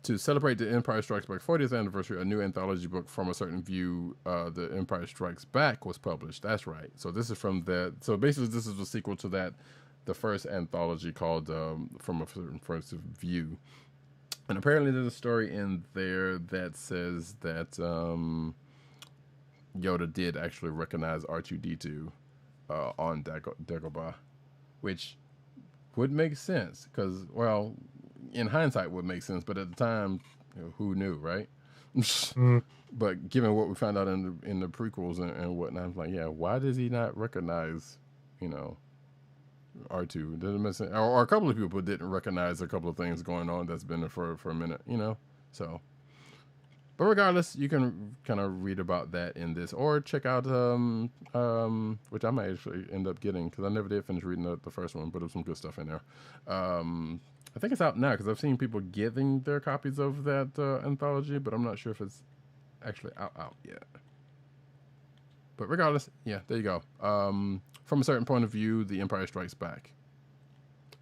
To celebrate the Empire Strikes Back 40th anniversary, a new anthology book from a certain view, The Empire Strikes Back, was published. That's right. So this is from that. So basically, this is a sequel to that, the first anthology called From a Certain First View. And apparently, there's a story in there that says that Yoda did actually recognize R2-D2 on Dagobah, which would make sense because, well, in hindsight would make sense, but at the time, you know, who knew, right? But given what we found out in the prequels and whatnot, I'm like, yeah, why does he not recognize, you know, R2. Didn't miss it, or a couple of people didn't recognize a couple of things going on that's been there for a minute, you know. So, but regardless, you can kind of read about that in this, or check out which I might actually end up getting because I never did finish reading the first one, but there's some good stuff in there. I think it's out now because I've seen people getting their copies of that anthology, but I'm not sure if it's actually out yet. But regardless, yeah, there you go. From a certain point of view, The Empire Strikes Back.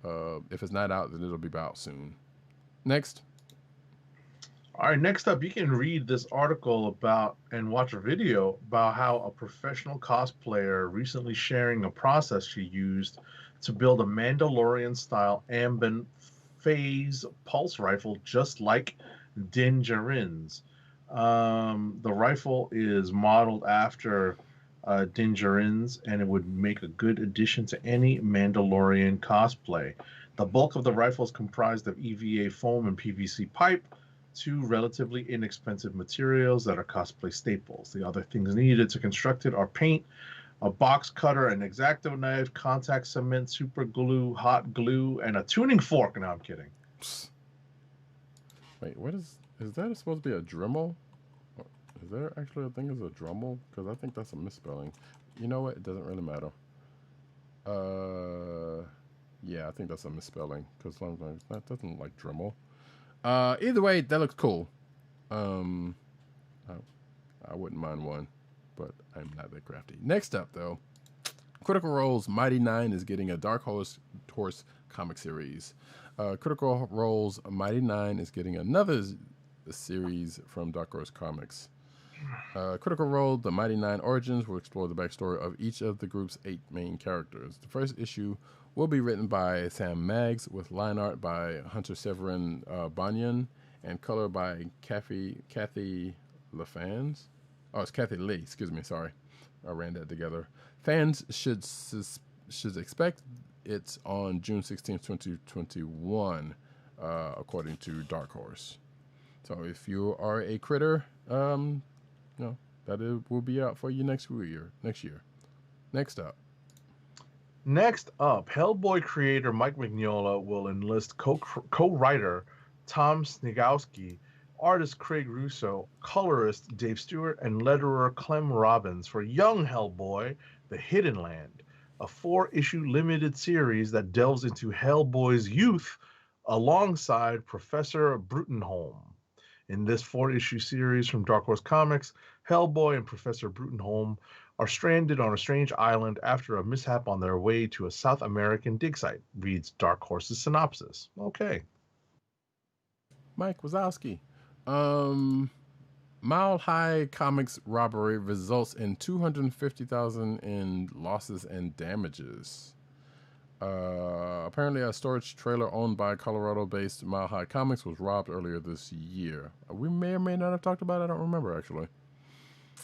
If it's not out, then it'll be out soon. Next. All right, next up, you can read this article about and watch a video about how a professional cosplayer recently sharing a process she used to build a Mandalorian-style Amban phase pulse rifle just like Din Djarin's. The rifle is modeled after Din Djarin's, and it would make a good addition to any Mandalorian cosplay. The bulk of the rifle is comprised of EVA foam and PVC pipe, two relatively inexpensive materials that are cosplay staples. The other things needed to construct it are paint, a box cutter, an X-Acto knife, contact cement, super glue, hot glue, and a tuning fork. No, I'm kidding. Wait, what is that supposed to be a Dremel? Is there actually a thing as a Dremel? Because I think that's a misspelling. You know what? It doesn't really matter. Yeah, I think that's a misspelling because sometimes that doesn't look like Dremel. Either way, that looks cool. I wouldn't mind one, but I'm not that crafty. Next up, though, Critical Role's Mighty Nine is getting a Dark Horse comic series. Critical Role's Mighty Nine is getting another series from Dark Horse Comics. Critical Role, The Mighty Nine Origins, will explore the backstory of each of the group's 8 main characters. The first issue will be written by Sam Maggs, with line art by Hunter Severin Banyan and color by Kathy LaFans. Oh, it's Kathy Lee, excuse me, sorry. I ran that together. Fans should expect it on June 16th, 2021, according to Dark Horse. So if you are a critter, that will be out for you next year. Next up, Hellboy creator Mike Mignola will enlist co-writer Tom Snigowski, artist Craig Russo, colorist Dave Stewart, and letterer Clem Robbins for Young Hellboy: The Hidden Land, a 4-issue limited series that delves into Hellboy's youth alongside Professor Brutenholm. In this 4-issue series from Dark Horse Comics, Hellboy and Professor Brutenholm are stranded on a strange island after a mishap on their way to a South American dig site, reads Dark Horse's synopsis. Okay. Mike Wazowski. Mile High Comics robbery results in $250,000 in losses and damages. Apparently, a storage trailer owned by Colorado-based Mile High Comics was robbed earlier this year. We may or may not have talked about it. I don't remember, actually.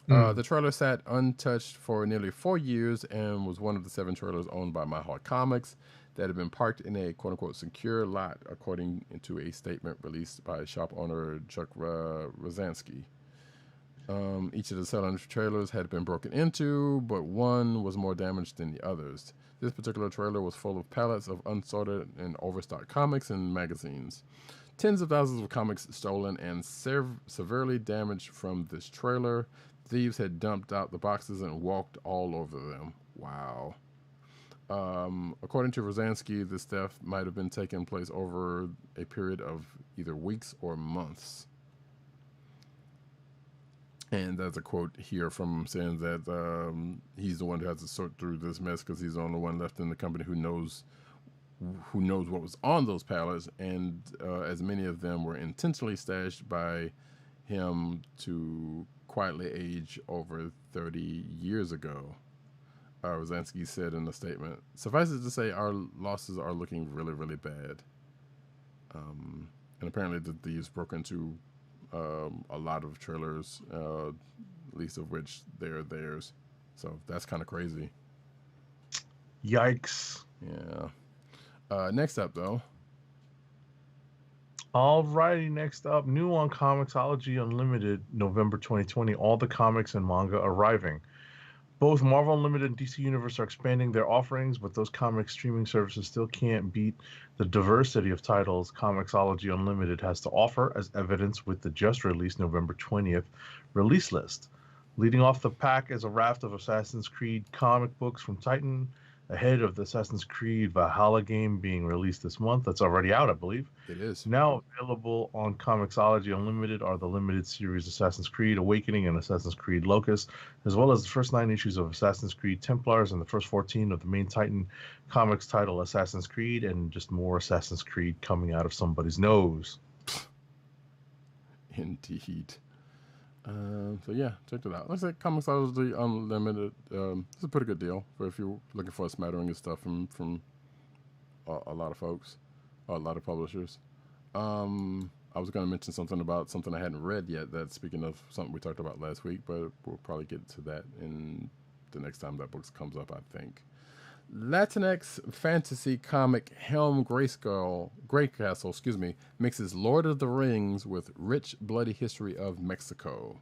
The trailer sat untouched for nearly 4 years and was one of the 7 trailers owned by Mile High Comics that had been parked in a quote-unquote secure lot, according to a statement released by shop owner Chuck Rosansky. Each of the 7 trailers had been broken into, but one was more damaged than the others. This particular trailer was full of pallets of unsorted and overstocked comics and magazines. Tens of thousands of comics stolen and severely damaged from this trailer. Thieves had dumped out the boxes and walked all over them. Wow. According to Rosansky, this theft might have been taking place over a period of either weeks or months. And there's a quote here from him saying that he's the one who has to sort through this mess because he's the only one left in the company who knows what was on those pallets, and as many of them were intentionally stashed by him to quietly age over 30 years ago. Rosansky said in a statement, "Suffice it to say, our losses are looking really, really bad." And apparently the thieves broke into a lot of trailers, least of which they're theirs. So that's kind of crazy. Yikes. Yeah. Next up, though. Alrighty, next up, new on Comixology Unlimited, November 2020. All the comics and manga arriving. Both Marvel Unlimited and DC Universe are expanding their offerings, but those comic streaming services still can't beat the diversity of titles Comixology Unlimited has to offer, as evidenced with the just released November 20th release list. Leading off the pack is a raft of Assassin's Creed comic books from Titan, ahead of the Assassin's Creed Valhalla game being released this month. That's already out, I believe. It is. Now available on Comixology Unlimited are the limited series Assassin's Creed Awakening and Assassin's Creed Locust, as well as the first 9 issues of Assassin's Creed Templars and the first 14 of the main Titan comics title Assassin's Creed, and just more Assassin's Creed coming out of somebody's nose. Indeed. So yeah, check it out. Looks like Comixology Unlimited. It's a pretty good deal for if you're looking for a smattering of stuff from a lot of folks, a lot of publishers. I was going to mention something about something I hadn't read yet. That speaking of something we talked about last week, but we'll probably get to that in the next time that book comes up, I think. Latinx fantasy comic Helm Greycastle, mixes Lord of the Rings with rich, bloody history of Mexico.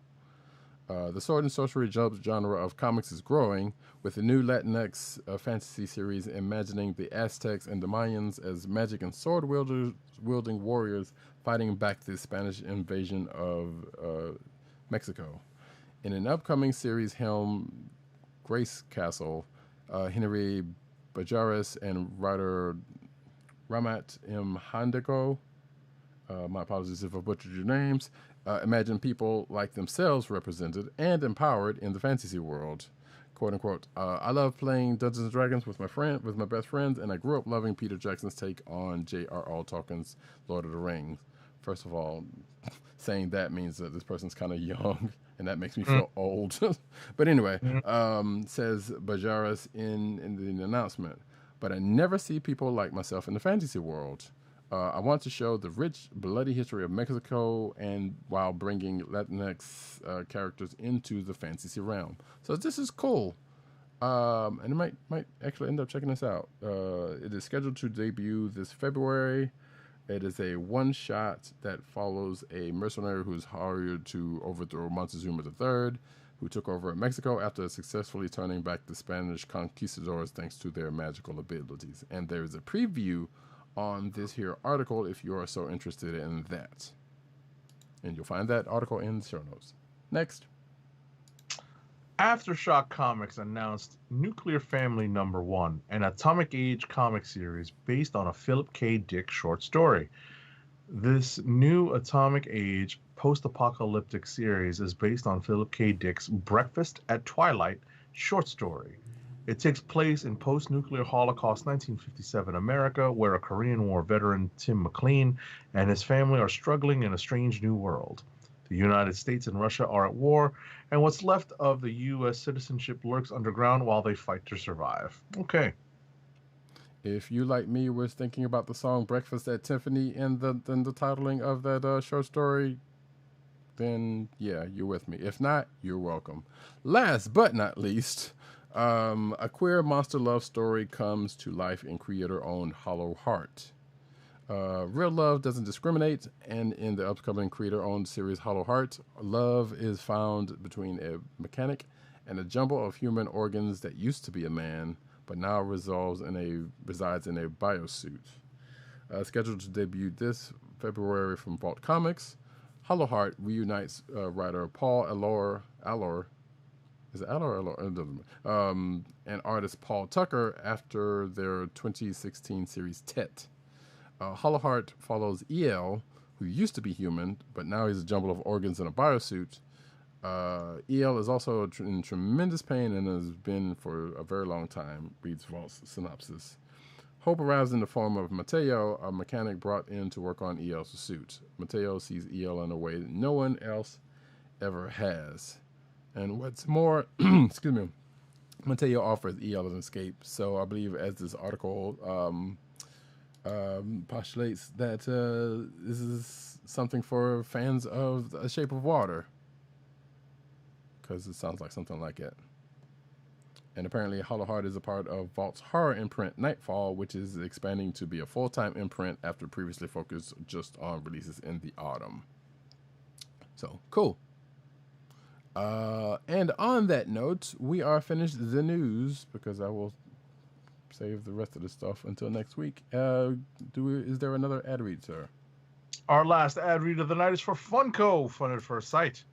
The sword and sorcery genre of comics is growing, with a new Latinx fantasy series imagining the Aztecs and the Mayans as magic and sword wielding warriors fighting back the Spanish invasion of Mexico. In an upcoming series, Helm Greycastle, Henry Bajaris and writer Ramat M. Handeko, my apologies if I butchered your names, imagine people like themselves represented and empowered in the fantasy world. Quote unquote, I love playing Dungeons and Dragons with my best friends, and I grew up loving Peter Jackson's take on J.R.R. Tolkien's Lord of the Rings. First of all, saying that means that this person's kind of young, and that makes me feel old. But anyway, says Bajaris in the announcement. But I never see people like myself in the fantasy world. I want to show the rich, bloody history of Mexico, and while bringing Latinx characters into the fantasy realm. So this is cool. And I might actually end up checking this out. It is scheduled to debut this February. It is a one-shot that follows a mercenary who is hired to overthrow Montezuma III, who took over Mexico after successfully turning back the Spanish conquistadors thanks to their magical abilities. And there is a preview on this here article if you are so interested in that. And you'll find that article in the show notes. Next. Aftershock Comics announced Nuclear Family #1, an Atomic Age comic series based on a Philip K. Dick short story. This new Atomic Age post-apocalyptic series is based on Philip K. Dick's Breakfast at Twilight short story. It takes place in post-nuclear Holocaust 1957 America, where a Korean War veteran, Tim McLean, and his family are struggling in a strange new world. The United States and Russia are at war, and what's left of the U.S. citizenship lurks underground while they fight to survive. Okay. If you, like me, was thinking about the song Breakfast at Tiffany and the titling of that short story, then yeah, you're with me. If not, you're welcome. Last but not least, a queer monster love story comes to life in creator-owned Hollow Heart. Real love doesn't discriminate, and in the upcoming creator-owned series Hollow Heart, love is found between a mechanic and a jumble of human organs that used to be a man, but now resides in a biosuit. Scheduled to debut this February from Vault Comics, Hollow Heart reunites writer Paul Allor. Is it Allor or Allor? It doesn't matter. And artist Paul Tucker after their 2016 series Tet. Hollow Heart follows El, who used to be human, but now he's a jumble of organs in a biosuit. El is also in tremendous pain and has been for a very long time, reads Vault's synopsis. Hope arrives in the form of Mateo, a mechanic brought in to work on El's suit. Mateo sees El in a way that no one else ever has. And what's more, excuse me, Mateo offers El an escape. So I believe, as this article postulates, that this is something for fans of A Shape of Water, because it sounds like something like it. And apparently Hollow Heart is a part of Vault's horror imprint Nightfall, which is expanding to be a full-time imprint after previously focused just on releases in the autumn. So cool. And on that note, we are finished the news because I will save the rest of the stuff until next week. Is there another ad read, sir? Our last ad read of the night is for Funko, Fun at First Sight.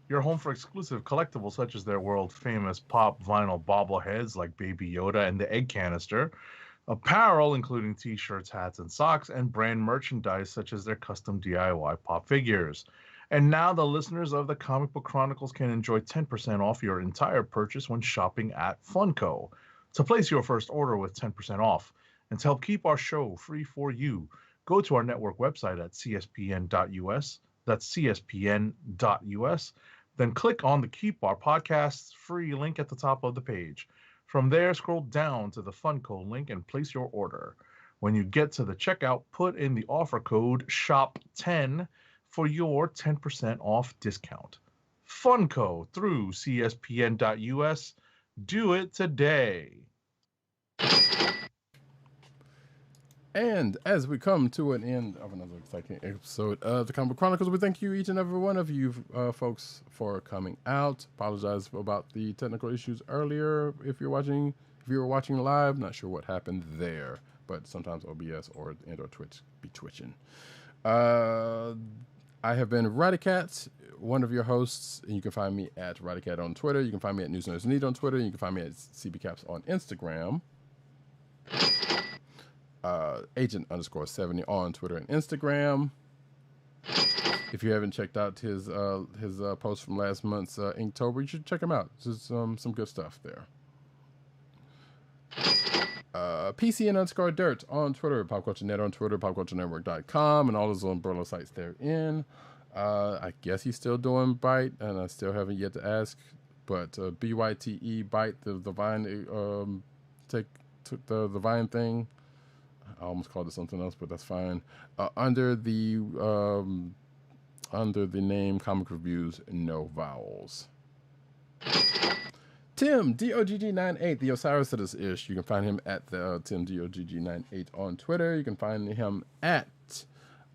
Your home for exclusive collectibles such as their world-famous pop vinyl bobbleheads like Baby Yoda and the Egg Canister, apparel including t-shirts, hats, and socks, and brand merchandise such as their custom DIY pop figures. And now the listeners of the Comic Book Chronicles can enjoy 10% off your entire purchase when shopping at Funko. To place your first order with 10% off and to help keep our show free for you, go to our network website at cspn.us. That's cspn.us. Then click on the Keep Our Podcasts free link at the top of the page. From there, scroll down to the Funko link and place your order. When you get to the checkout, put in the offer code SHOP10 for your 10% off discount. Funko through cspn.us. Do it today. And as we come to an end of another exciting episode of the Comic Book Chronicles, we thank you, each and every one of you folks, for coming out. Apologize about the technical issues earlier. If you were watching live, not sure what happened there, but sometimes OBS or Twitch be twitching. I have been Roddykat, one of your hosts, and you can find me at Roddykat on Twitter. You can find me at News Nerds Need on Twitter. You can find me at CBCaps on Instagram. Agent_70 on Twitter and Instagram. If you haven't checked out his post from last month's Inktober, you should check him out. There's some good stuff there. PCN_Dirt on Twitter, PopCultureNet on Twitter, PopCultureNetwork.com, and all those umbrella sites therein. I guess he's still doing Byte, and I still haven't yet to ask, but BYTE Byte, the Vine, the Vine thing. I almost called it something else, but that's fine. Under the name Comic Reviews, no vowels. Tim DOGG98, the Osiris of this ish. You can find him at the Tim DOGG98 on Twitter. You can find him at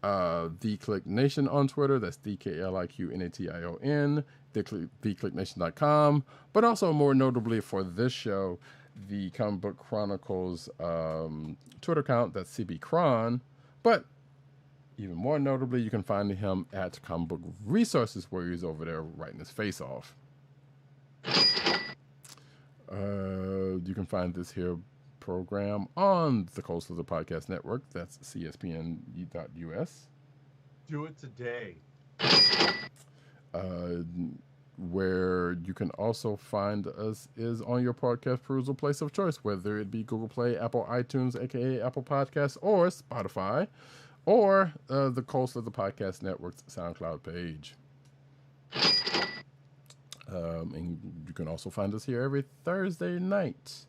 The Click Nation on Twitter. That's DKLIQNATION. TheClickNation.com. But also more notably for this show, the Comic Book Chronicles Twitter account, that's CBCron. But even more notably, you can find him at Comic Book Resources, where he's over there writing his face off. You can find this here program on the Coast of the Podcast Network. That's cspn.us. Do it today. Where you can also find us is on your podcast perusal place of choice, whether it be Google Play, Apple iTunes, aka Apple Podcasts, or Spotify, or the Coast of the Podcast Network's SoundCloud page. And you can also find us here every Thursday night,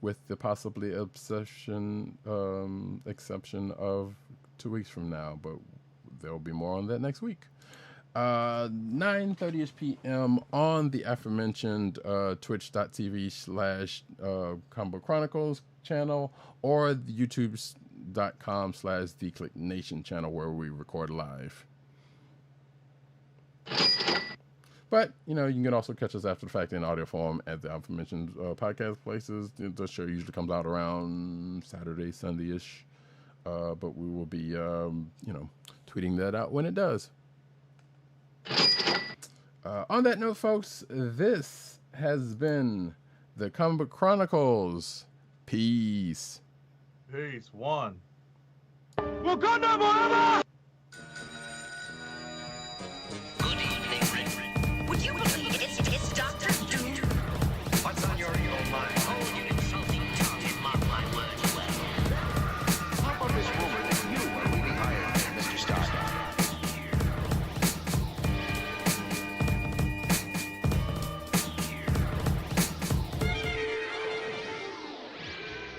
with the possibly exception of 2 weeks from now, but there will be more on that next week. 9:30 p.m. on the aforementioned twitch.tv/Comic Book Chronicles channel, or the youtube.com/TheClickNation channel, where we record live. But, you can also catch us after the fact in audio form at the aforementioned podcast places. The show usually comes out around Saturday, Sunday-ish. But we will be, tweeting that out when it does. On that note, folks, this has been the Comic Book Chronicles. Peace. Peace. One. Wakanda forever!